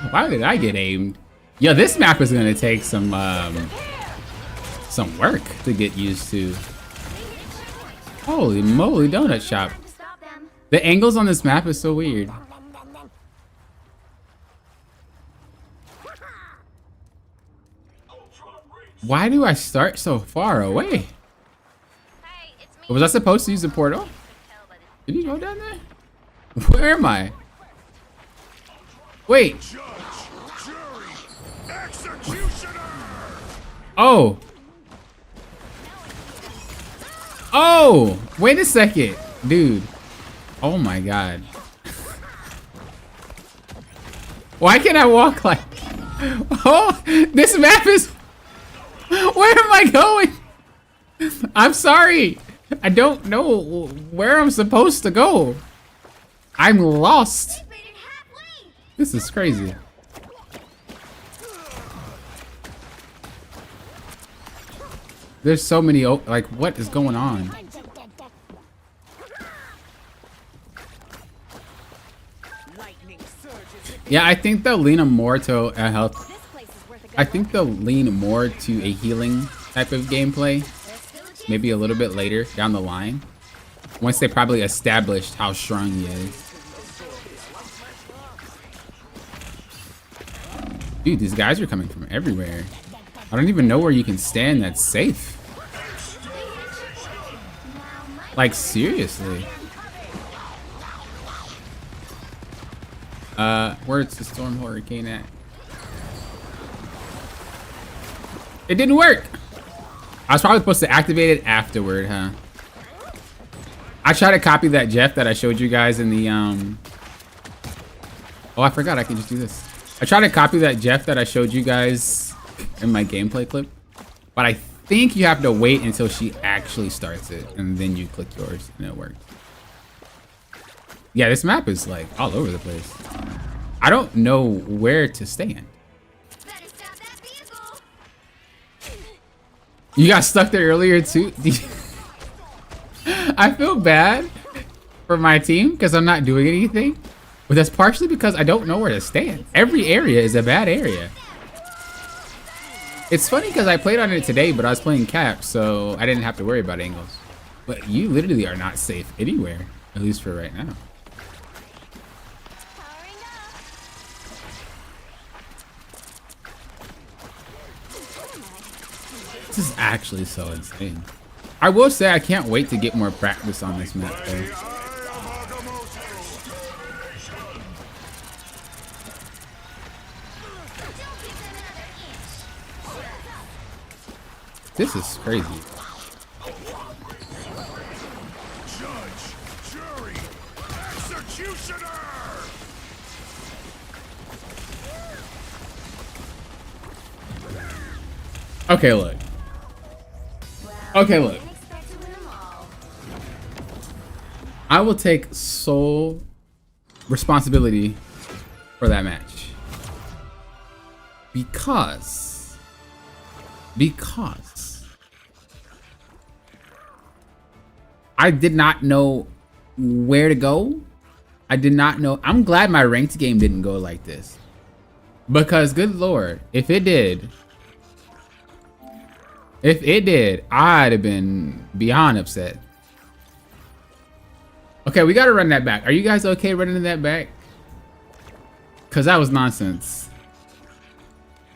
Why did I get aimed? Yo, this map is gonna take some work to get used to. Holy moly, donut shop. The angles on this map is so weird. Why do I start so far away? Was I supposed to use the portal? Did you go down there? Where am I? Wait. Oh. Oh, wait a second, dude. Oh my God. Why can't I walk like... Oh, this map is... Where am I going? I'm sorry. I don't know where I'm supposed to go. I'm lost. This is crazy. There's so many, like, what is going on? Yeah, I think they'll lean more to a health. I think they'll lean more to a healing type of gameplay. Maybe a little bit later down the line. Once they probably established how strong he is. Dude, these guys are coming from everywhere. I don't even know where you can stand that's safe. Like, seriously. Where's the Storm Hurricane at? It didn't work! I was probably supposed to activate it afterward, huh? I tried to copy that Jeff that I showed you guys in the, Oh, I forgot I can just do this. I tried to copy that Jeff that I showed you guys in my gameplay clip. But I think you have to wait until she actually starts it. And then you click yours and it worked. Yeah, this map is like all over the place. I don't know where to stand. You got stuck there earlier too? I feel bad for my team because I'm not doing anything. But that's partially because I don't know where to stand. Every area is a bad area. It's funny because I played on it today, but I was playing cap, so I didn't have to worry about angles. But you literally are not safe anywhere, at least for right now. This is actually so insane. I will say I can't wait to get more practice on this map though. This is crazy. Judge, jury, executioner! Okay, look. Okay, look. I will take sole responsibility for that match. Because I did not know where to go. I did not know. I'm glad my ranked game didn't go like this. Because good Lord, if it did, I'd have been beyond upset. Okay, we gotta run that back. Are you guys okay running that back? Cause that was nonsense.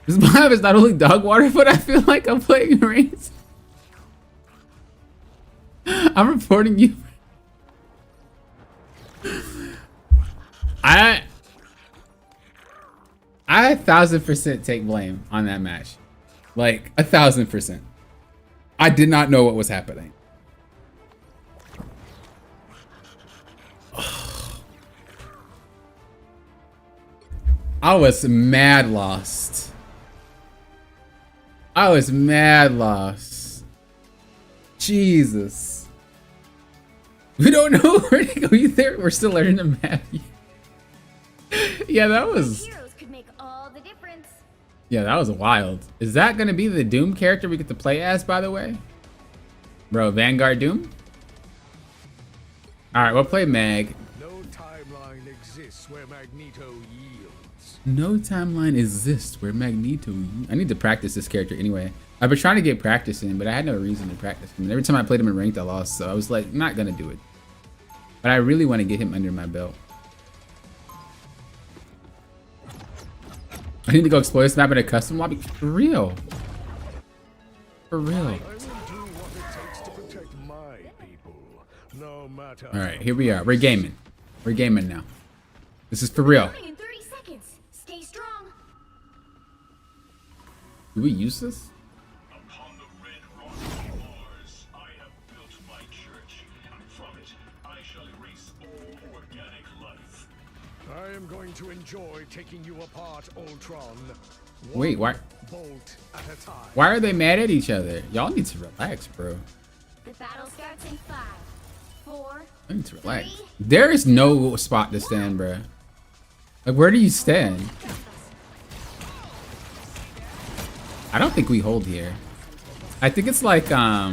This map is not only dog water, but I feel like I'm playing rings. I'm reporting you. I 1000% take blame on that match. Like 1000%. I did not know what was happening. I was mad lost. I was mad lost. Jesus. We don't know where to go either. We're still learning the map. Yeah, that was... Heroes could make all the difference. Yeah, that was wild. Is that gonna be the Doom character we get to play as, by the way? Bro, Vanguard Doom? Alright, we'll play Mag. No timeline exists where Magneto yields. No timeline exists where Magneto... I need to practice this character anyway. I've been trying to get practice in, but I had no reason to practice him. And every time I played him in ranked, I lost. So I was like, not gonna do it. But I really want to get him under my belt. I need to go explore this map in a custom lobby. For real. For real. I will do what it takes to protect my people, no matter. All right, here we are. We're gaming. We're gaming now. This is for real. In 30 seconds. Stay strong. Do we use this? Upon the red rock of Mars, I have built my church, and from it, I shall erase all organic life. I am going to enjoy taking you apart, Ultron. Wait, why? Bolt at a time. Why are they mad at each other? Y'all need to relax, bro. The battle starts in 5, 4. I need to relax. There is no spot to stand, bro. Like, where do you stand? I don't think we hold here. I think it's like I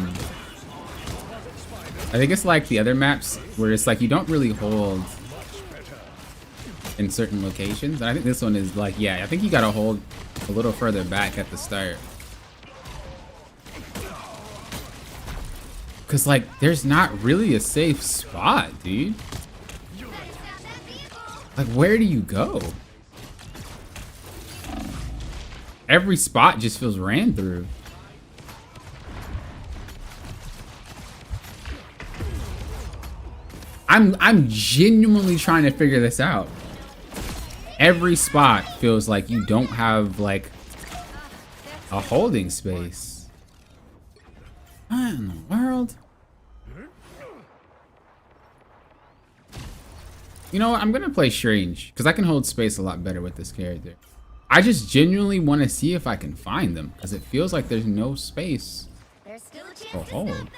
think it's like the other maps where it's like you don't really hold in certain locations. And I think this one is like, yeah, I think you gotta hold a little further back at the start. Cause like there's not really a safe spot, dude. Like, where do you go? Every spot just feels ran through. I'm genuinely trying to figure this out. Every spot feels like you don't have like a holding space. What in the world? You know what? I'm gonna play Strange because I can hold space a lot better with this character. I just genuinely want to see if I can find them because it feels like there's no space There's still a chance to to stop hold. them.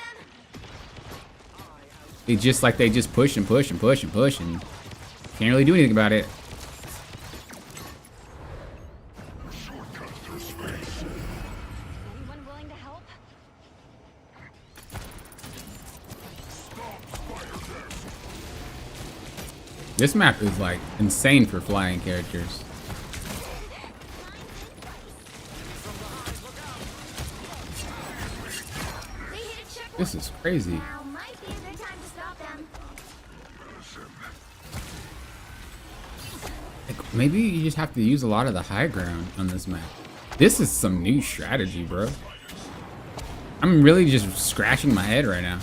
They just push and push and push and push and can't really do anything about it. Anyone willing to help? This map is like insane for flying characters. They hit a checkpoint. This is crazy. Now might be a good time to stop them. Like, maybe you just have to use a lot of the high ground on this map. This is some new strategy, bro. I'm really just scratching my head right now.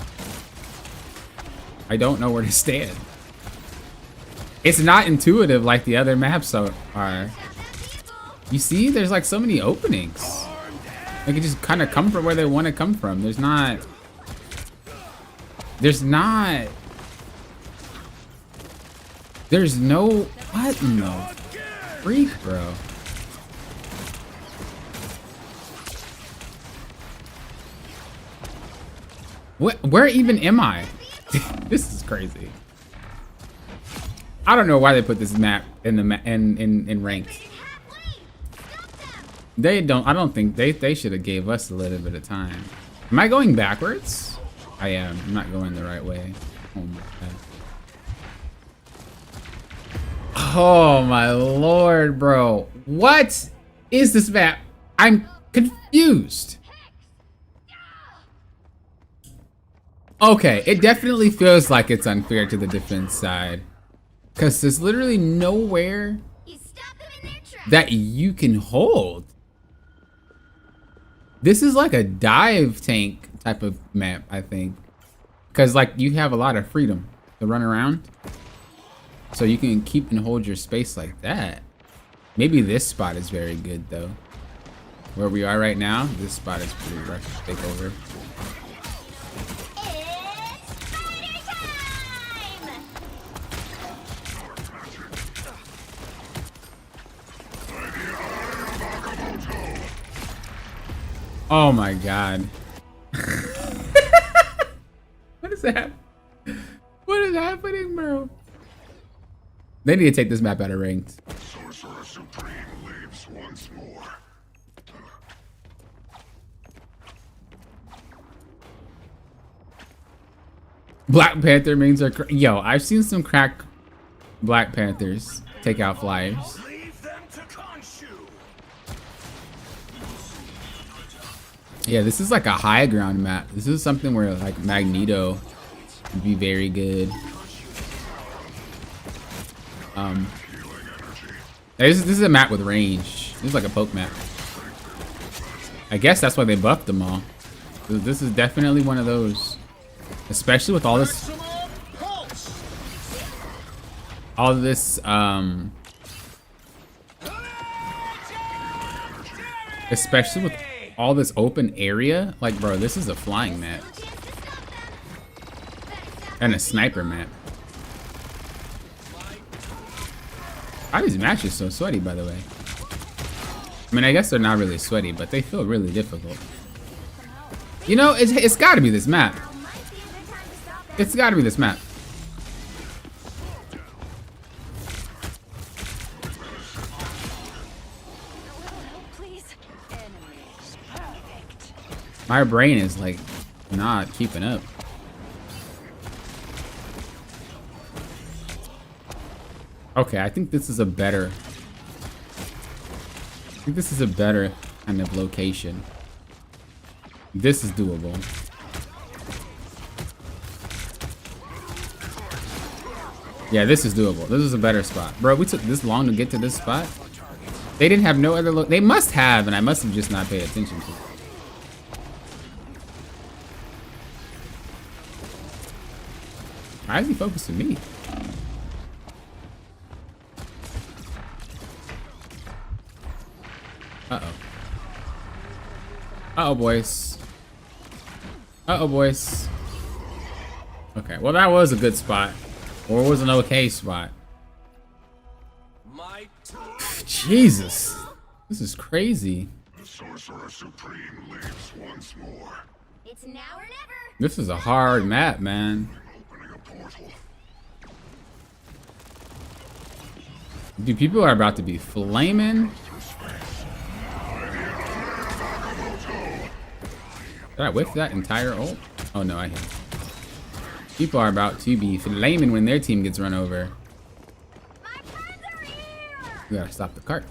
I don't know where to stand. It's not intuitive like the other maps are. You see, there's like so many openings. They can just kind of come from where they want to come from. There's no what in the freak, bro? Where even am I? This is crazy. I don't know why they put this map in the in ranked. They don't. I don't think they should have gave us a little bit of time. Am I going backwards? I am. I'm not going the right way. Oh my god. Oh my lord, bro. What is this map? I'm confused. Okay, it definitely feels like it's unfair to the defense side. Because there's literally nowhere You stop them in their tracks. that you can hold. This is like a dive tank type of map, I think. Because like you have a lot of freedom to run around. So you can keep and hold your space like that. Maybe this spot is very good though. Where we are right now, this spot is pretty rough to take over. It's fighter time! Oh my god. What is that? What is happening, bro? They need to take this map out of ranked. Sorcerer Supreme lives once more. Black Panther mains are yo. I've seen some crack Black Panthers take out flyers. Leave them to Khonshu. Yeah, this is like a high ground map. This is something where like Magneto would be very good. This is a map with range. This is like a poke map. I guess that's why they buffed them all. This is definitely one of those, especially with all this, especially with all this open area. Like, bro, this is a flying map and a sniper map. Why are these matches so sweaty, by the way? I mean, I guess they're not really sweaty, but they feel really difficult. You know, it's got to be this map. It's got to be this map. My brain is like not keeping up. Okay, I think this is a better kind of location. This is doable. Yeah, this is doable. This is a better spot. Bro, we took this long to get to this spot. They didn't have no other they must have, and I must have just not paid attention to it. Why is he focusing me? Uh-oh. Uh-oh, boys. Uh-oh, boys. Okay, well, that was a good spot. Or it was an okay spot. Jesus. This is crazy. The Sorcerer Supreme lives once more. It's now or never. This is a hard map, man. Opening a portal. Dude, people are about to be flaming. Did I whiff that entire ult? Oh no, I hit. People are about to be flaming when their team gets run over. My friends are here. We gotta stop the cart.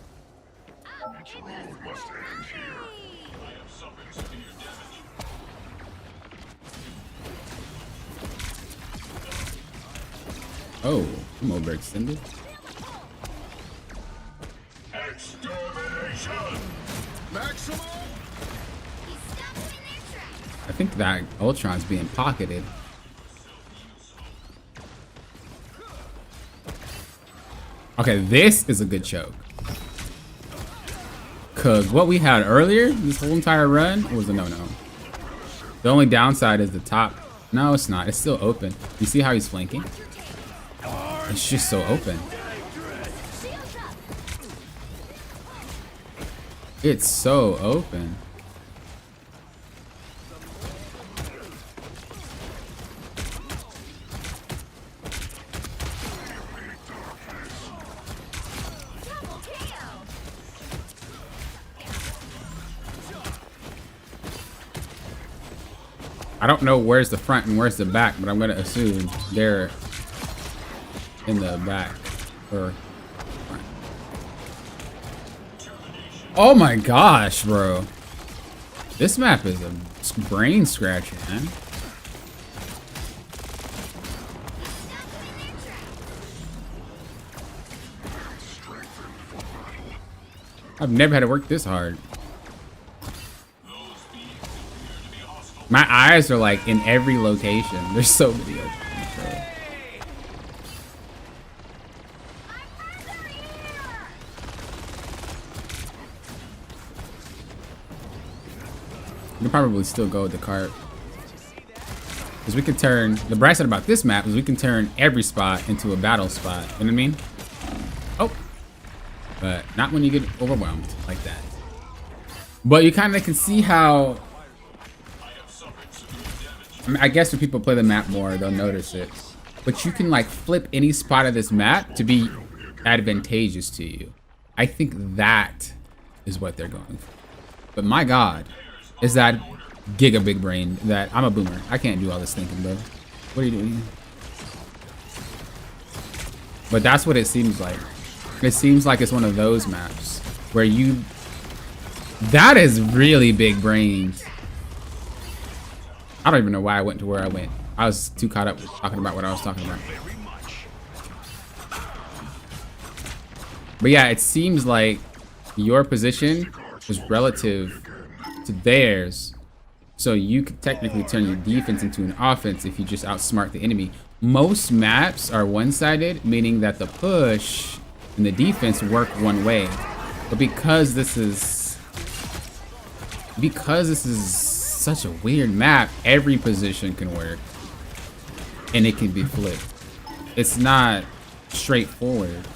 Oh, I'm overextended. Extermination! Maximum! I think that Ultron's being pocketed. Okay, this is a good choke. Cause what we had earlier, this whole entire run, was a no-no. The only downside is the top. No, it's not. It's still open. You see how he's flanking? It's just so open. It's so open. I don't know where's the front and where's the back, but I'm gonna assume they're in the back or front. Oh my gosh, bro. This map is a brain scratcher, man. I've never had to work this hard. My eyes are like in every location. There's so many of them. We can probably still go with the cart. Because we can turn, the bright side about this map is we can turn every spot into a battle spot. You know what I mean? Oh. But not when you get overwhelmed like that. But you kind of can see how, I mean, I guess when people play the map more, they'll notice it. But you can like flip any spot of this map to be advantageous to you. I think that is what they're going for. But my God, is that giga big brain that I'm a boomer. I can't do all this thinking, bro. What are you doing? But that's what it seems like. It seems like it's one of those maps where you, that is really big brains. I don't even know why I went to where I went. I was too caught up talking about what I was talking about. But yeah, it seems like your position is relative to theirs. So you could technically turn your defense into an offense if you just outsmart the enemy. Most maps are one-sided, meaning that the push and the defense work one way. But because this is such a weird map, every position can work. And it can be flipped. It's not straightforward,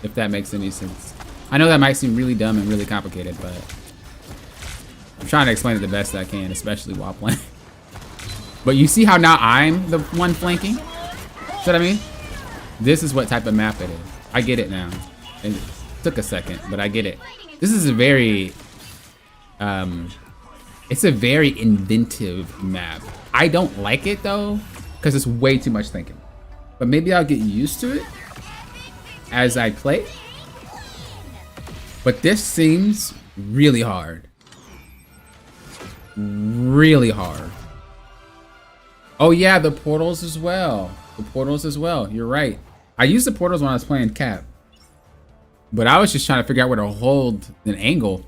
if that makes any sense. I know that might seem really dumb and really complicated, but I'm trying to explain it the best I can, especially while playing. But you see how now I'm the one flanking? See what I mean? This is what type of map it is. I get it now. It took a second, but I get it. This is a very, it's a very inventive map. I don't like it though, because it's way too much thinking. But maybe I'll get used to it as I play. But this seems really hard. Really hard. Oh yeah, the portals as well. The portals as well. You're right. I used the portals when I was playing Cap. But I was just trying to figure out where to hold an angle.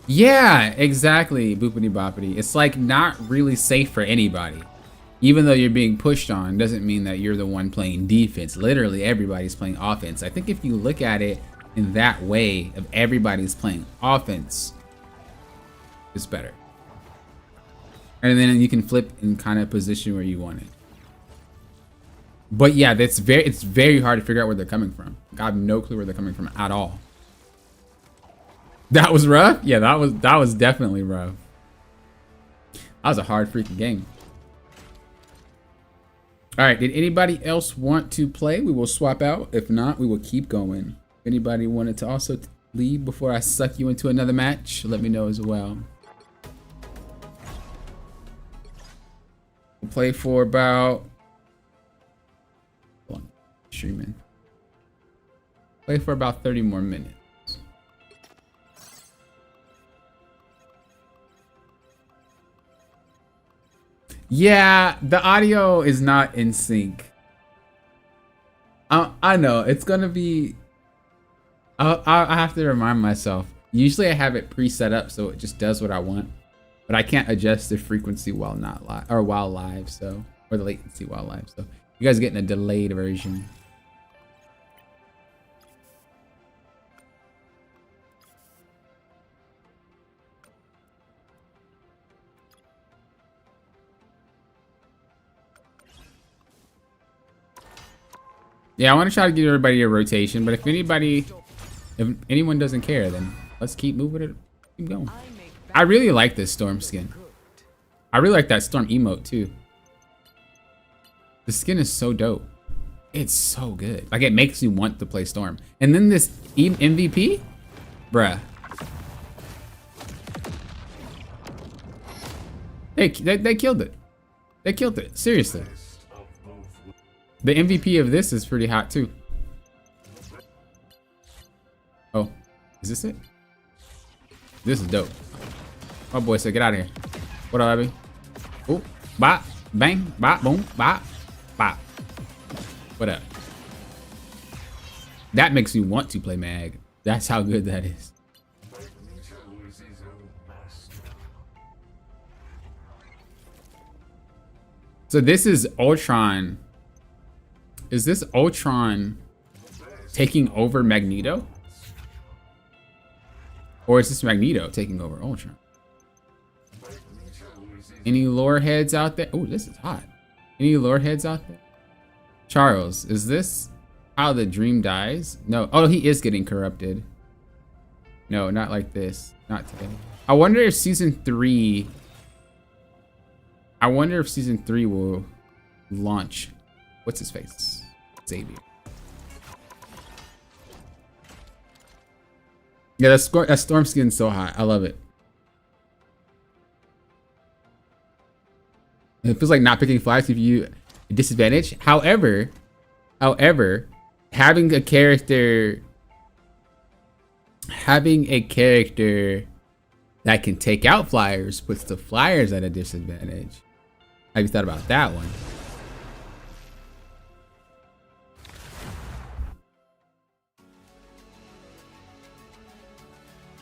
Yeah, exactly, boopity boppity. It's like not really safe for anybody. Even though you're being pushed on, doesn't mean that you're the one playing defense. Literally everybody's playing offense. I think if you look at it in that way of everybody's playing offense, it's better. And then you can flip and kind of position where you want it. But yeah, it's very hard to figure out where they're coming from. I have no clue where they're coming from at all. That was rough? Yeah, that was definitely rough. That was a hard freaking game. All right, did anybody else want to play? We will swap out. If not, we will keep going. If anybody wanted to also leave before I suck you into another match, let me know as well. We'll play for about, hold on, streaming. Play for about 30 more minutes. Yeah, the audio is not in sync. I know it's gonna be. I have to remind myself. Usually I have it pre-set up so it just does what I want, but I can't adjust the frequency while not live or while live. So, or the latency while live. So you guys are getting a delayed version. Yeah, I want to try to give everybody a rotation, but if anyone doesn't care, then let's keep moving it, keep going. I really like this Storm skin. I really like that Storm emote too. The skin is so dope. It's so good. Like it makes me want to play Storm. And then this MVP, bruh. They killed it. They killed it. Seriously. The MVP of this is pretty hot too. Oh, is this it? This is dope. Oh boy said, get out of here. What up, Abby? Oh, bop, bang, bop, boom, bop, bop. What up? That makes me want to play Mag. That's how good that is. So this is Ultron. Is this Ultron taking over Magneto? Or is this Magneto taking over Ultron? Any lore heads out there? Oh, this is hot. Any lore heads out there? Charles, is this how the dream dies? No. Oh, he is getting corrupted. No, not like this. Not today. I wonder if season 3. I wonder if season 3 will launch. What's his face? Xavier. Yeah, that storm skin's so hot. I love it. It feels like not picking flags give you a disadvantage. However, having a character that can take out flyers puts the flyers at a disadvantage. Have you thought about that one?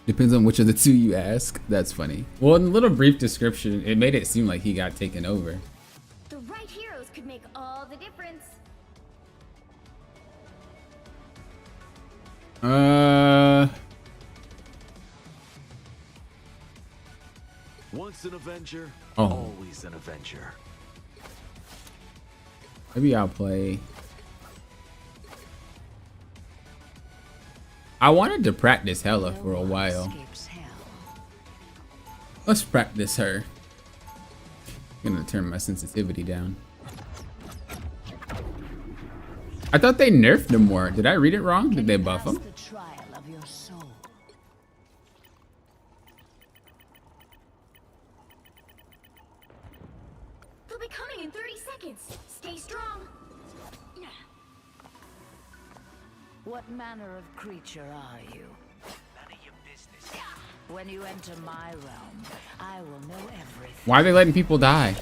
Depends on which of the two you ask. That's funny. Well, in the little brief description, it made it seem like he got taken over. The right heroes could make all the difference. Once an Avenger, Oh. always an Avenger. Maybe I'll play. I wanted to practice Hella for a while. Let's practice her. I'm gonna turn my sensitivity down. I thought they nerfed them more. Did I read it wrong? Did they buff them? The trial of your soul. They'll be coming in 30 seconds. Stay strong. What manner of creature are you? None of your business. When you enter my realm, I will know everything. Why are they letting people die?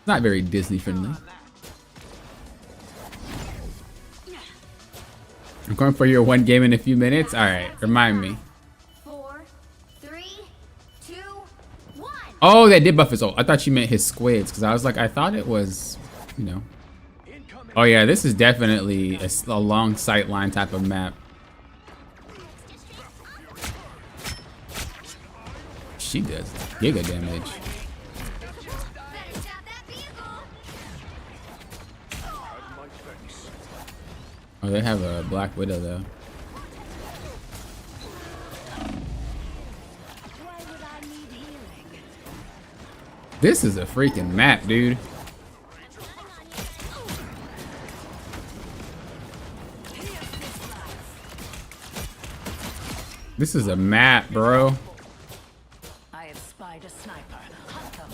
Not very Disney friendly. I'm going for your one game in a few minutes. All right, remind me. 4, 3, 2, 1. Oh, that did buff his ult. I thought you meant his squids, because I was like, I thought it was, you know. Oh yeah, this is definitely a long sight line type of map. She does giga damage. Better stop that vehicle. Oh, they have a Black Widow though. Why would I need healing? This is a freaking map, dude. This is a map, bro. I have spied a sniper. Hunt them.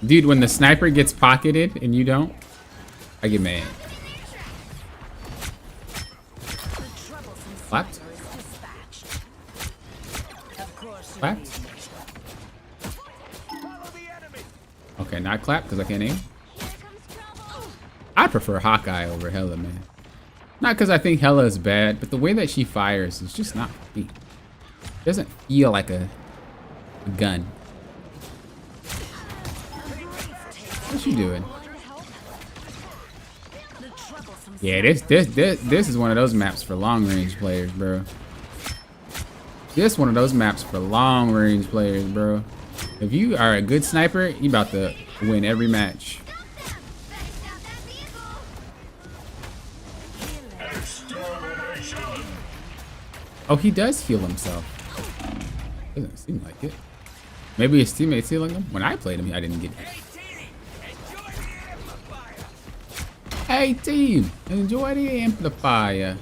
Dude, when the sniper gets pocketed and you don't, I get mad. The troublesome Clapped? sniper is dispatched. Of course you Clapped? need me. Follow the enemy. Okay, not clap because I can't aim. Here comes trouble. I prefer Hawkeye over Hella, man. Not because I think Hella is bad, but the way that she fires is just not for me. It doesn't feel like a gun. What you doing? The troublesome Yeah, this is one of those maps for long range players, bro. This one of those maps for long range players, bro. If you are a good sniper, you about to win every match. Oh, he does heal himself. Doesn't seem like it. Maybe his teammates healing him. When I played him, I didn't get it. Hey team, enjoy the amplifier.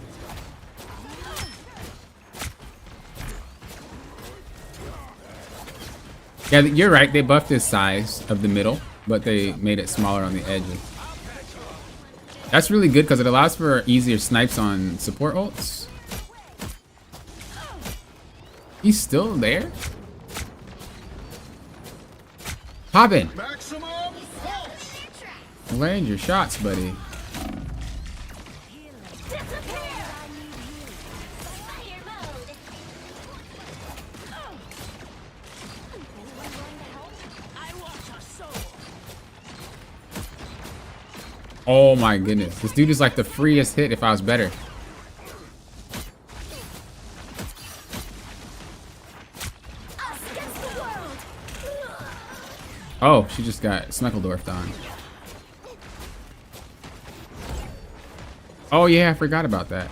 Yeah, you're right. They buffed his size of the middle, but they made it smaller on the edges. That's really good because it allows for easier snipes on support ults. He's still there? Pop in. Maximum pulse. Land your shots, buddy. Oh my goodness. This dude is like the freest hit if I was better. Oh, she just got Snuckledorfed on. Oh yeah, I forgot about that.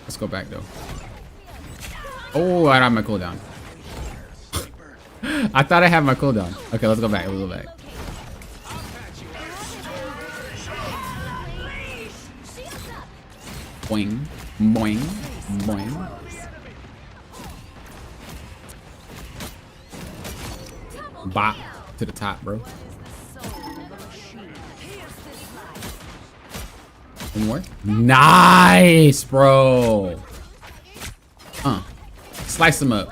Let's go back though. Oh, I don't have my cooldown. I thought I had my cooldown. Okay, let's go back. Let's go back. Boing, boing, boing. Bop to the top, bro. One more. Nice, bro. Slice them up.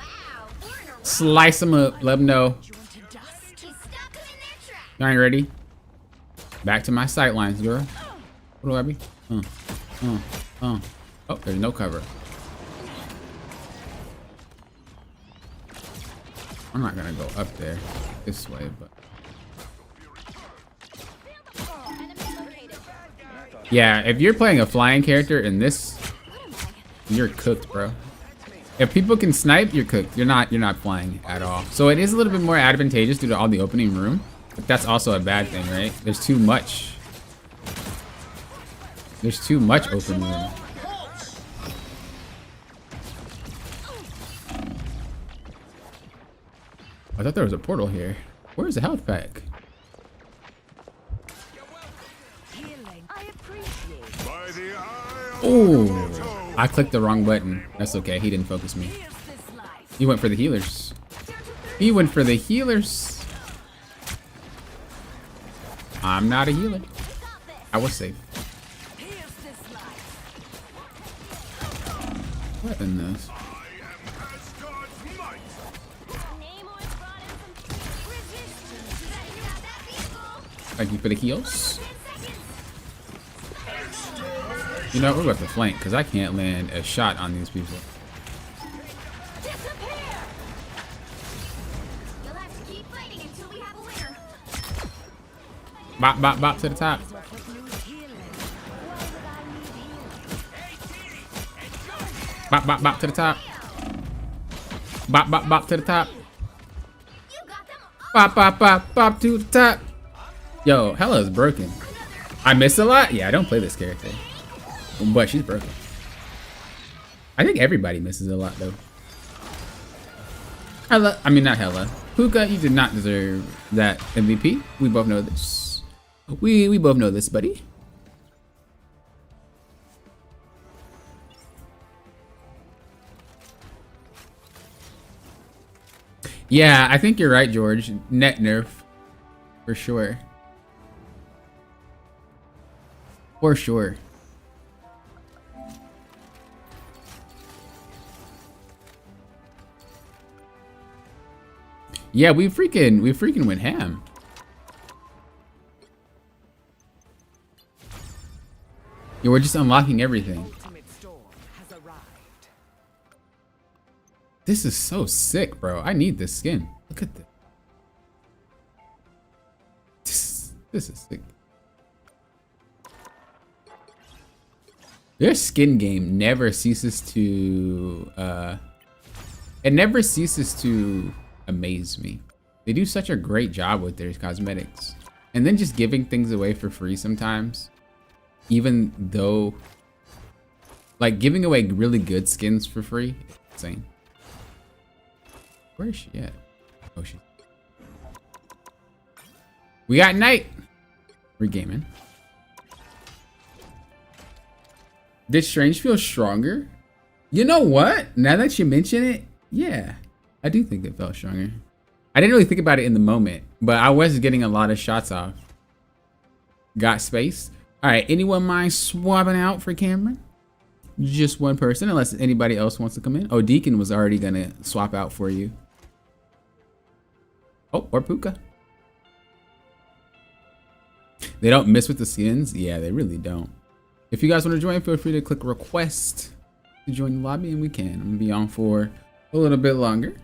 Slice them up. Let them know. You ain't ready? Back to my sight lines, girl. What do I be? Oh, there's no cover. I'm not gonna go up there this way, but yeah, if you're playing a flying character in this, you're cooked, bro. If people can snipe, you're cooked. You're not flying at all. So it is a little bit more advantageous due to all the opening room, but that's also a bad thing, right? There's too much. There's too much open room. I thought there was a portal here. Where's the health pack? Oh, I clicked the wrong button. That's okay. He didn't focus me. He went for the healers. He went for the healers. I'm not a healer. I was safe. What in this? Thank you for the heals. You know, we're about to flank because I can't land a shot on these people. Bop, bop, bop to the top. Bop, bop, bop to the top. Bop, bop, bop to the top. Bop, bop, bop, bop to the top. Yo, Hella is broken. I miss a lot? Yeah, I don't play this character. But she's broken. I think everybody misses a lot, though. Hella, I mean, not Hella. Puka, you did not deserve that MVP. We both know this. We both know this, buddy. Yeah, I think you're right, George. Net nerf. For sure. For sure. Yeah, we freaking went ham. Yeah, we're just unlocking everything. This is so sick, bro. I need this skin. Look at this. This is sick. Their skin game never ceases to it never ceases to amaze me. They do such a great job with their cosmetics. And then just giving things away for free sometimes. Even though like giving away really good skins for free. Insane. Where is she at? Oh, she. We got Knight. We're gaming. Did Strange feel stronger? You know what? Now that you mention it, yeah, I do think it felt stronger. I didn't really think about it in the moment, but I was getting a lot of shots off. Got space. All right, anyone mind swapping out for Cameron? Just one person, unless anybody else wants to come in. Oh, Deacon was already gonna swap out for you. Oh, or Puka. They don't miss with the skins? Yeah, they really don't. If you guys want to join, feel free to click request to join the lobby, and we can. I'm gonna be on for a little bit longer.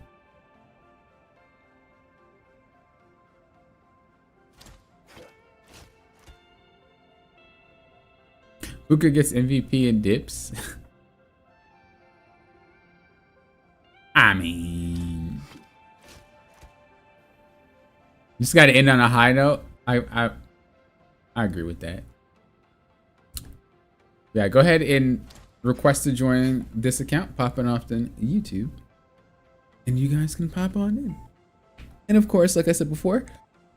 Puka gets MVP and dips. I mean, you just got to end on a high note. I agree with that. Yeah, go ahead and request to join this account, popping off on YouTube, and you guys can pop on in. And of course, like I said before,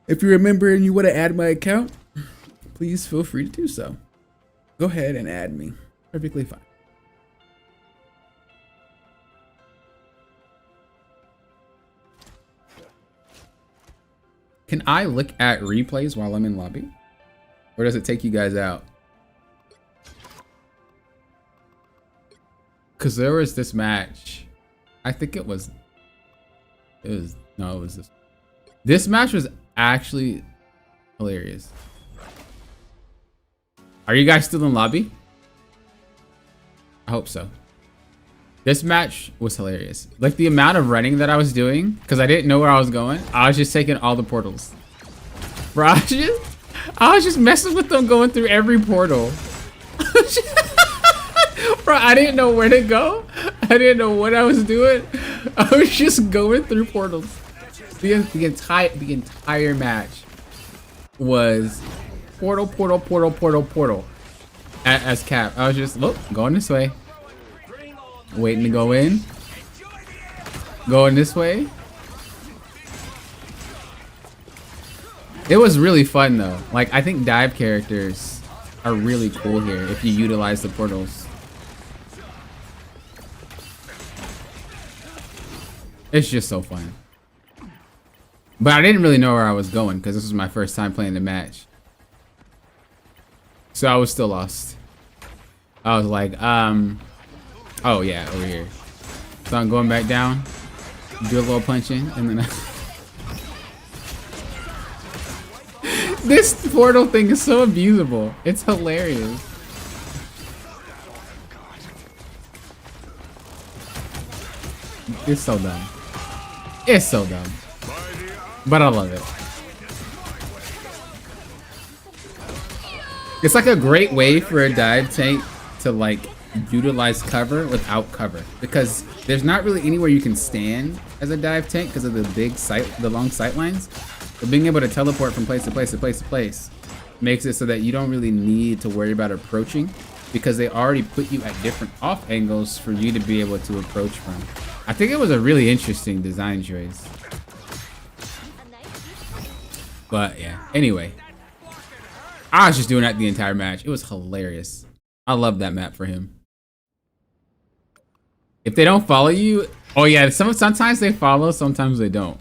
if you remember and you want to add my account, please feel free to do so. Go ahead and add me. Perfectly fine. Can I look at replays while I'm in lobby? Or does it take you guys out? Because there was this match. I think it was this. This match was actually hilarious. Are you guys still in lobby? I hope so. This match was hilarious. Like the amount of running that I was doing, because I didn't know where I was going. I was just taking all the portals. Bro, I was just messing with them going through every portal. Bro, I didn't know where to go. I didn't know what I was doing. I was just going through portals. The entire match was portal. As Cap, I was just going this way. Waiting to go in. Going this way. It was really fun though. Like, I think dive characters are really cool here if you utilize the portals. It's just so fun. But I didn't really know where I was going because this was my first time playing the match. So I was still lost. I was like, oh yeah, over here. So I'm going back down, do a little punching, and then this portal thing is so abusable. It's hilarious. It's so dumb. It's so dumb. But I love it. It's like a great way for a dive tank to like utilize cover without cover, because there's not really anywhere you can stand as a dive tank because of the long sight lines. But being able to teleport from place to place to place to place makes it so that you don't really need to worry about approaching, because they already put you at different off angles for you to be able to approach from. I think it was a really interesting design choice. But yeah, anyway, I was just doing that the entire match. It was hilarious. I love that map for him. If they don't follow you, oh yeah, sometimes they follow, sometimes they don't.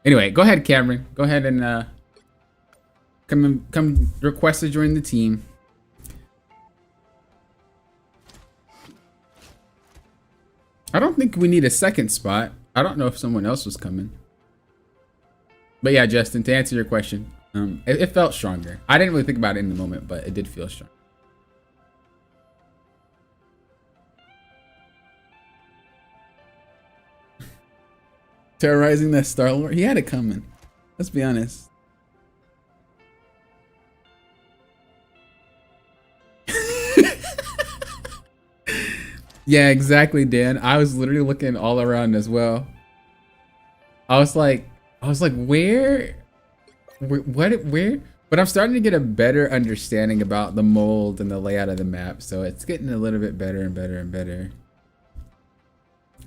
Anyway, go ahead, Cameron. Go ahead and come request to join the team. I don't think we need a second spot. I don't know if someone else was coming. But yeah, Justin, to answer your question, it felt stronger. I didn't really think about it in the moment, but it did feel strong. Terrorizing that Star-Lord. He had it coming. Let's be honest. Yeah, exactly, Dan. I was literally looking all around as well. I was like, where? But I'm starting to get a better understanding about the mold and the layout of the map, so it's getting a little bit better and better and better.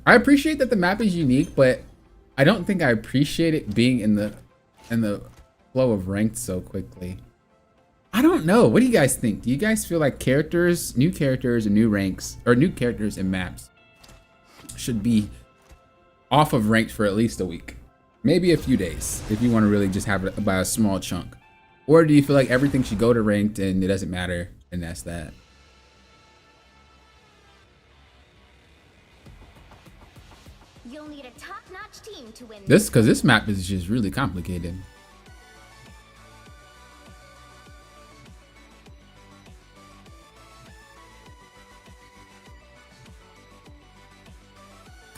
I appreciate that the map is unique, but I don't think I appreciate it being in the flow of ranked so quickly. I don't know. What do you guys think? Do you guys feel like new characters and new ranks, or new characters and maps should be off of ranked for at least a week? Maybe a few days if you want to really just have it by a small chunk. Or do you feel like everything should go to ranked and it doesn't matter, and that's that? You'll need a top-notch team to win Because this map is just really complicated.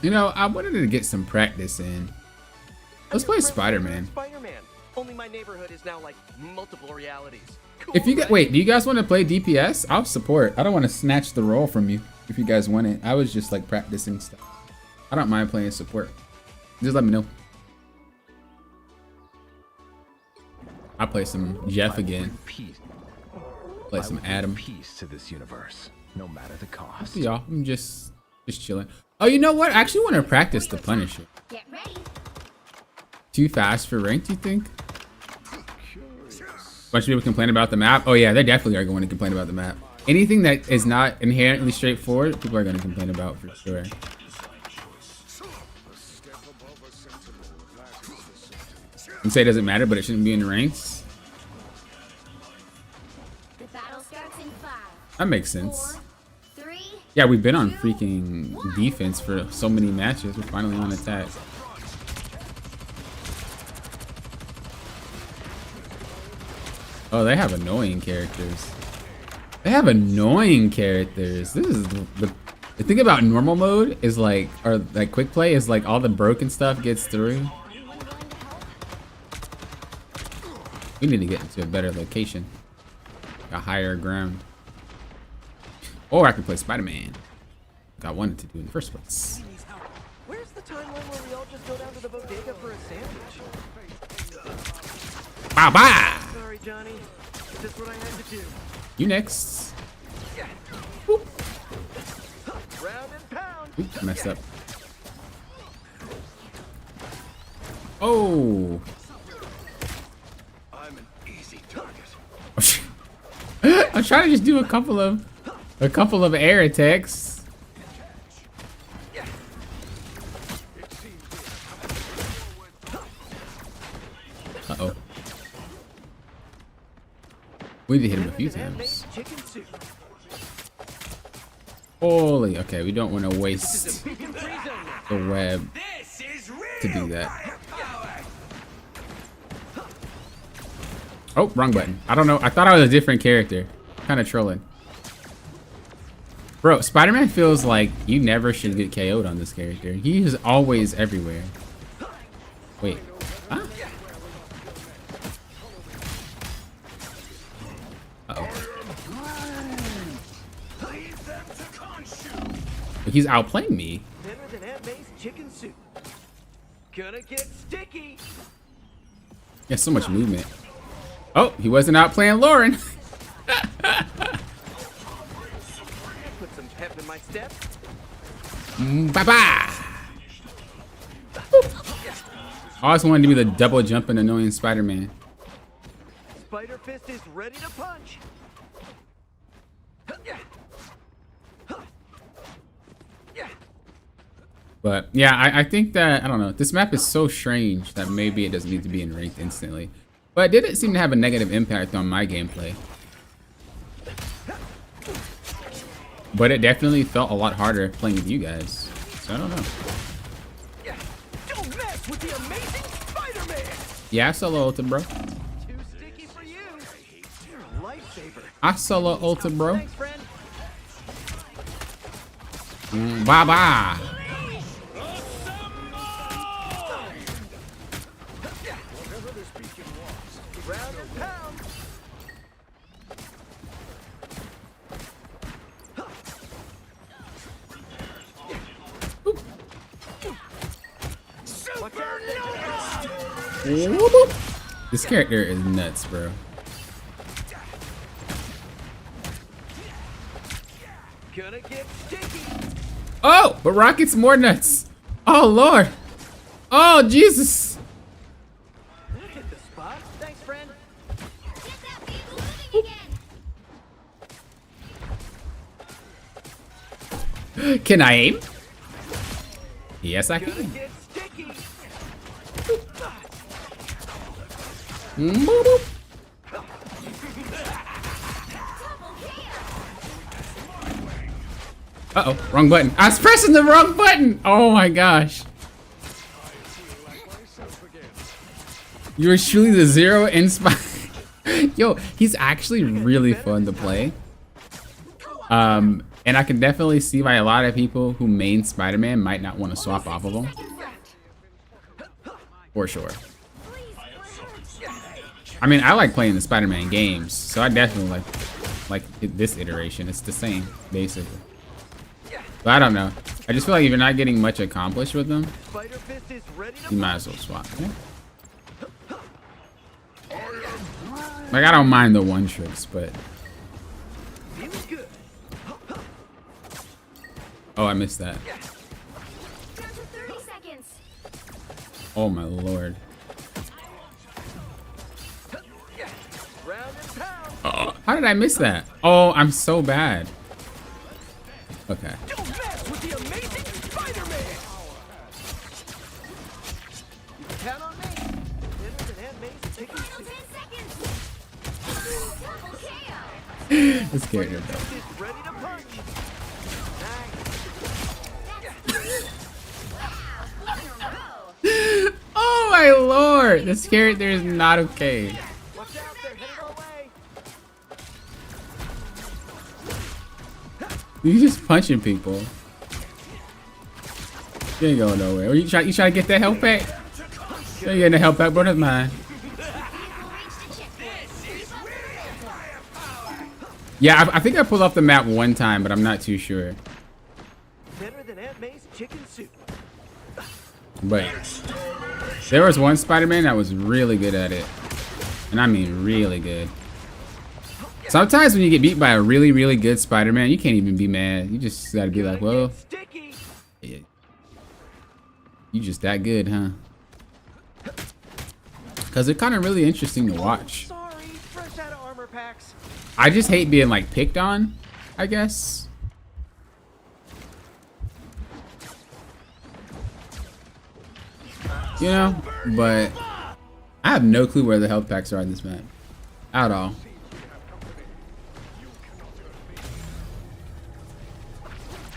You know, I wanted to get some practice in. Let's play Spider-Man. Spider-Man. Only my neighborhood is now like multiple realities. Cool, If you get, right? wait, do you guys want to play DPS? I'll support. I don't want to snatch the role from you if you guys want it. I was just like practicing stuff. I don't mind playing support. Just let me know. I'll play some Jeff again. Play some Adam. Peace to this universe, no matter the cost. Y'all, I'm just chilling. Oh, you know what? I actually want to practice the Punisher. Get ready. Too fast for ranked, you think? Bunch of people complain about the map. Oh yeah, they definitely are going to complain about the map. Anything that is not inherently straightforward, people are going to complain about for sure. And say it doesn't matter, but it shouldn't be in ranks. The battle starts in 5. That makes sense. 4, 3. Yeah, we've been on freaking defense for so many matches. We're finally on attack. Oh, they have annoying characters. They have annoying characters. This is the thing about normal mode is like, or like quick play is like all the broken stuff gets through. We need to get into a better location, a higher ground. Or I can play Spider-Man, like I wanted to do in the first place. Where's the timeline where we all just go down to the bodega for a sandwich? Bye bye. Sorry, Johnny. Just what I had to do. You next. Round and pound. Oop, messed up. Oh. I'm an easy target. I'm trying to just do a couple of air attacks. Uh-oh. We need to hit him a few times. Chicken soup. Holy, okay, we don't want to waste the web to do that. Oh, wrong button. I don't know. I thought I was a different character. Kind of trolling. Bro, Spider-Man feels like you never should get KO'd on this character. He is always everywhere. Wait. Huh? Uh-oh. He's outplaying me. Better than Aunt May's chicken soup. Gonna get sticky. Yeah, so much movement. Oh, he wasn't outplaying Lauren. Put some pep in my step. Bye-bye. I always wanted to be the double jumping annoying Spider-Man. Spider Fist is ready to punch. But yeah, I think that, I don't know, this map is so strange that maybe it doesn't need to be in ranked instantly. But it didn't seem to have a negative impact on my gameplay. But it definitely felt a lot harder playing with you guys. So I don't know. Don't mess with the amazing Spider-Man. Yeah, I solo ulted, bro. Too sticky for you. You're a lifesaver. I solo ulted, bro. Thanks, friend. Bye-bye. Round and pound. This character is nuts, bro. Gonna get sticky. Oh, but Rocket's more nuts. Oh, Lord. Oh, Jesus. That hit the spot. Thanks, friend. Get that vehicle moving again. Can I aim? Yes, I Gonna can. get sticky. Uh-oh, wrong button. I was pressing the wrong button. Oh my gosh. You were truly the zero inspire. Yo, he's actually really fun to play. And I can definitely see why a lot of people who main Spider-Man might not want to swap off of him. For sure. I mean, I like playing the Spider-Man games, so I definitely like this iteration. It's the same, basically. But I don't know. I just feel like if you're not getting much accomplished with them, Spider Fist is ready to you might as well swap. Yeah. Like, I don't mind the one tricks, but Oh, I missed that. Down to 30 seconds. Oh my lord. Round and pound. Oh, how did I miss that? Oh, I'm so bad. Okay. Don't mess with the amazing Spider-Man. You can count on me. Dinner and handmade chicken Final soup. 10 seconds. Double KO. This character. Is ready to punch. Oh my lord! This character is not okay. Watch out, they're headed our way. He's just punching people. You ain't going nowhere. You try to get that health back? You ain't getting the health back, bro. That's mine. Yeah, I think I pulled off the map one time, but I'm not too sure. Better than Aunt May's chicken soup. But there was one Spider-Man that was really good at it. And I mean really good. Sometimes when you get beat by a really, really good Spider-Man, you can't even be mad. You just gotta be like, well, Sticky. yeah, you just that good, huh? Because they're kind of really interesting to watch. Sorry, fresh out of armor packs. I just hate being like picked on, I guess. You know, but I have no clue where the health packs are on this map. At all.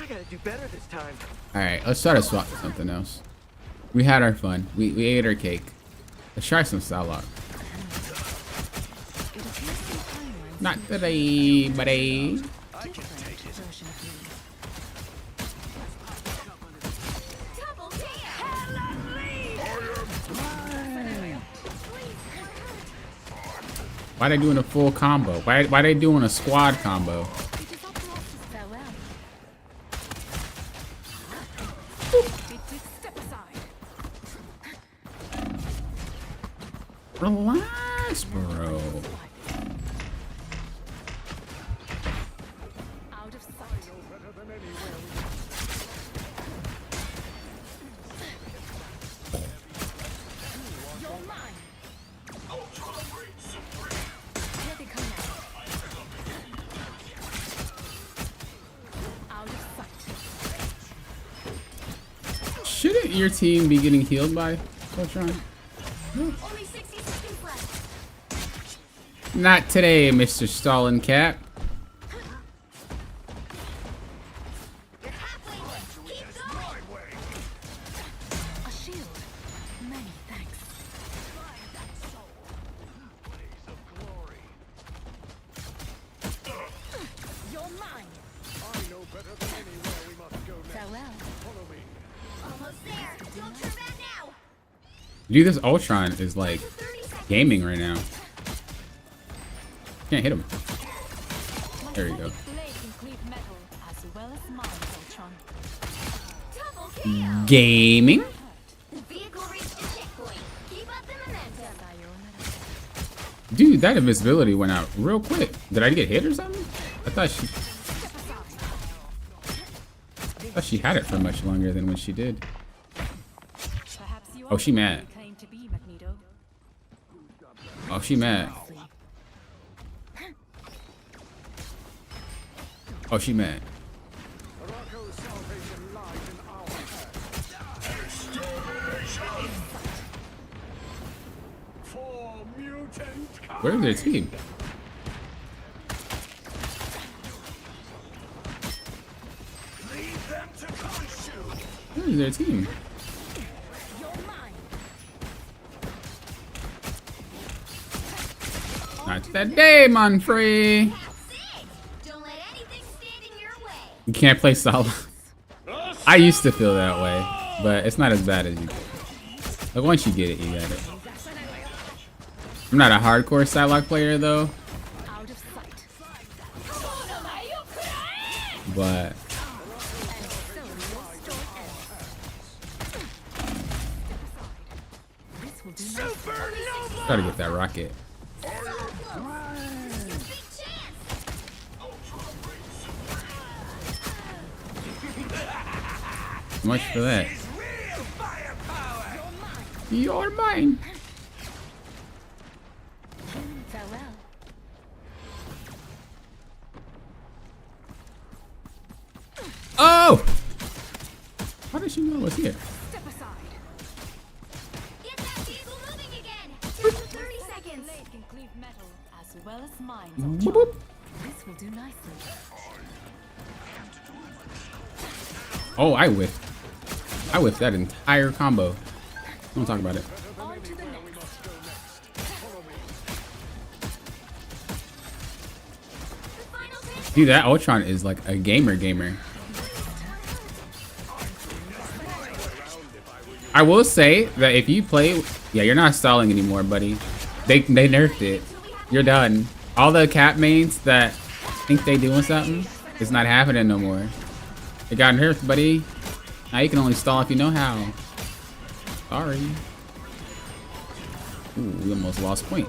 I gotta do better this time. Alright, let's try to swap to something else. We had our fun. We ate our cake. Let's try some Psylocke. Not today, buddy. Double KO. Why they doing a full combo? Why they doing a squad combo? Farewell. Step aside. Relax, bro. Out of sight. You're mine. Here they come now. Out of sight. Shouldn't your team be getting healed by Ultron? Only 60 seconds left. Not today, Mr. Stalin Cap. You're halfway there. Keep going. A shield. Many thanks. You're mine. I know better than anywhere we must go next. Farewell. Follow me. Almost there. Don't turn back now. Dude, this Ultron is like 30 seconds. gaming right now. Can't hit him. There you go. Blade can cleave metal as well as mine, Ultron. Double KO. Gaming? The vehicle reached the checkpoint. Keep up the momentum. Dude, that invisibility went out real quick. Did I get hit or something? I thought she had it for much longer than when she did. Perhaps you Oh, she mad. claim to be Magneto. Oh, she mad. Oh, she mad. Morocco's salvation lies in our hands. For mutant Where's their team? leave them to consume. Where's their team? You're mine. Not today, Manfrey. That's it. Don't let anything stand in your way. You can't play solo. I used to feel that way, but it's not as bad as you think. Like once you get it, you get it. I'm not a hardcore Psylocke player though, Out of sight. but This will do nothing. gotta get that rocket. Big chance. much for that. You're mine. Farewell. Oh! How did she know I was here? Step aside. Get that vehicle moving again. Just 30 seconds. Blade can cleave metal as well as mine. Boop, boop. This will do nicely. Oh, I whiffed. I whiffed that entire combo. Don't talk about it. On to the next. Dude, that Ultron is like a gamer. I will say that if you play, yeah, you're not stalling anymore, buddy. They nerfed it. You're done. All the cap mains that think they doing something, it's not happening no more. It got nerfed, buddy. Now you can only stall if you know how. Sorry. Ooh, we almost lost point.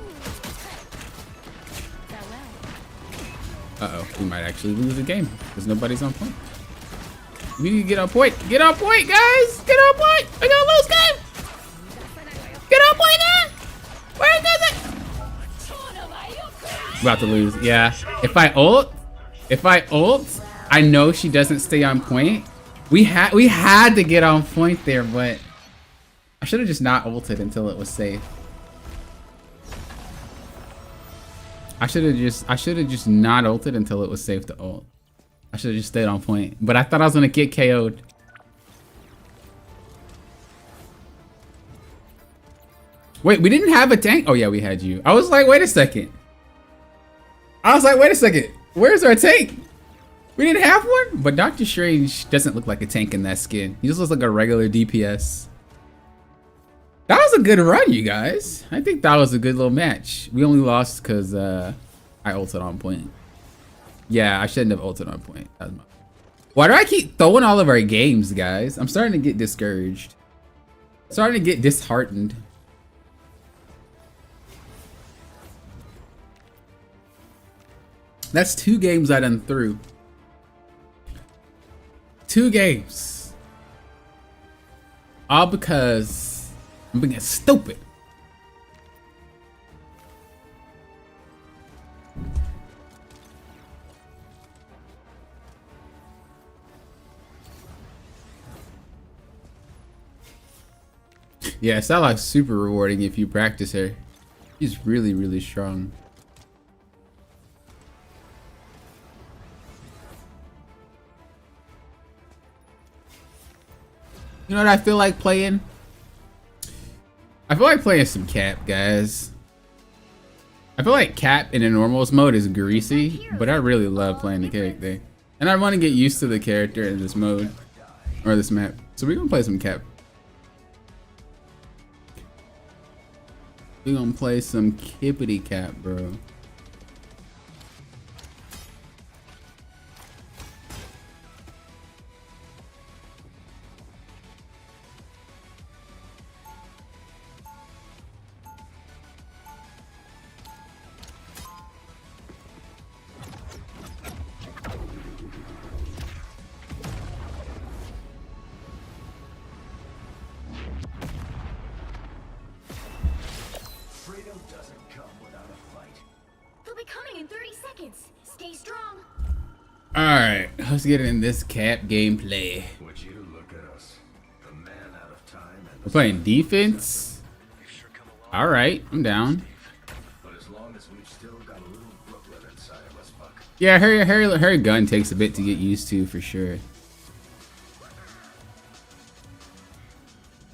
Uh-oh, we might actually lose the game because nobody's on point. We need to get on point. Get on point, guys! Get on point! We're gonna lose game! Get on point, guys! Where does it? About to lose, yeah. If I ult, I know she doesn't stay on point. We had to get on point there, but I should have just not ulted until it was safe. I should have just not ulted until it was safe to ult. I should have just stayed on point. But I thought I was gonna get KO'd. Wait, we didn't have a tank? Oh yeah, we had you. I was like, wait a second. Where's our tank? We didn't have one? But Doctor Strange doesn't look like a tank in that skin. He just looks like a regular DPS. That was a good run, you guys. I think that was a good little match. We only lost because I ulted on point. Yeah, I shouldn't have ulted on point. Why do I keep throwing all of our games, guys? I'm starting to get discouraged. Starting to get disheartened. That's 2 games I done threw. 2 games. All because I'm being stupid. Yeah, Salah's super rewarding if you practice her. She's really, really strong. You know what I feel like playing? I feel like playing some Cap, guys. I feel like Cap in a normals mode is greasy, but I really love playing the character. And I want to get used to the character in this mode, or this map. So we're gonna play some Cap. We're gonna play some Kippity Cap, bro. They'll be coming in 30 seconds. Stay strong. Alright, let's get in this Cap gameplay. Want you to look at us. The man out of time and We're playing defense. Alright, I'm down. but as long as we've still got a little Brooklyn inside of us, Buck. Yeah, her gun takes a bit to get used to for sure.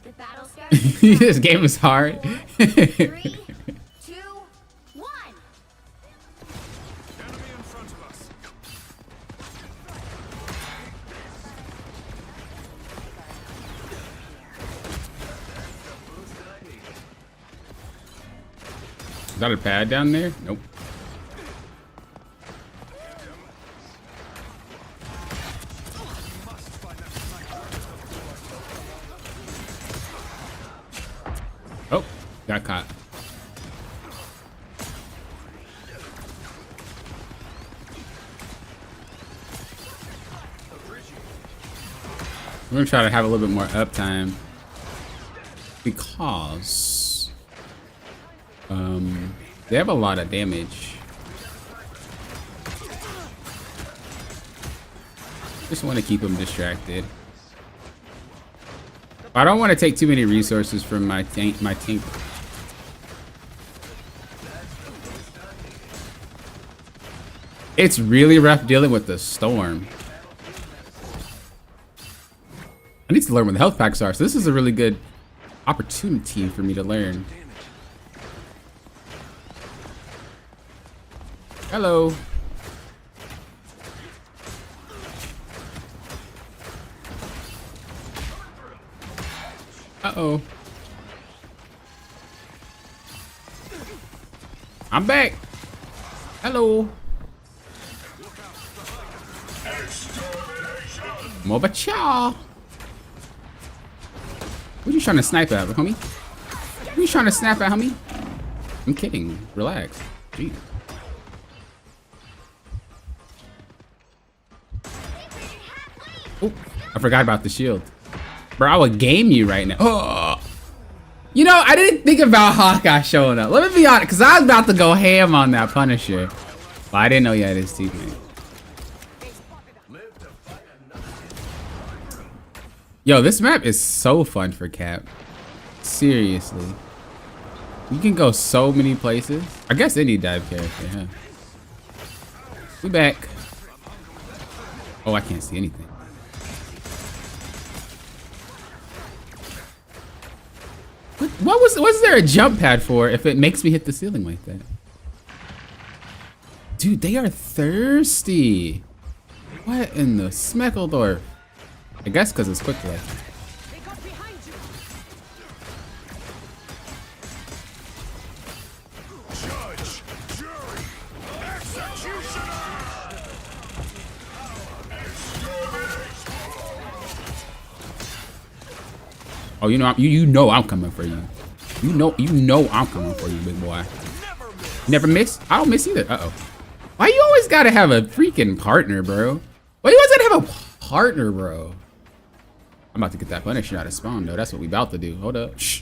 The battle starts. This game is hard. 3, 2, 1. Enemy in front of us. Is that a pad down there? Nope. Oh, got caught. I'm gonna try to have a little bit more uptime because they have a lot of damage. Just want to keep them distracted. I don't want to take too many resources from my tank. It's really rough dealing with the storm. I need to learn what the health packs are, so this is a really good opportunity for me to learn. Hello. Uh-oh. I'm back. Hello. Mobacha. What are you trying to snipe at, homie? What are you trying to snap at, homie? I'm kidding. Relax. Jeez. Oh, I forgot about the shield. Bro, I would game you right now. Oh. You know, I didn't think about Hawkeye showing up. Let me be honest, because I was about to go ham on that Punisher. But I didn't know he had his teammate. Yo, this map is so fun for Cap. Seriously. You can go so many places. I guess any dive character, huh? We back. Oh, I can't see anything. What's there a jump pad for if it makes me hit the ceiling like that? Dude, they are thirsty. What in the Smeckledorf? I guess because it's quick play. Judge, jury, executioner! Oh, you know I'm coming for you. You know I'm coming for you, big boy. Never miss? I don't miss either. Uh-oh. Why you always gotta have a freaking partner, bro? Why you always gotta have a partner, bro? I'm about to get that Punisher out of spawn, though. That's what we about to do. Hold up. Shh.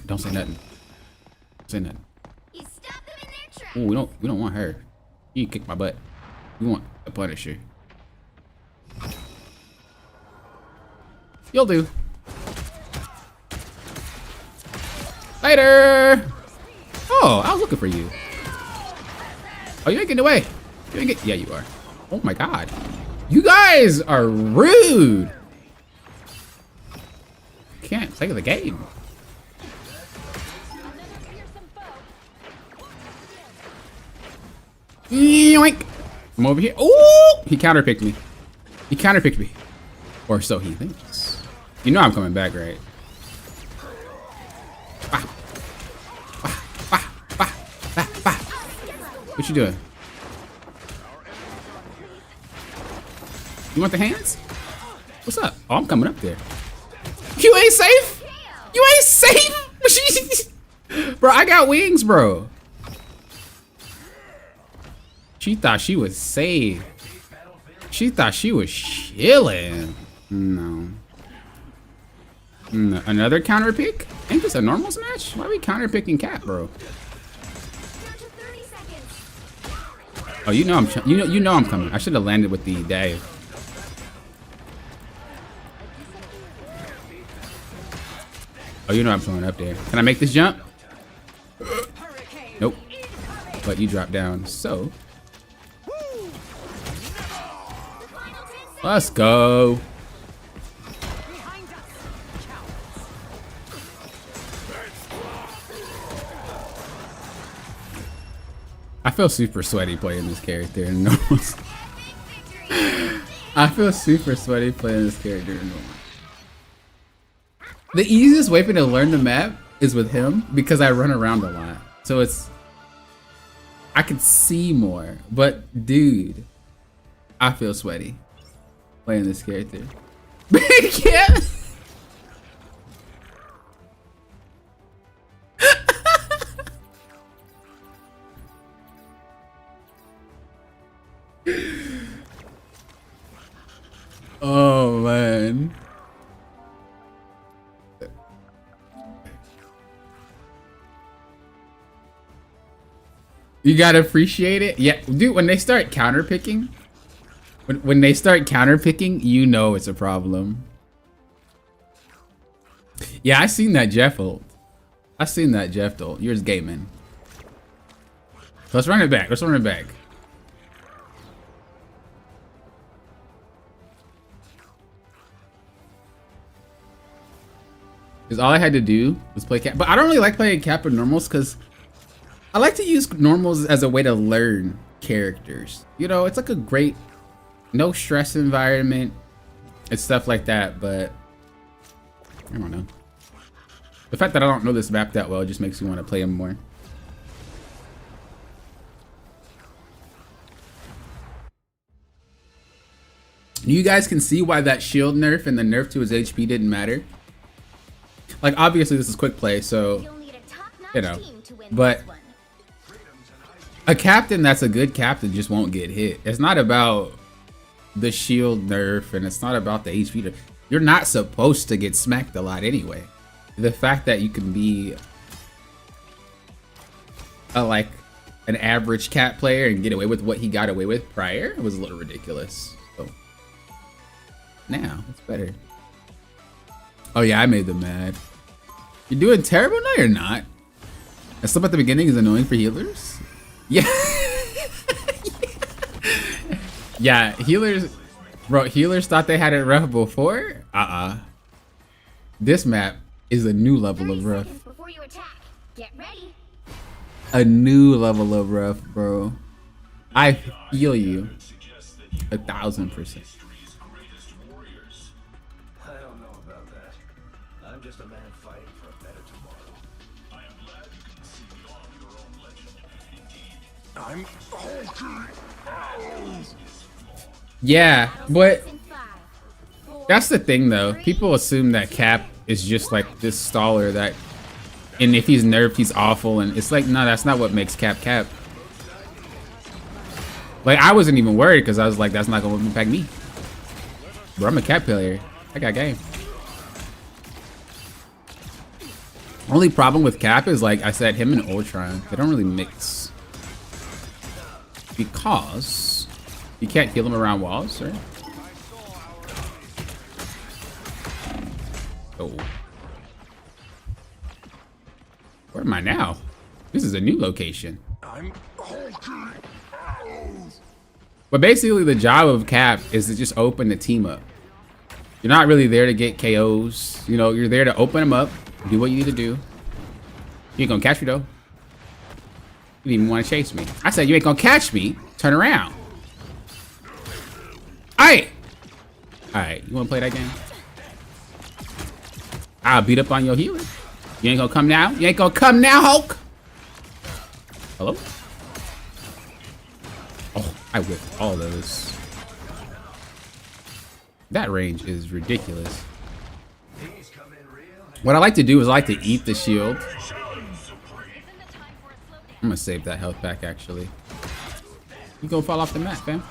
Don't say nothing. Don't say nothing. You stop them in their tracks. Ooh, we don't want her. You kick my butt. We want the Punisher. You'll do. Later. Oh, I was looking for you. Oh, you ain't getting away. You ain't get. Yeah, you are. Oh my God. You guys are rude. Can't play the game. Yoink. I'm over here. Oh, he counterpicked me. He counterpicked me. Or so he thinks. You know I'm coming back, right? Bah. Bah. Bah. Bah. Bah. Bah. What you doing? You want the hands? What's up? Oh, I'm coming up there. You ain't safe? You ain't safe? Bro, I got wings, bro. She thought she was safe. She thought she was chilling. No. No. Another counter pick? Ain't this a normals match? Why are we counter picking Cap, bro? Oh, you know I'm coming. I should have landed with the dive. Oh, you know I'm going up there. Can I make this jump? Nope. But you drop down, so. Let's go. I feel super sweaty playing this character in normals. I feel super sweaty playing this character in normals. The easiest way for me to learn the map is with him because I run around a lot. So I can see more. But dude, I feel sweaty playing this character. Yeah. man. You gotta appreciate it. Yeah, dude, when they start counterpicking, when they start counterpicking, you know it's a problem. Yeah, I seen that Jeff ult. I seen that Jeff ult. You're just gaming. Let's run it back. Let's run it back. Because all I had to do was play Cap. But I don't really like playing Cap and normals because I like to use normals as a way to learn characters. You know, it's like a great, no stress environment and stuff like that. But I don't know. The fact that I don't know this map that well just makes me want to play him more. You guys can see why that shield nerf and the nerf to his HP didn't matter. Like, obviously this is quick play, so, you know, but a captain that's a good captain just won't get hit. It's not about the shield nerf and it's not about the HP nerf. You're not supposed to get smacked a lot anyway. The fact that you can be like an average cat player and get away with what he got away with prior was a little ridiculous. So now it's better. Oh yeah, I made them mad. You're doing terrible? No, you're not. That stuff at the beginning is annoying for healers. Yeah. Yeah, healers, bro, healers thought they had it rough before. This map is a new level of rough. Before you attack. Get ready. A new level of rough, bro. I feel you. 1000%. I don't know about that. I'm just a man fighting for a better tomorrow. I am glad you can see beyond your own legend. Indeed. I'm okay. Yeah, but that's the thing though. People assume that Cap is just like this staller that, and if he's nerfed, he's awful. And it's like, no, that's not what makes Cap Cap. Like, I wasn't even worried because I was like, that's not going to impact me. Bro, I'm a Cap player. I got game. Only problem with Cap is, like I said, him and Ultron, they don't really mix. Because you can't heal him around walls, right? Oh. Where am I now? This is a new location. But basically the job of Cap is to just open the team up. You're not really there to get KOs. You know, you're there to open them up, do what you need to do. You ain't gonna catch me though. You didn't even want to chase me. I said you ain't gonna catch me. Turn around. Alright, you wanna play that game? I'll beat up on your healer. You ain't gonna come now? You ain't gonna come now, Hulk? Hello? Oh, I whipped all those. That range is ridiculous. What I like to do is I like to eat the shield. I'm gonna save that health back, actually. You gonna fall off the map, fam.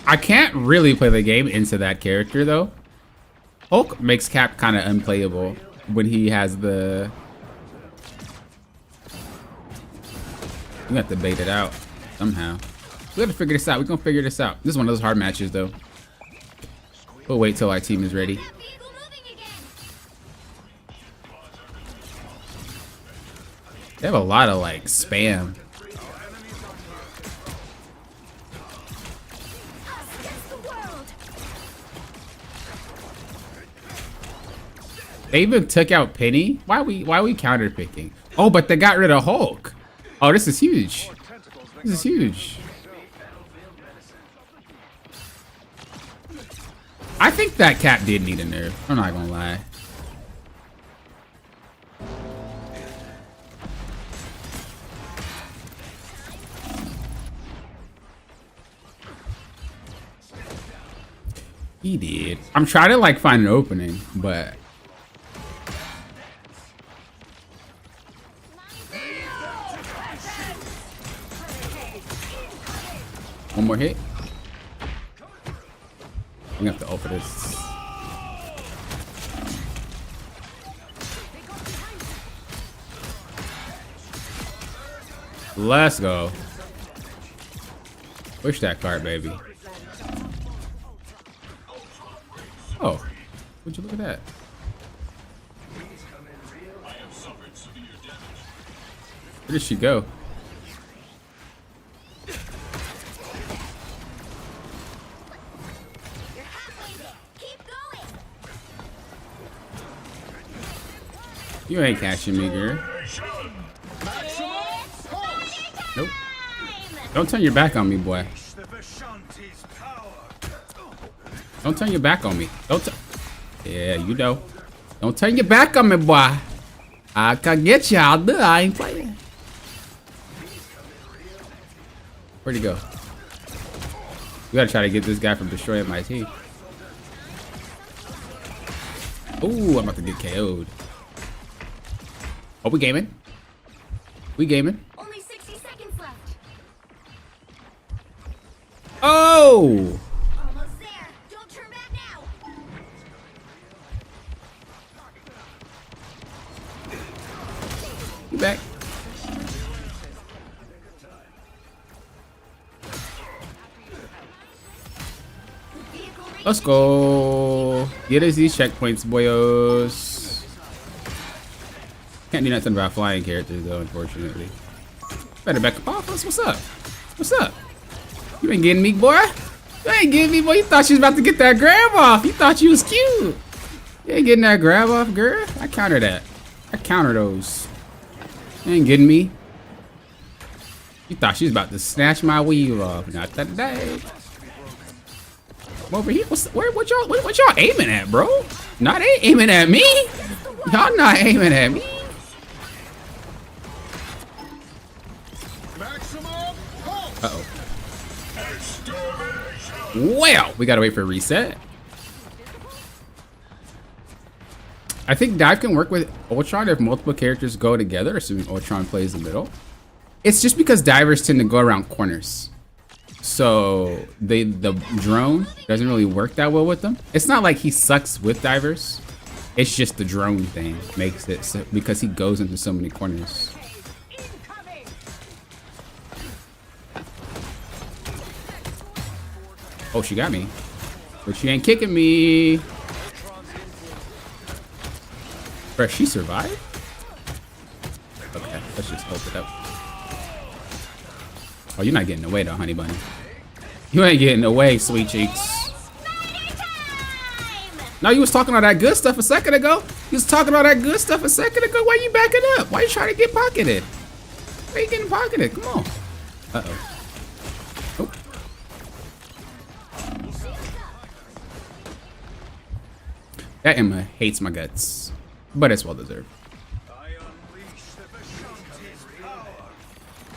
I can't really play the game into that character though. Hulk makes Cap kind of unplayable when he has the. We have to bait it out somehow. We have to figure this out. We're gonna figure this out. This is one of those hard matches though. We'll wait till our team is ready. They have a lot of like spam. They even took out Penny. Why are we counter picking? Oh, but they got rid of Hulk. Oh, this is huge. This is huge. I think that Cap did need a nerf. I'm not gonna lie. He did. I'm trying to like find an opening, but One more hit. I'm gonna have to ult for this. Let's go. Push that cart, baby. Oh, would you look at that? Where did she go? You ain't catching me, girl. Nope. Don't turn your back on me, boy. Don't turn your back on me. Yeah, you know. Don't turn your back on me, boy. I can get you out there. I ain't playing. Where'd he go? We gotta try to get this guy from destroying my team. Ooh, I'm about to get KO'd. Oh, we gaming. We gaming. Only 60 seconds left. Oh! Almost there. Don't turn back now. You back. Let's go. Get us these checkpoints, boyos. Can't do nothing about flying characters, though, unfortunately. Better back up off us. What's up? What's up? You ain't getting me, boy. You ain't getting me, boy. You thought you was about to get that grab off. You thought you was cute. You ain't getting that grab off, girl. I counter that. I counter those. You ain't getting me. You thought she was about to snatch my weave off. Not today. I'm over here. What y'all aiming at, bro? Not aiming at me. Y'all not aiming at me. Uh-oh. Well, we gotta wait for a reset. I think dive can work with Ultron if multiple characters go together, assuming Ultron plays the middle. It's just because divers tend to go around corners. So the drone doesn't really work that well with them. It's not like he sucks with divers. It's just the drone thing makes it so, because he goes into so many corners. Oh, she got me. But she ain't kicking me. Bruh, she survived? Okay, let's just hope it up. Oh, you're not getting away though, honey bunny. You ain't getting away, sweet cheeks. No, you was talking all that good stuff a second ago. You was talking all that good stuff a second ago. Why you backing up? Why you trying to get pocketed? Why you getting pocketed? Come on. Uh-oh. Oh. That Emma hates my guts, but it's well deserved.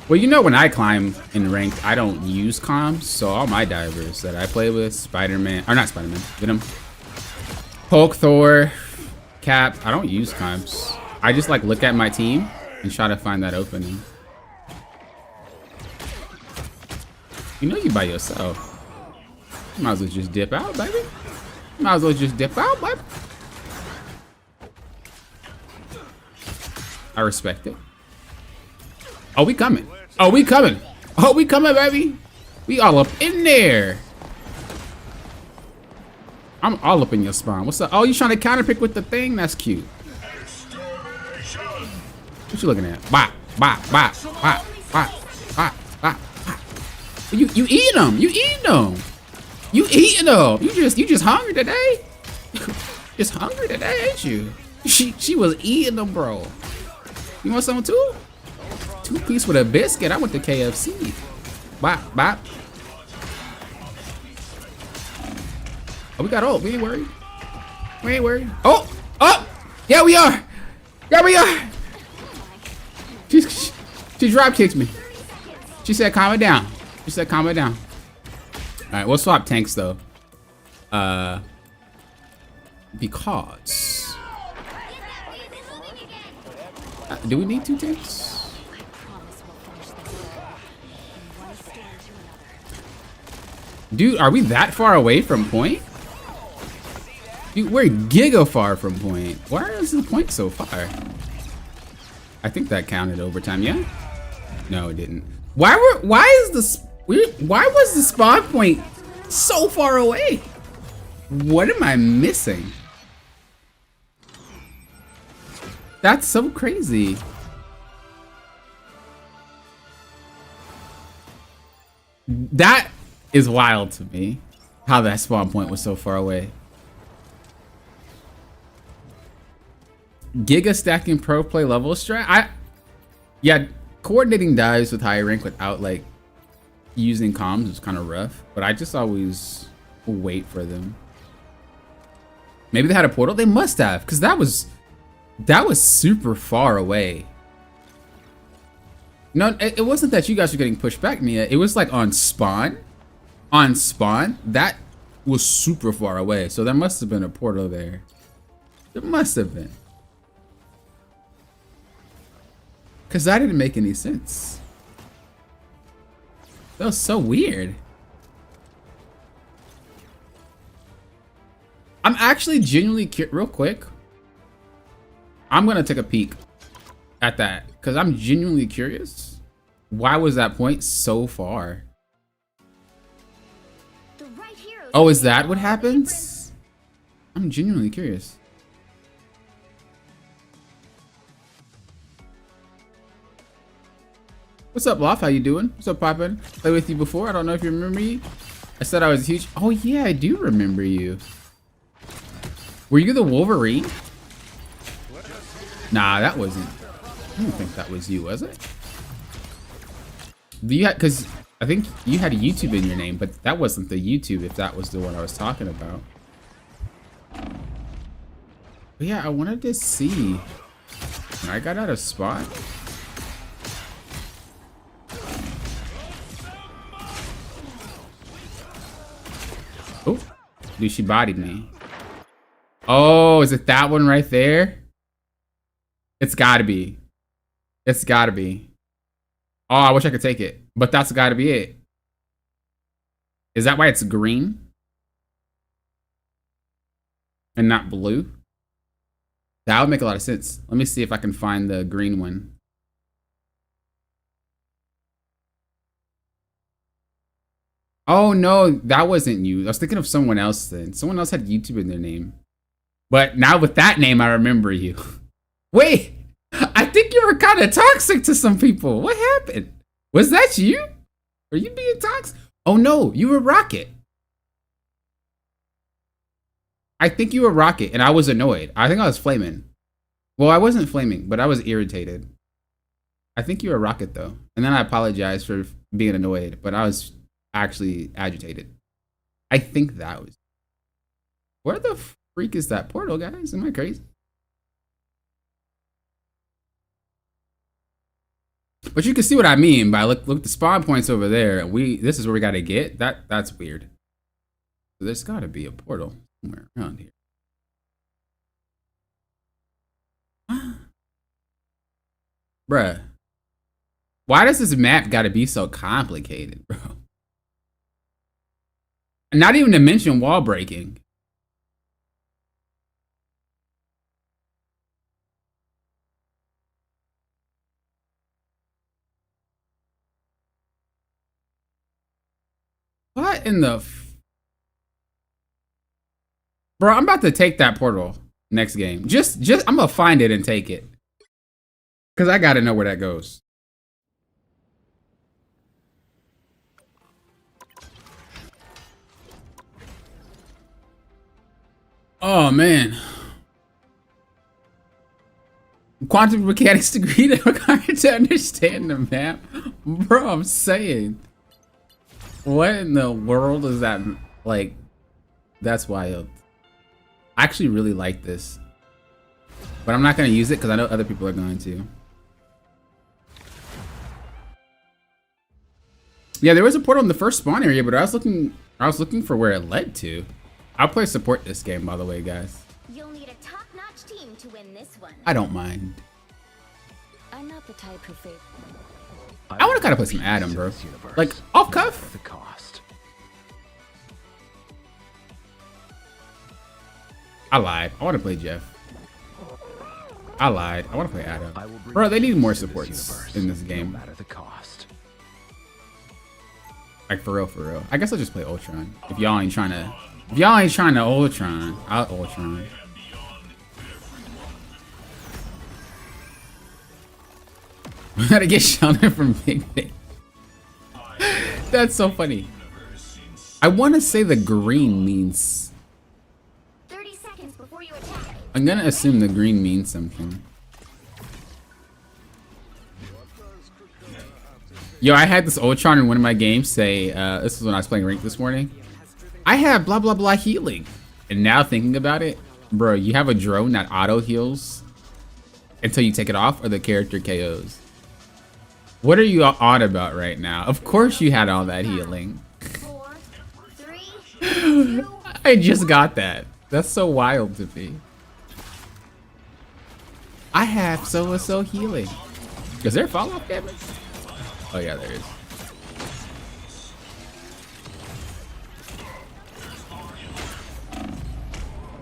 Well, you know when I climb in ranked, I don't use comms, so all my divers that I play with, Spider-Man, or not Spider-Man, Venom, Hulk, Thor, Cap, I don't use comms. I just like look at my team and try to find that opening. You know you by yourself. You might as well just dip out, baby. You might as well just dip out, baby. I respect it. Oh, we coming. Oh, we coming. Oh, we coming, baby. We all up in there. I'm all up in your spawn. What's up? Oh, you trying to counterpick with the thing? That's cute. What you looking at? Bop, bop, bop, bop, bop, bop, bop, bop. You eating them. You eating them. You eating them. You just hungry today. Just hungry today, ain't you? She was eating them, bro. You want some too? 2-piece with a biscuit. I went to KFC. Bop, bop. Oh, we got ult. We ain't worried. We ain't worried. Oh, oh, yeah, we are. Yeah, we are. She drop kicked me. She said, calm it down. She said, calm it down. All right, we'll swap tanks though. Because. Do we need 2 tanks? Dude, are we that far away from point? Dude, we're giga far from point. Why is the point so far? I think that counted overtime, yeah? No, it didn't. Why was the spawn point so far away? What am I missing? That's so crazy. That is wild to me, how that spawn point was so far away. Giga stacking pro play level strat. Yeah, coordinating dives with higher rank without like using comms is kind of rough, but I just always wait for them. Maybe they had a portal. They must have, because that was super far away. No, it wasn't that you guys were getting pushed back, Mia. It was like on spawn. On spawn, that was super far away. So there must have been a portal there. There must have been. Because that didn't make any sense. That was so weird. I'm actually genuinely curious. Real quick, I'm going to take a peek at that. Because I'm genuinely curious. Why was that point so far? Oh, is that what happens? I'm genuinely curious. What's up, Loft? How you doing? What's up, Poppin'? Played with you before. I don't know if you remember me. I said I was huge. Oh, yeah, I do remember you. Were you the Wolverine? Nah, that wasn't. I don't think that was you, was it? You had, because I think you had a YouTube in your name, but that wasn't the YouTube if that was the one I was talking about. But yeah, I wanted to see. I got out of spot. Oh, dude, she bodied me. Oh, is it that one right there? It's gotta be. It's gotta be. Oh, I wish I could take it, but that's gotta be it. Is that why it's green? And not blue? That would make a lot of sense. Let me see if I can find the green one. Oh no, that wasn't you. I was thinking of someone else then. Someone else had YouTube in their name. But now with that name, I remember you. Wait, I think you were kind of toxic to some people. What happened? Was that you? Are you being toxic? Oh no, you were Rocket. I think you were Rocket and I was annoyed. I think I was flaming. Well, I wasn't flaming, but I was irritated. I think you were Rocket though. And then I apologized for being annoyed, but I was actually agitated. I think that was. Where the freak is that portal, guys? Am I crazy? But you can see what I mean by look the spawn points over there. And this is where we gotta get. That's weird. So there's gotta be a portal somewhere around here. Bruh. Why does this map gotta be so complicated, bro? Not even to mention wall breaking. What in the bro, I'm about to take that portal next game. Just I'm gonna find it and take it. Cause I gotta know where that goes. Oh man. Quantum mechanics degree required to understand the map. Bro, I'm saying. What in the world is that? Like, that's wild. I actually really like this. But I'm not going to use it because I know other people are going to. Yeah, there was a portal in the first spawn area, but I was looking for where it led to. I'll play support this game, by the way, guys. You'll need a top-notch team to win this one. I don't mind. I'm not the type who favors. I want to kind of play some Adam, bro. Like, off cuff. The cost. I lied. I want to play Jeff. I lied. I want to play Adam. Bro, they need more supports in this game. Like for real, for real. I guess I'll just play Ultron. If y'all ain't trying to Ultron, I'll Ultron. We gotta get Sheldon from Big Bang. That's so funny. I want to say the green means. 30 seconds before you attack. I'm gonna assume the green means something. Yo, I had this Ultron in one of my games say, this is when I was playing Rank this morning. I have blah blah blah healing. And now thinking about it, bro, you have a drone that auto heals until you take it off or the character KOs. What are you on about right now? Of course you had all that healing. 4, 3, 2. I just got that. That's so wild to me. I have so healing. Is there follow-up damage? Oh yeah, there is.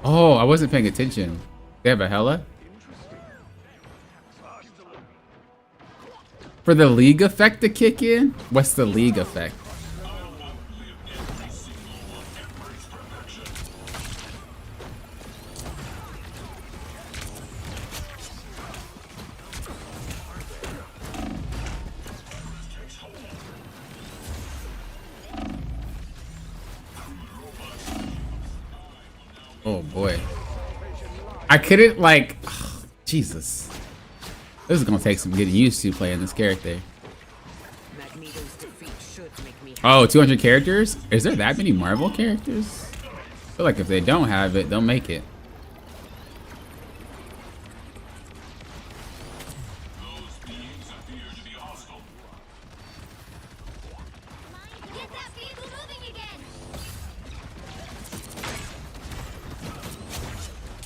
Oh, I wasn't paying attention. They have a Hella? For the League effect to kick in? What's the League effect? Oh boy. I couldn't like, oh, Jesus. This is gonna take some getting used to playing this character. Oh, 200 characters? Is there that many Marvel characters? I feel like if they don't have it, they'll make it. Get that vehicle moving again.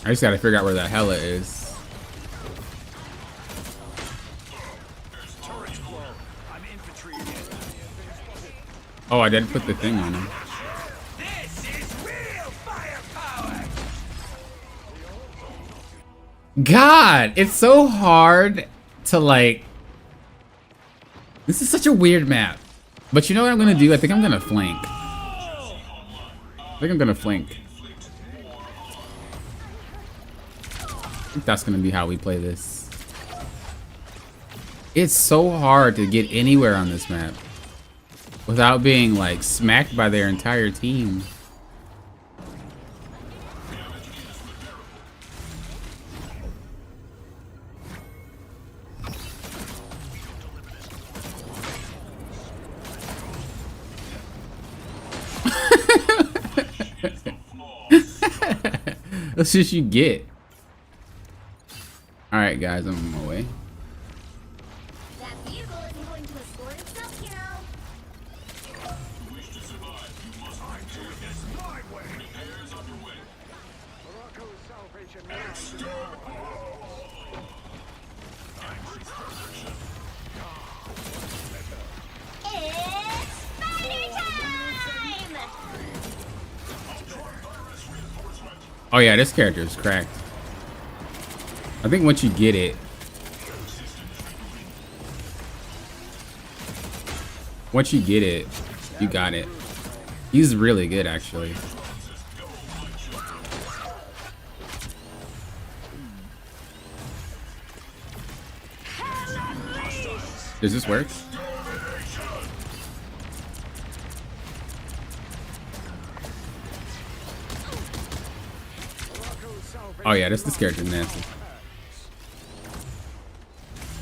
I just gotta figure out where that Hella is. Oh, I didn't put the thing on him. God, it's so hard to like. This is such a weird map. But you know what I'm gonna do? I think I'm gonna flank. I think I'm gonna flank. I think that's gonna be how we play this. It's so hard to get anywhere on this map without being like smacked by their entire team. That's just you get. All right, guys, I'm on my way. That vehicle isn't going to escort itself, you know. It's spider time! Oh yeah, this character is cracked. I think once you get it, you got it. He's really good, actually. Does this work? Oh yeah, this character's nasty.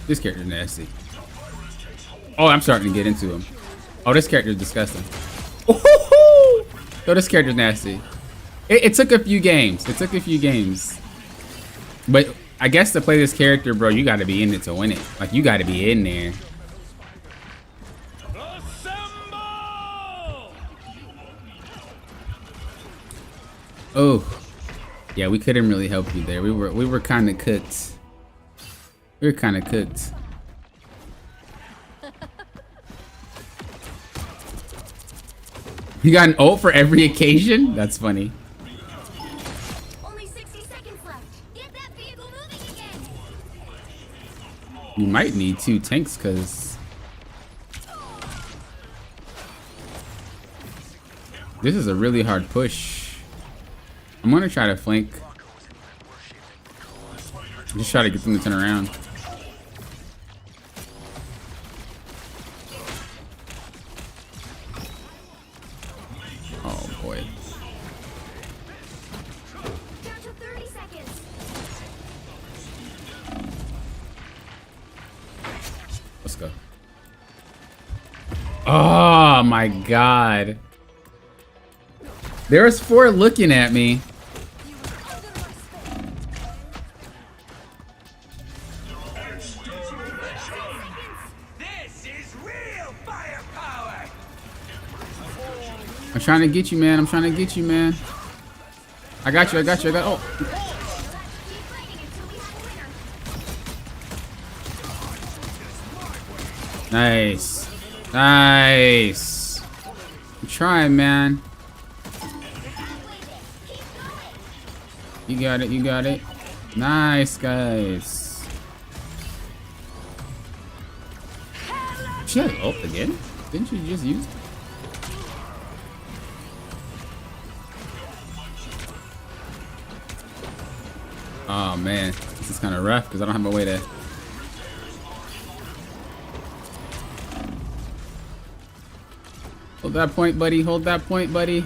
This character's nasty. Oh, I'm starting to get into him. Oh, this character's disgusting. Oh, this character's nasty. It took a few games. But I guess to play this character, bro, you gotta be in it to win it. Like, you gotta be in there. Oh. Yeah, we couldn't really help you there. We were kind of cooked. You got an ult for every occasion? That's funny. Only 60 Get that vehicle moving again. You might need 2 tanks because this is a really hard push. I'm gonna try to flank. Just try to get them to turn around. Oh boy. Down to 30 seconds. Let's go. Oh my god. There's 4 looking at me. This is real firepower. I'm trying to get you, man. I'm trying to get you, man. I got you. I got you. I got. Oh. Keep fighting until we have a winner. Nice. Nice. I'm trying, man. You got it. You got it. Nice, guys. She had ult again? Didn't you just use it? Oh man, this is kind of rough because I don't have a way to. Hold that point, buddy. Hold that point, buddy.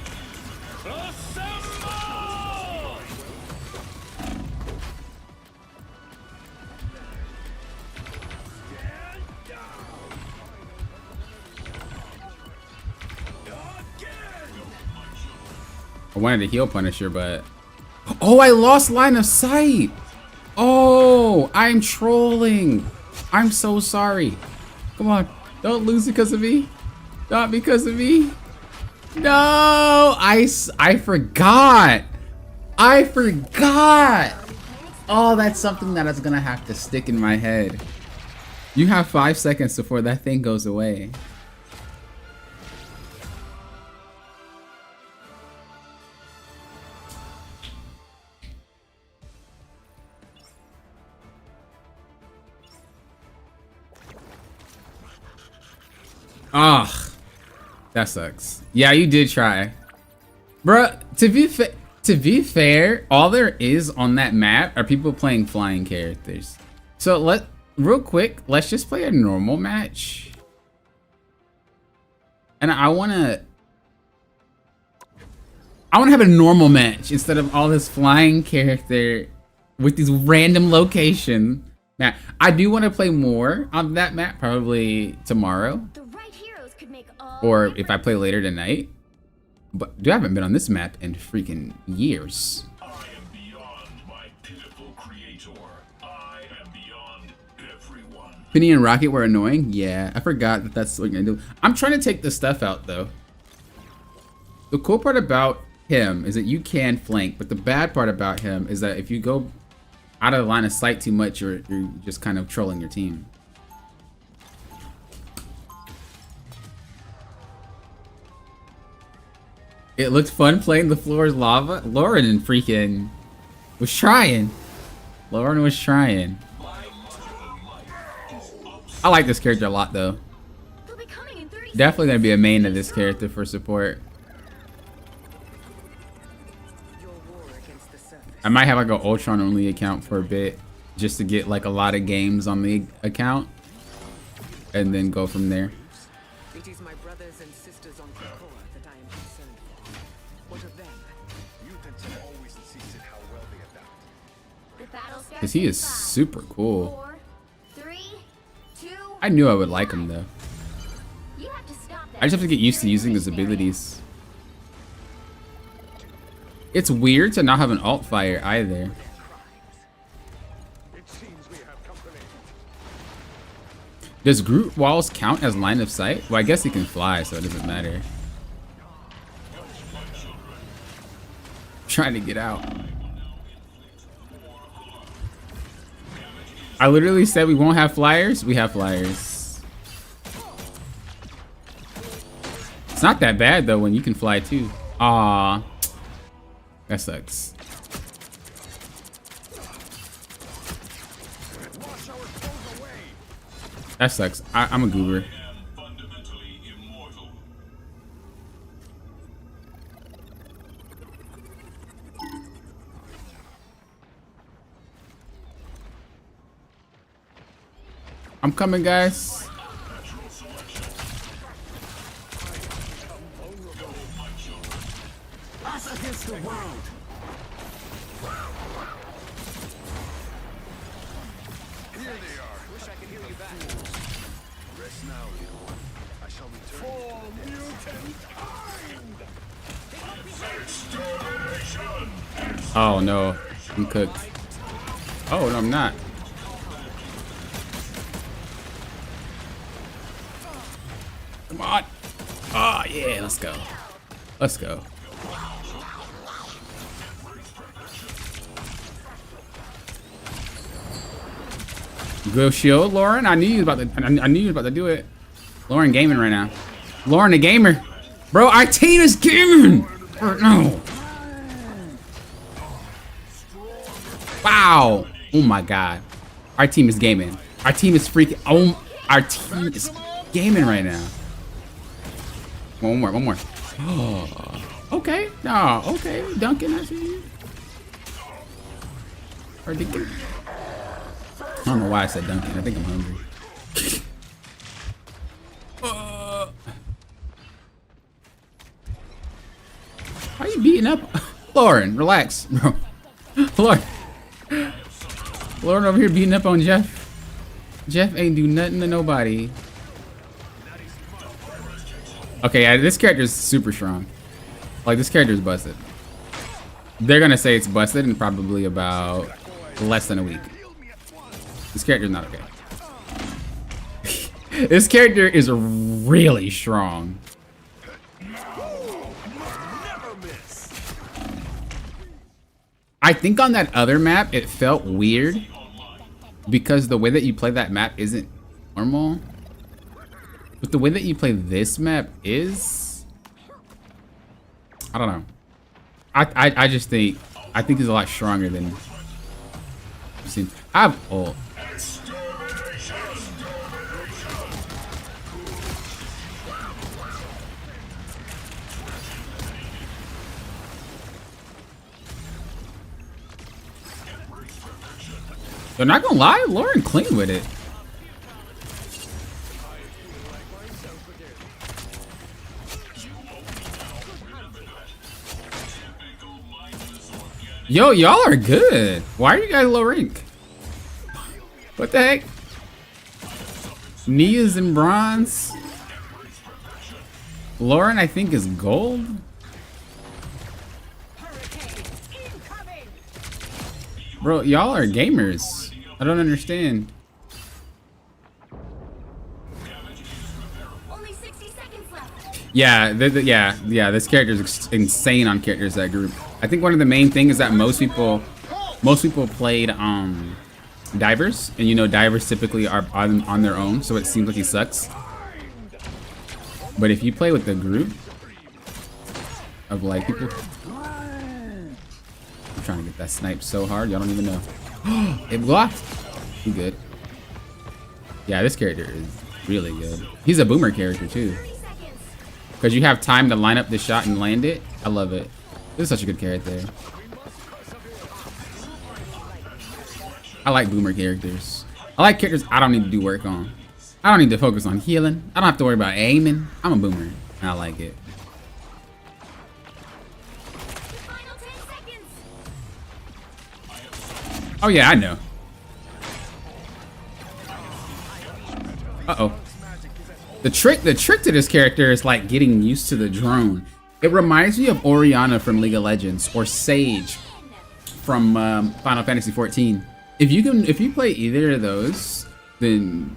I wanted to heal Punisher, but... Oh, I lost line of sight! Oh, I'm trolling! I'm so sorry. Come on, don't lose because of me. Not because of me. No! I forgot! I forgot! Oh, that's something that is gonna have to stick in my head. You have 5 seconds before that thing goes away. Ugh, that sucks. Yeah, you did try, bruh. To be fair, all there is on that map are people playing flying characters. So real quick, let's just play a normal match. And I wanna have a normal match instead of all this flying character with these random location. Now, I do want to play more on that map, probably tomorrow. The right heroes could make all Or if I play later tonight. But dude, I haven't been on this map in freaking years. I am beyond my pitiful creator. I am beyond everyone. Penny and Rocket were annoying? Yeah, I forgot that that's what you're gonna do. I'm trying to take this stuff out though. The cool part about him is that you can flank, but the bad part about him is that if you go out of the line of sight too much, you're just kind of trolling your team. It looked fun playing the floor is lava. Lauren freaking was trying. Lauren was trying. I like this character a lot though. They'll be coming in 30 Definitely gonna be a main of this character for support. I might have like an Ultron only account for a bit, just to get like a lot of games on the account, and then go from there. It is my brothers and sisters on Krakoa that I am concerned for. What of them? Mutants have always insisted how well they adapt. The battle starts Cause he in is 5, super cool. 4, 3, 2. I knew I would like him though. You have to stop that. I just have to get used to using his abilities. It's weird to not have an alt fire either. It seems we have company. Does Groot walls count as line of sight? Well, I guess he can fly, so it doesn't matter. Trying to get out. I literally said we won't have flyers. We have flyers. It's not that bad though when you can fly too. Aww. That sucks. That sucks. I'm a goober. am fundamentally immortal. I'm coming, guys. Us against the world. Here they are. Wish I could hear you back. Rest now, little one. I shall return. For mutant kind! Oh no, I'm cooked. Oh no, I'm not. Come on. Oh yeah, let's go. Let's go. Go shield, Lauren. I knew you was about to. I knew you was about to do it. Lauren gaming right now. Lauren the gamer, bro. Our team is gaming. No. Wow. Oh my god. Our team is gaming. Our team is freaking. Oh, our team is gaming right now. One more. One more. Oh. Okay. No. Okay. Duncan, I see you. Or Duncan. I don't know why I said Duncan. I think I'm hungry. Why are you beating up? Lauren, relax, bro. Lauren. Lauren over here beating up on Jeff. Jeff ain't do nothing to nobody. Okay, yeah, this character is super strong. Like, this character is busted. They're gonna say it's busted in probably about less than a week. This character is not okay. This character is really strong. I think on that other map, it felt weird because the way that you play that map isn't normal. But the way that you play this map is, I don't know. I just think, I think he's a lot stronger than I've seen. I have ult. They're not gonna lie, Lauren clean with it. Yo, y'all are good. Why are you guys low rank? What the heck? Nia's in bronze. Lauren, I think, is gold. Bro, y'all are gamers. I don't understand. Only 60 seconds left. Yeah, yeah. This character is insane on characters that group. I think one of the main things is that most people played divers, and you know divers typically are on their own, so it seems like he sucks. But if you play with the group of like people, I'm trying to get that snipe so hard, y'all don't even know. It blocked. He good. Yeah, this character is really good. He's a boomer character too, because you have time to line up the shot and land it. I love it. This is such a good character. I like boomer characters. I like characters I don't need to do work on. I don't need to focus on healing. I don't have to worry about aiming. I'm a boomer, and I like it. Final 10 seconds. Oh yeah, I know. Uh-oh. The trick to this character is like getting used to the drone. It reminds me of Orianna from League of Legends or Sage from Final Fantasy 14. If you play either of those, then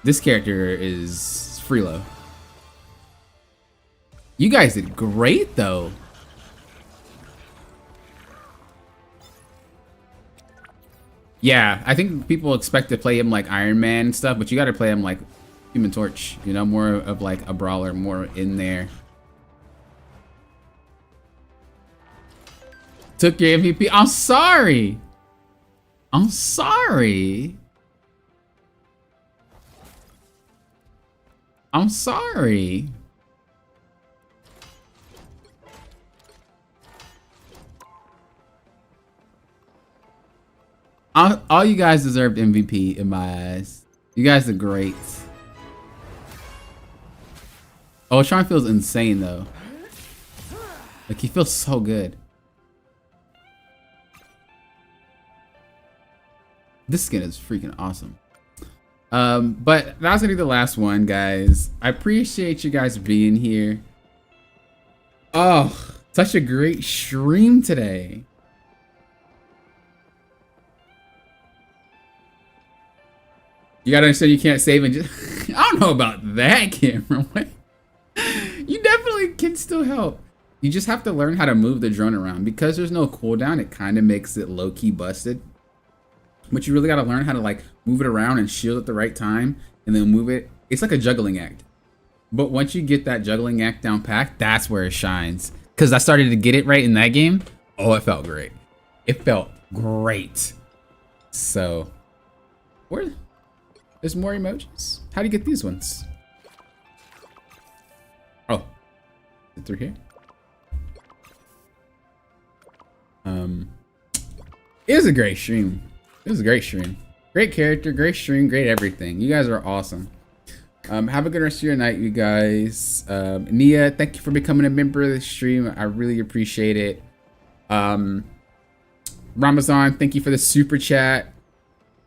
this character is Freelo. You guys did great though. Yeah, I think people expect to play him like Iron Man and stuff, but you gotta play him like Human Torch, you know, more of like a brawler, more in there. Took your MVP. I'm sorry. I'm sorry. I'm sorry. All you guys deserved MVP in my eyes. You guys are great. Ultron feels insane though. Like he feels so good. This skin is freaking awesome. But that's gonna be the last one, guys. I appreciate you guys being here. Oh, such a great stream today. You gotta understand you can't save and just I don't know about that, Cameron. You definitely can still help. You just have to learn how to move the drone around. Because there's no cooldown, it kind of makes it low-key busted. But you really gotta learn how to like move it around and shield at the right time and then move it. It's like a juggling act. But once you get that juggling act down packed, that's where it shines. Because I started to get it right in that game. Oh, it felt great. It felt great. So, there's more emojis. How do you get these ones? Oh, is it through here? It was a great stream. It was a great stream. Great character, great stream, great everything. You guys are awesome. Have a good rest of your night, you guys. Nia, thank you for becoming a member of the stream. I really appreciate it. Ramazan, thank you for the super chat.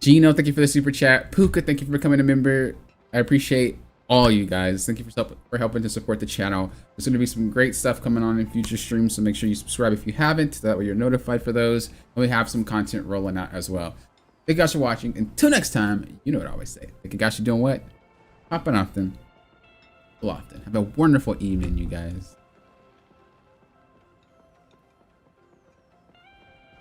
Gino, thank you for the super chat. Puka, thank you for becoming a member. I appreciate all you guys. Thank you for helping to support the channel. There's going to be some great stuff coming on in future streams, so make sure you subscribe if you haven't. That way you're notified for those. And we have some content rolling out as well. Thank you guys for watching. Until next time, you know what I always say. Thank you guys for doing what? Hopping often. Often. Have a wonderful evening, you guys.